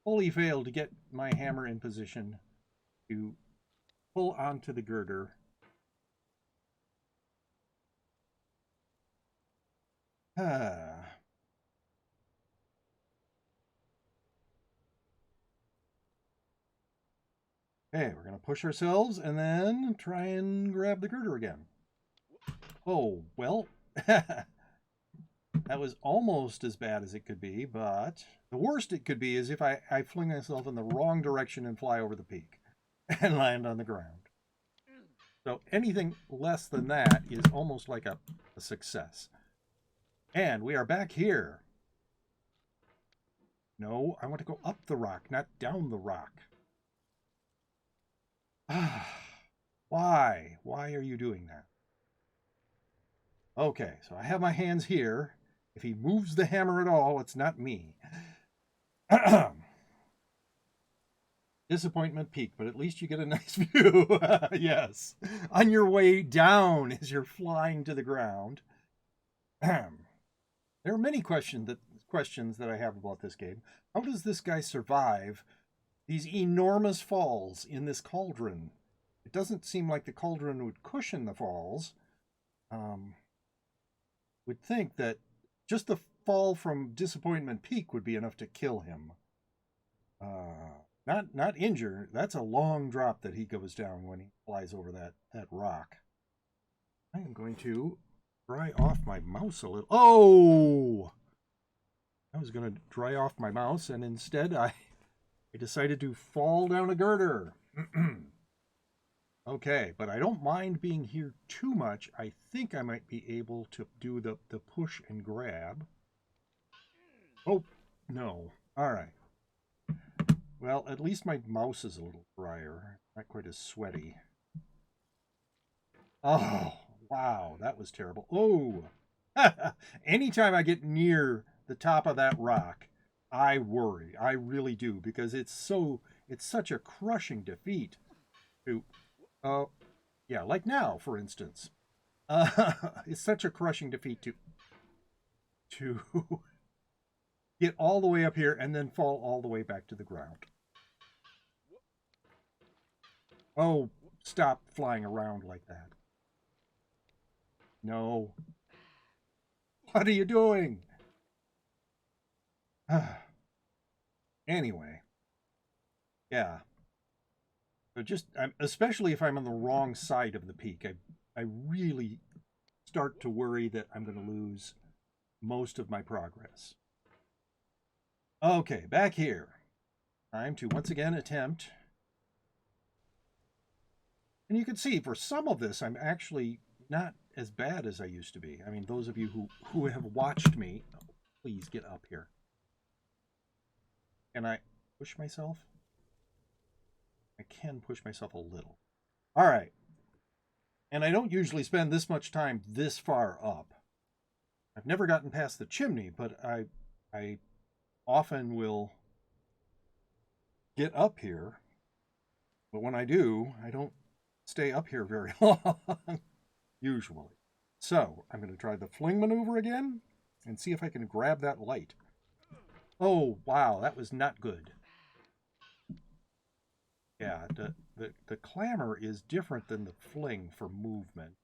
fully failed to get my hammer in position to pull onto the girder. Okay, we're going to push ourselves and then try and grab the girder again. Oh, well, that was almost as bad as it could be, but the worst it could be is if I fling myself in the wrong direction and fly over the peak and land on the ground. So anything less than that is almost like a success. And we are back here. No, I want to go up the rock, not down the rock. Why? Why are you doing that? Okay, so I have my hands here. If he moves the hammer at all, it's not me. Disappointment peak, but at least you get a nice view. Yes. On your way down as you're flying to the ground. There are many questions that I have about this game. How does this guy survive these enormous falls in this cauldron? It doesn't seem like the cauldron would cushion the falls. Would think that just the fall from Disappointment Peak would be enough to kill him. Not injure. That's a long drop that he goes down when he flies over that rock. I am going to dry off my mouse a little. Oh! I was going to dry off my mouse, and instead I decided to fall down a girder. Okay, but I don't mind being here too much. I think I might be able to do the push and grab. Oh, no. All right. Well, at least my mouse is a little drier. Not quite as sweaty. Oh, wow. That was terrible. Oh. Anytime I get near the top of that rock, I worry. I really do, because it's such a crushing defeat to... yeah, like now, for instance. It's such a crushing defeat to get all the way up here and then fall all the way back to the ground. Oh, stop flying around like that. No. What are you doing? Anyway. Yeah. So just, especially if I'm on the wrong side of the peak, I really start to worry that I'm going to lose most of my progress. Okay, back here. Time to once again attempt. And you can see for some of this, I'm actually not as bad as I used to be. I mean, those of you who have watched me, please get up here. Can I push myself? I can push myself a little. All right. And I don't usually spend this much time this far up. I've never gotten past the chimney, but I often will get up here. But when I do, I don't stay up here very long, usually. So I'm going to try the fling maneuver again and see if I can grab that light. Oh, wow, that was not good. Yeah, the clamor is different than the fling for movement.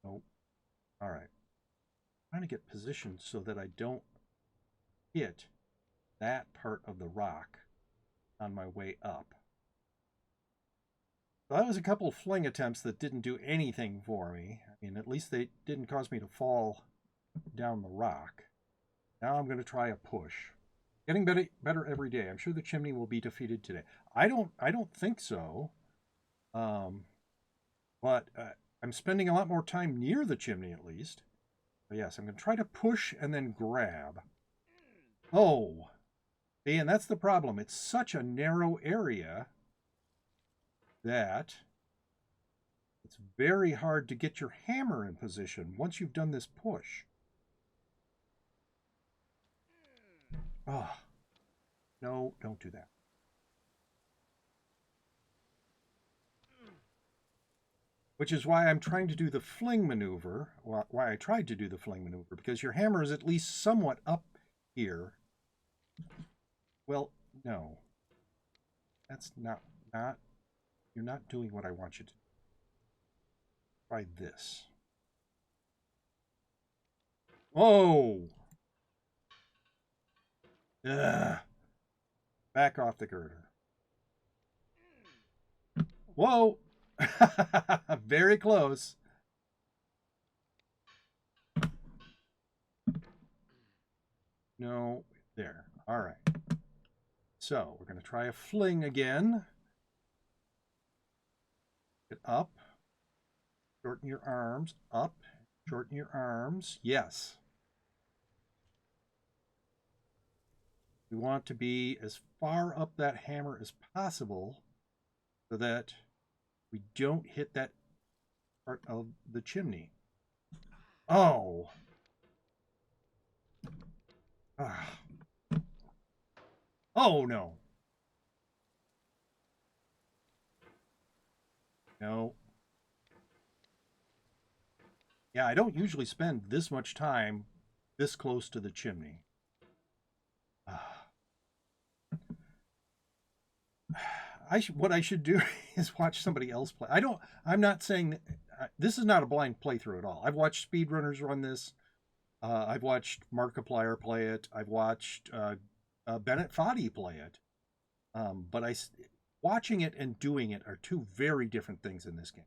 Nope. All right. I'm trying to get positioned so that I don't hit that part of the rock on my way up. So that was a couple of fling attempts that didn't do anything for me. I mean, at least they didn't cause me to fall down the rock. Now I'm going to try a push. Getting better every day. I'm sure the chimney will be defeated today. I don't think so. But I'm spending a lot more time near the chimney at least. But yes, I'm going to try to push and then grab. Oh, see, and that's the problem. It's such a narrow area that it's very hard to get your hammer in position once you've done this push. Oh, no, don't do that. Which is why I'm trying to do the fling maneuver, why I tried to do the fling maneuver, because your hammer is at least somewhat up here. Well, no. That's not, you're not doing what I want you to do. Try this. Oh! Ugh. Back off the girder. Whoa! Very close. No, there. All right. So we're going to try a fling again. Get up. Shorten your arms. Up. Shorten your arms. Yes. We want to be as far up that hammer as possible so that we don't hit that part of the chimney. Oh. Ah. Oh, no. No. Yeah, I don't usually spend this much time this close to the chimney. What I should do is watch somebody else play. I'm not saying that, this is not a blind playthrough at all. I've watched speedrunners run this. I've watched Markiplier play it. I've watched Bennett Foddy play it. But watching it and doing it are two very different things in this game.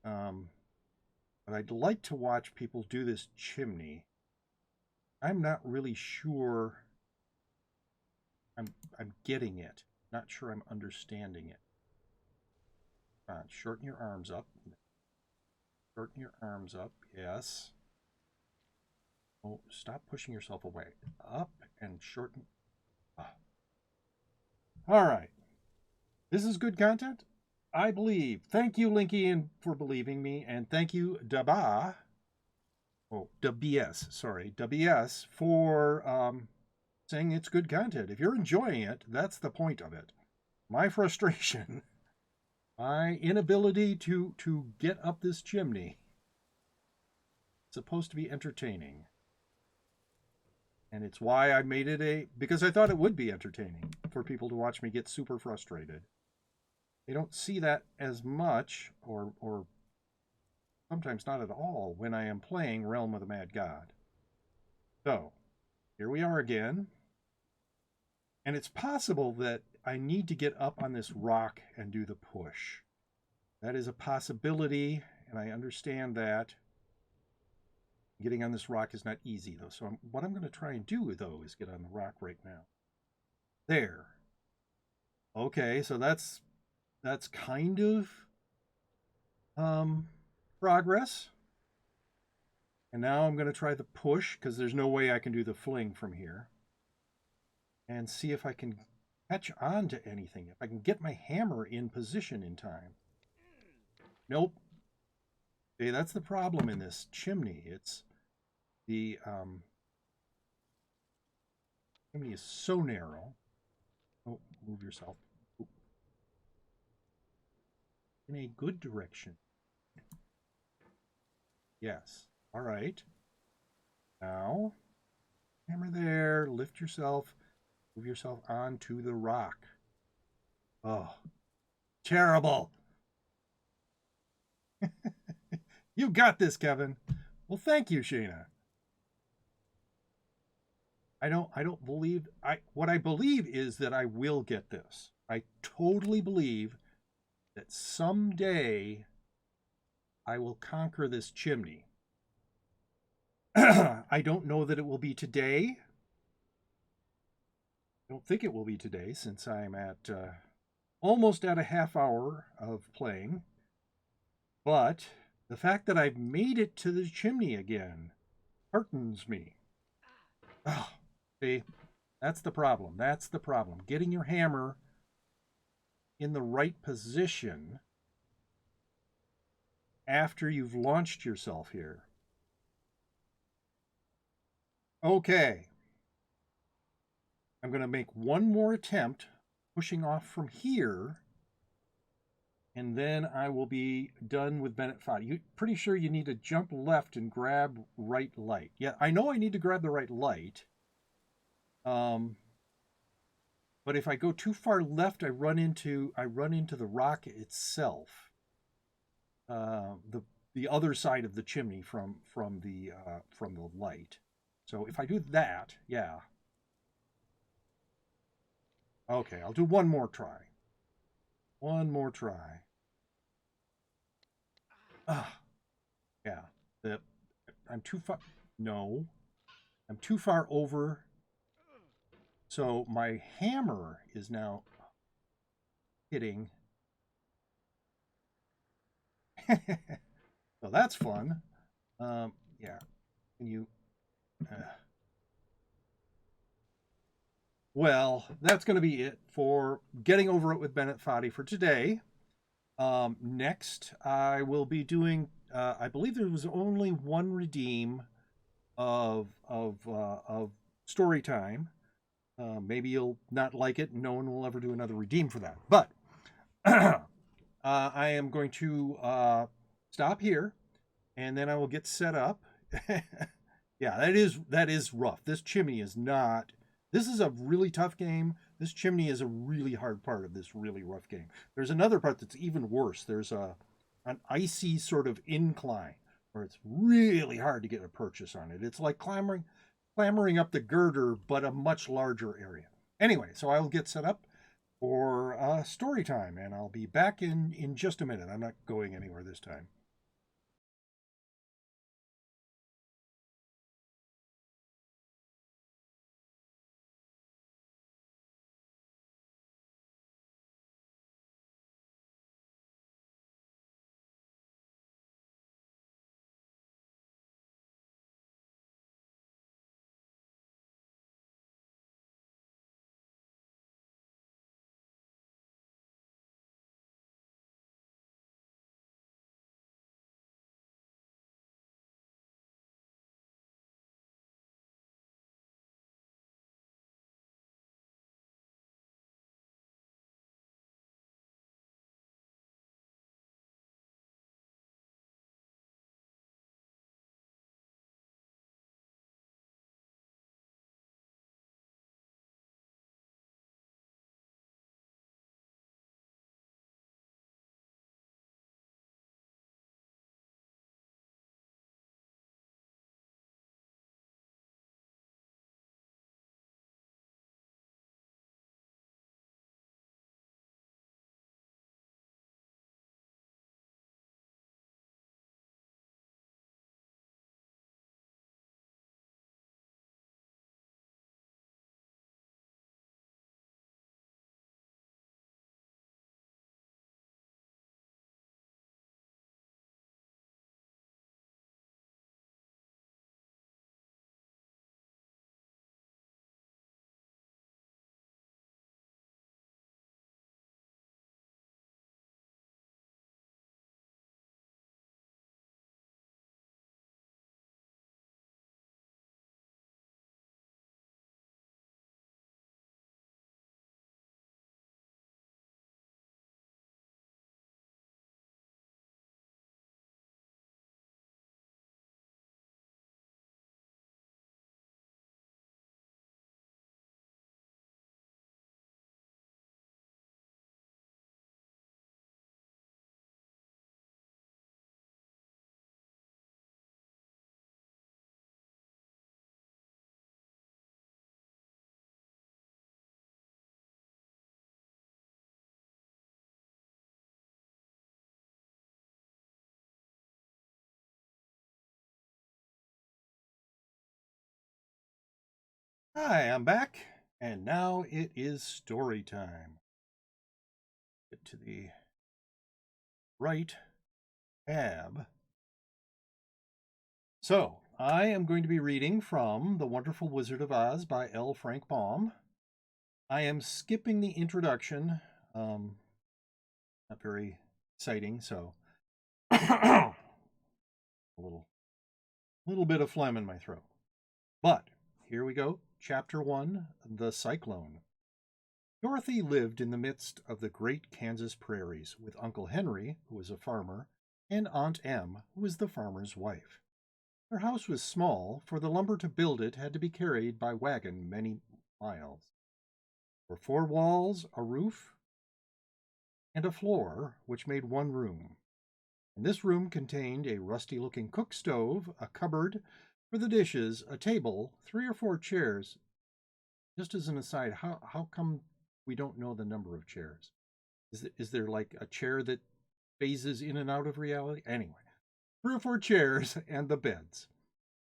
But I'd like to watch people do this chimney. I'm not really sure I'm getting it. Not sure I'm understanding it. Shorten your arms up. Shorten your arms up. Yes. Oh, stop pushing yourself away. Up and shorten. Oh. All right. This is good content, I believe. Thank you, Linky, for believing me. And thank you, Daba. Oh, WS. Sorry. WS for saying it's good content. If you're enjoying it, that's the point of it. My frustration, my inability to get up this chimney. It's supposed to be entertaining. And it's why I made it because I thought it would be entertaining for people to watch me get super frustrated. They don't see that as much, or sometimes not at all, when I am playing Realm of the Mad God. So, here we are again. And it's possible that I need to get up on this rock and do the push. That is a possibility, And I understand that getting on this rock is not easy, though. So what I'm going to try and do, though, is get on the rock right now. There. Okay, so that's kind of progress. And now I'm going to try the push, because there's no way I can do the fling from here. And see if I can catch on to anything. If I can get my hammer in position in time. Nope. See, that's the problem in this chimney. It's the chimney is so narrow. Oh, move yourself. In a good direction. Yes. All right. Now, hammer there. Lift yourself. Move yourself onto the rock. Oh, terrible. You got this, Kevin. Well, thank you, Shayna. I don't believe what I believe is that I will get this. I totally believe that someday I will conquer this chimney. I don't know that it will be today. I don't think it will be today, since I'm at almost at a half hour of playing. But the fact that I've made it to the chimney again heartens me. Oh, see, that's the problem. That's the problem. Getting your hammer in the right position after you've launched yourself here. Okay. I'm going to make one more attempt pushing off from here, and then I will be done with Bennett Foddy. You're pretty sure you need to jump left and grab right light. Yeah, I know I need to grab the right light. But if I go too far left, I run into the rock itself. The other side of the chimney from the light. So if I do that, yeah. Okay, I'll do one more try. One more try. Yeah. I'm too far. No, I'm too far over. So my hammer is now hitting. So that's fun. Yeah. Can you? Well, that's going to be it for getting over it with Bennett Foddy for today. Next, I will be doing. I believe there was only one redeem of story time. Maybe you'll not like it, and no one will ever do another redeem for that. But I am going to stop here, and then I will get set up. Yeah, that is rough. This chimney is not. This is a really tough game. This chimney is a really hard part of this really rough game. There's another part that's even worse. There's an icy sort of incline where it's really hard to get a purchase on it. It's like clambering up the girder, but a much larger area. Anyway, so I'll get set up for story time, and I'll be back in just a minute. I'm not going anywhere this time. Hi, I'm back, and now it is story time. Get to the right tab. So, I am going to be reading from The Wonderful Wizard of Oz by L. Frank Baum. I am skipping the introduction. Not very exciting, so a little bit of phlegm in my throat. But here we go. Chapter 1, The Cyclone. Dorothy lived in the midst of the great Kansas prairies with Uncle Henry, who was a farmer, and Aunt Em, who was the farmer's wife. Her house was small, for the lumber to build it had to be carried by wagon many miles. There were 4 walls, a roof, and a floor, which made one room. And this room contained a rusty-looking cook stove, a cupboard for the dishes, a table, 3 or 4 chairs. Just as an aside, how come we don't know the number of chairs? Is there like a chair that phases in and out of reality? Anyway, 3 or 4 chairs and the beds.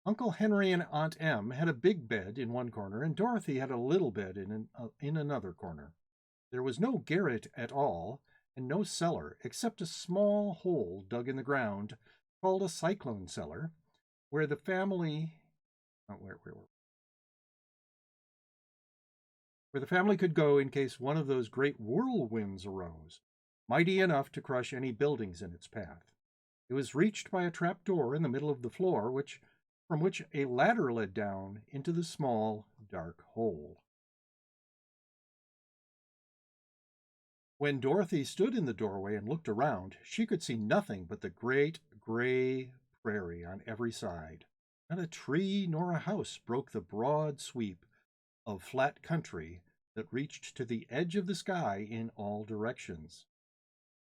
Uncle Henry and Aunt Em had a big bed in one corner, and Dorothy had a little bed in another corner. There was no garret at all, and no cellar, except a small hole dug in the ground called a cyclone cellar, where the family where the family could go in case one of those great whirlwinds arose, mighty enough to crush any buildings in its path. It was reached by a trap door in the middle of the floor, from which a ladder led down into the small, dark hole. When Dorothy stood in the doorway and looked around, she could see nothing but the great gray prairie on every side. Not a tree nor a house broke the broad sweep of flat country that reached to the edge of the sky in all directions.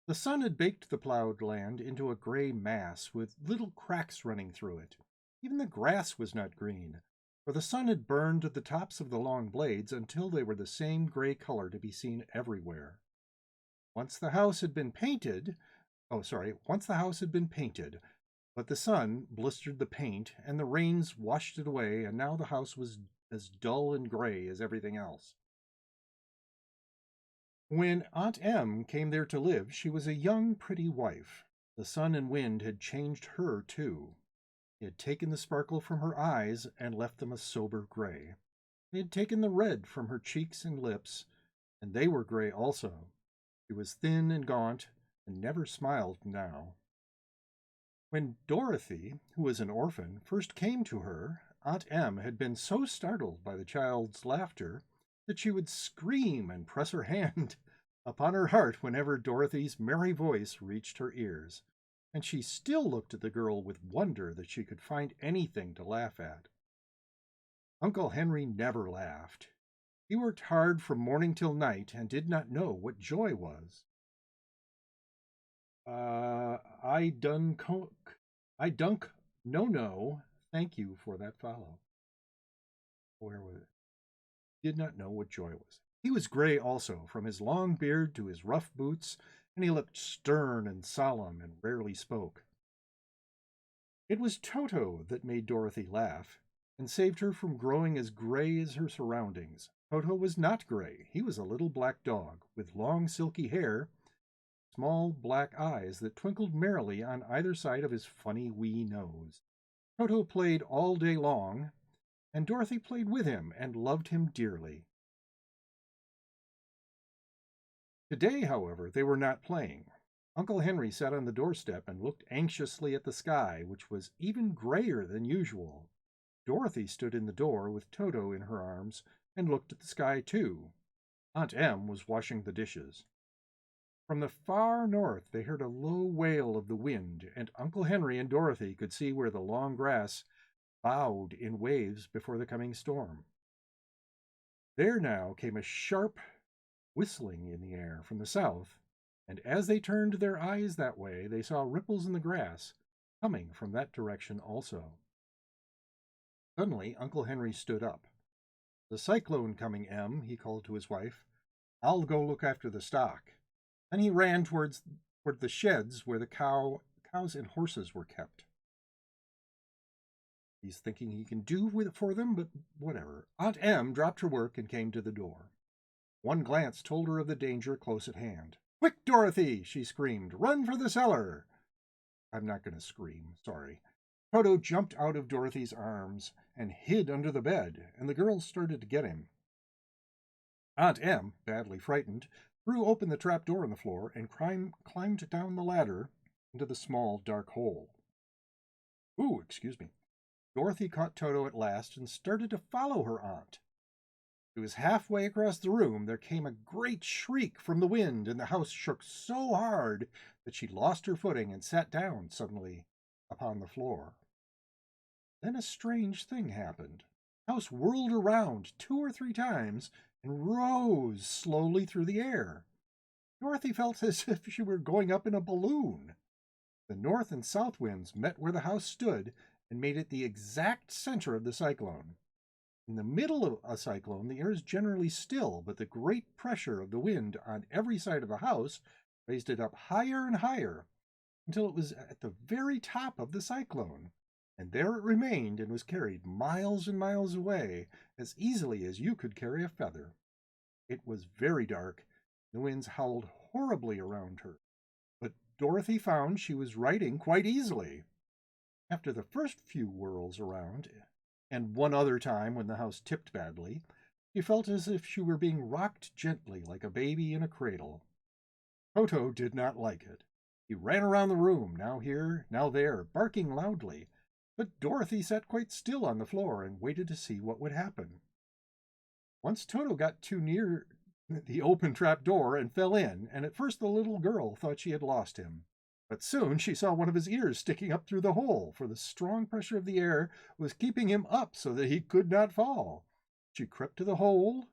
The sun had baked the plowed land into a gray mass with little cracks running through it. Even the grass was not green, for the sun had burned the tops of the long blades until they were the same gray color to be seen everywhere. Once the house had been painted, but the sun blistered the paint and the rains washed it away, and now the house was as dull and gray as everything else. When Aunt Em came there to live, she was a young, pretty wife. The sun and wind had changed her, too. They had taken the sparkle from her eyes and left them a sober gray. They had taken the red from her cheeks and lips, and they were gray also. She was thin and gaunt, and never smiled now. When Dorothy, who was an orphan, first came to her, Aunt Em had been so startled by the child's laughter that she would scream and press her hand upon her heart whenever Dorothy's merry voice reached her ears, and she still looked at the girl with wonder that she could find anything to laugh at. Uncle Henry never laughed. He worked hard from morning till night and did not know what joy was. I dunk no, thank you for that follow. Where was it? Did not know what joy was. He was gray also, from his long beard to his rough boots, and he looked stern and solemn and rarely spoke. It was Toto that made Dorothy laugh and saved her from growing as gray as her surroundings. Toto was not gray. He was a little black dog with long silky hair, small black eyes that twinkled merrily on either side of his funny wee nose. Toto played all day long, and Dorothy played with him and loved him dearly. Today, however, they were not playing. Uncle Henry sat on the doorstep and looked anxiously at the sky, which was even grayer than usual. Dorothy stood in the door with Toto in her arms and looked at the sky too. Aunt Em was washing the dishes. From the far north they heard a low wail of the wind, and Uncle Henry and Dorothy could see where the long grass bowed in waves before the coming storm. There now came a sharp whistling in the air from the south, and as they turned their eyes that way, they saw ripples in the grass coming from that direction also. Suddenly, Uncle Henry stood up. "The cyclone coming, Em," he called to his wife. "I'll go look after the stock." Then he ran toward the sheds where the cows and horses were kept. He's thinking he can do for them, but whatever. Aunt Em dropped her work and came to the door. One glance told her of the danger close at hand. "Quick, Dorothy!" she screamed. "Run for the cellar!" I'm not going to scream, sorry. Toto jumped out of Dorothy's arms and hid under the bed, and the girls started to get him. Aunt Em, badly frightened, threw open the trap door in the floor and climbed down the ladder into the small, dark hole. Ooh, excuse me. Dorothy caught Toto at last and started to follow her aunt. It was halfway across the room there came a great shriek from the wind, and the house shook so hard that she lost her footing and sat down suddenly upon the floor. Then a strange thing happened. The house whirled around 2 or 3 times and rose slowly through the air. Dorothy felt as if she were going up in a balloon. The north and south winds met where the house stood and made it the exact center of the cyclone. In the middle of a cyclone, the air is generally still, but the great pressure of the wind on every side of the house raised it up higher and higher until it was at the very top of the cyclone. And there it remained and was carried miles and miles away as easily as you could carry a feather. It was very dark. The winds howled horribly around her, but Dorothy found she was riding quite easily. After the first few whirls around, and one other time when the house tipped badly, she felt as if she were being rocked gently like a baby in a cradle. Toto did not like it. He ran around the room, now here, now there, barking loudly, but Dorothy sat quite still on the floor and waited to see what would happen. Once Toto got too near the open trap door and fell in, and at first the little girl thought she had lost him. But soon she saw one of his ears sticking up through the hole, for the strong pressure of the air was keeping him up so that he could not fall. She crept to the hole,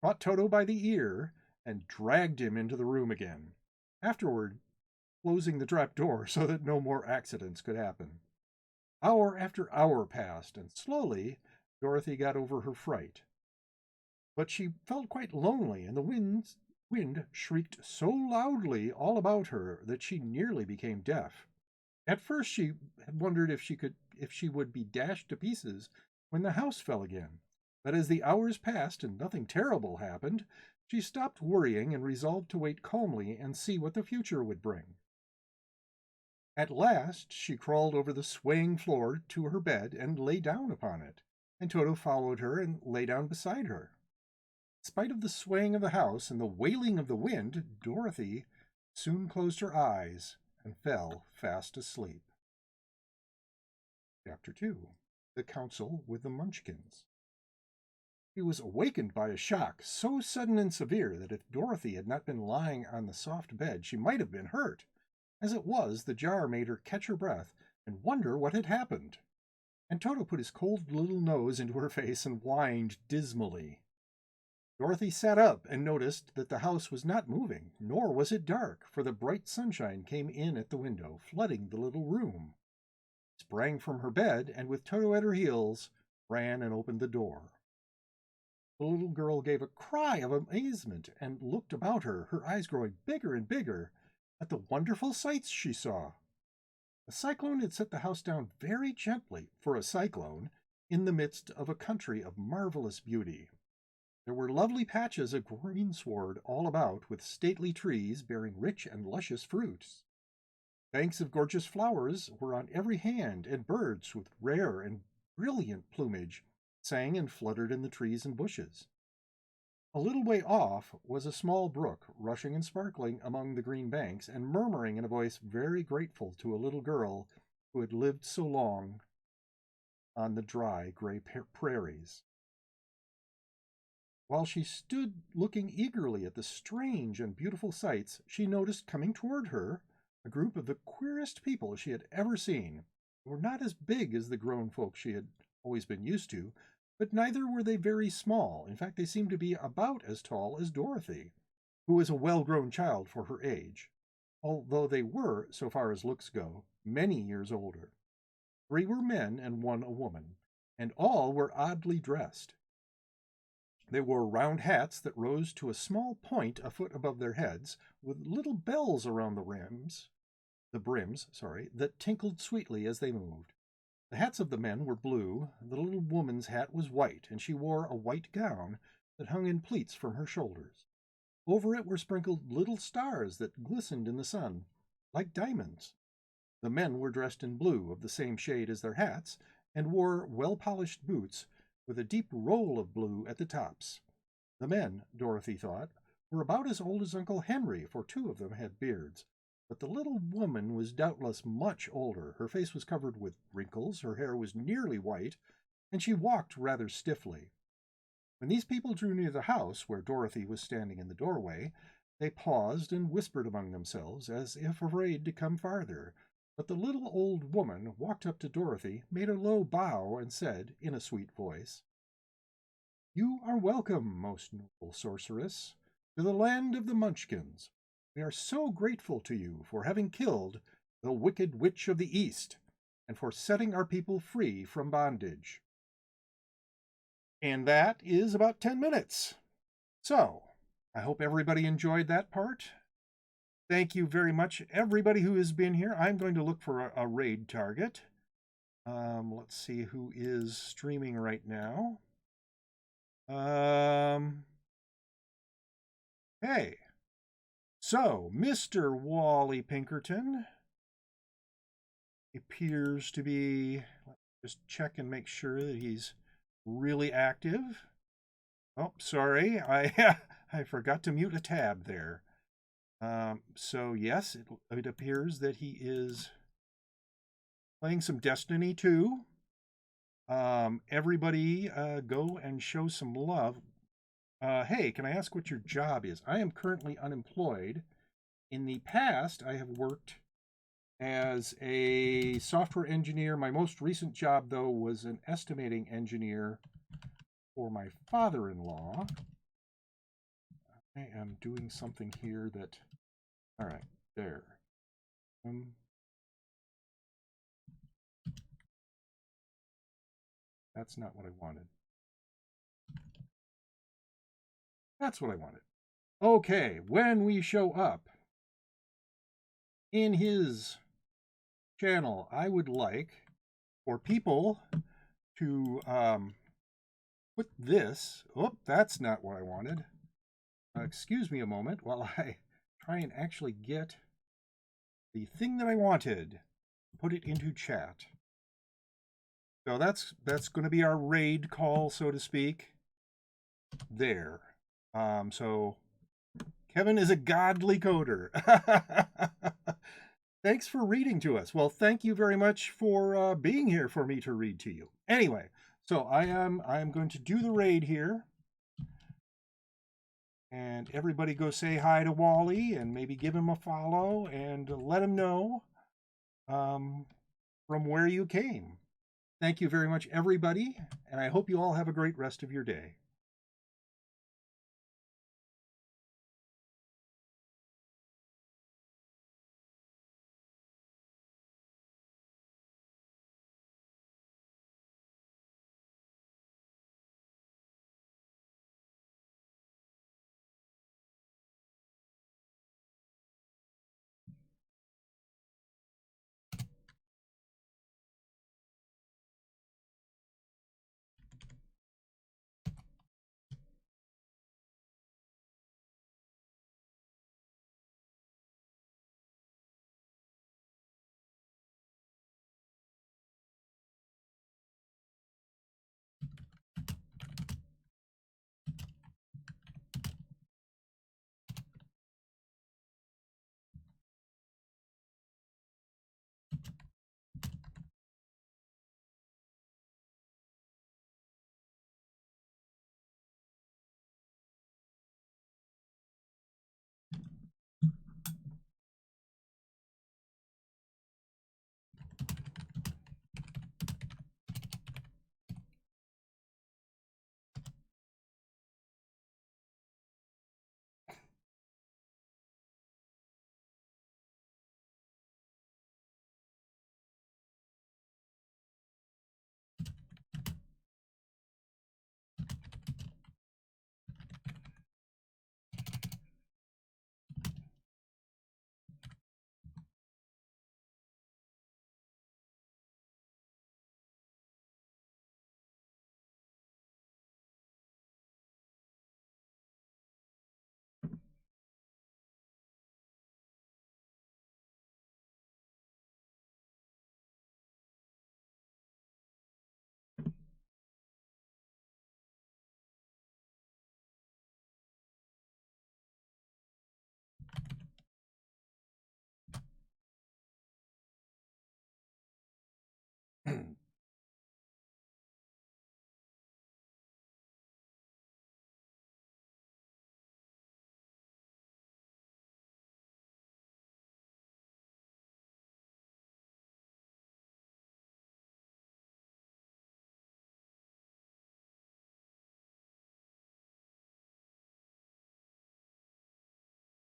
caught Toto by the ear, and dragged him into the room again, afterward closing the trap door so that no more accidents could happen. Hour after hour passed, and slowly Dorothy got over her fright. But she felt quite lonely, and the wind shrieked so loudly all about her that she nearly became deaf. At first she had wondered if she would be dashed to pieces when the house fell again. But as the hours passed and nothing terrible happened, she stopped worrying and resolved to wait calmly and see what the future would bring. At last she crawled over the swaying floor to her bed and lay down upon it, and Toto followed her and lay down beside her. In spite of the swaying of the house and the wailing of the wind, Dorothy soon closed her eyes and fell fast asleep. Chapter 2. The Council with the Munchkins. She was awakened by a shock so sudden and severe that if Dorothy had not been lying on the soft bed, she might have been hurt. As it was, the jar made her catch her breath and wonder what had happened. And Toto put his cold little nose into her face and whined dismally. Dorothy sat up and noticed that the house was not moving, nor was it dark, for the bright sunshine came in at the window, flooding the little room. She sprang from her bed, and with Toto at her heels, ran and opened the door. The little girl gave a cry of amazement and looked about her, her eyes growing bigger and bigger, at the wonderful sights she saw. The cyclone had set the house down very gently, for a cyclone, in the midst of a country of marvelous beauty. There were lovely patches of greensward all about, with stately trees bearing rich and luscious fruits. Banks of gorgeous flowers were on every hand, and birds with rare and brilliant plumage sang and fluttered in the trees and bushes. A little way off was a small brook, rushing and sparkling among the green banks, and murmuring in a voice very grateful to a little girl who had lived so long on the dry, gray prairies. While she stood looking eagerly at the strange and beautiful sights, she noticed coming toward her a group of the queerest people she had ever seen. They were not as big as the grown folk she had always been used to, but neither were they very small. In fact, they seemed to be about as tall as Dorothy, who was a well-grown child for her age, although they were, so far as looks go, many years older. 3 were men and 1 a woman, and all were oddly dressed. They wore round hats that rose to a small point a foot above their heads, with little bells around the brims, that tinkled sweetly as they moved. The hats of the men were blue, the little woman's hat was white, and she wore a white gown that hung in pleats from her shoulders. Over it were sprinkled little stars that glistened in the sun, like diamonds. The men were dressed in blue of the same shade as their hats, and wore well-polished boots with a deep roll of blue at the tops. The men, Dorothy thought, were about as old as Uncle Henry, for two of them had beards. But the little woman was doubtless much older. Her face was covered with wrinkles, her hair was nearly white, and she walked rather stiffly. When these people drew near the house, where Dorothy was standing in the doorway, they paused and whispered among themselves, as if afraid to come farther. But the little old woman walked up to Dorothy, made a low bow, and said, in a sweet voice, "You are welcome, most noble sorceress, to the land of the Munchkins. We are so grateful to you for having killed the Wicked Witch of the East, and for setting our people free from bondage." And that is about 10 minutes. So, I hope everybody enjoyed that part. Thank you very much, everybody who has been here. I'm going to look for a raid target. Let's see who is streaming right now. Hey. So, Mr. Wally Pinkerton appears to be, let's just check and make sure that he's really active. Oh, sorry, I forgot to mute a tab there. So yes, it appears that he is playing some Destiny 2. Everybody go and show some love. Hey, can I ask what your job is? I am currently unemployed. In the past, I have worked as a software engineer. My most recent job, though, was an estimating engineer for my father-in-law. I am doing something here that, all right, there. That's not what I wanted. That's what I wanted. Okay, when we show up in his channel, I would like for people to put this. Oh, that's not what I wanted. Excuse me a moment while I try and actually get the thing that I wanted. Put it into chat. So that's going to be our raid call, so to speak. There. So Kevin is a godly coder. Thanks for reading to us. Well, thank you very much for being here for me to read to you. Anyway, so I am going to do the raid here. And everybody go say hi to Wally and maybe give him a follow and let him know from where you came. Thank you very much, everybody, and I hope you all have a great rest of your day.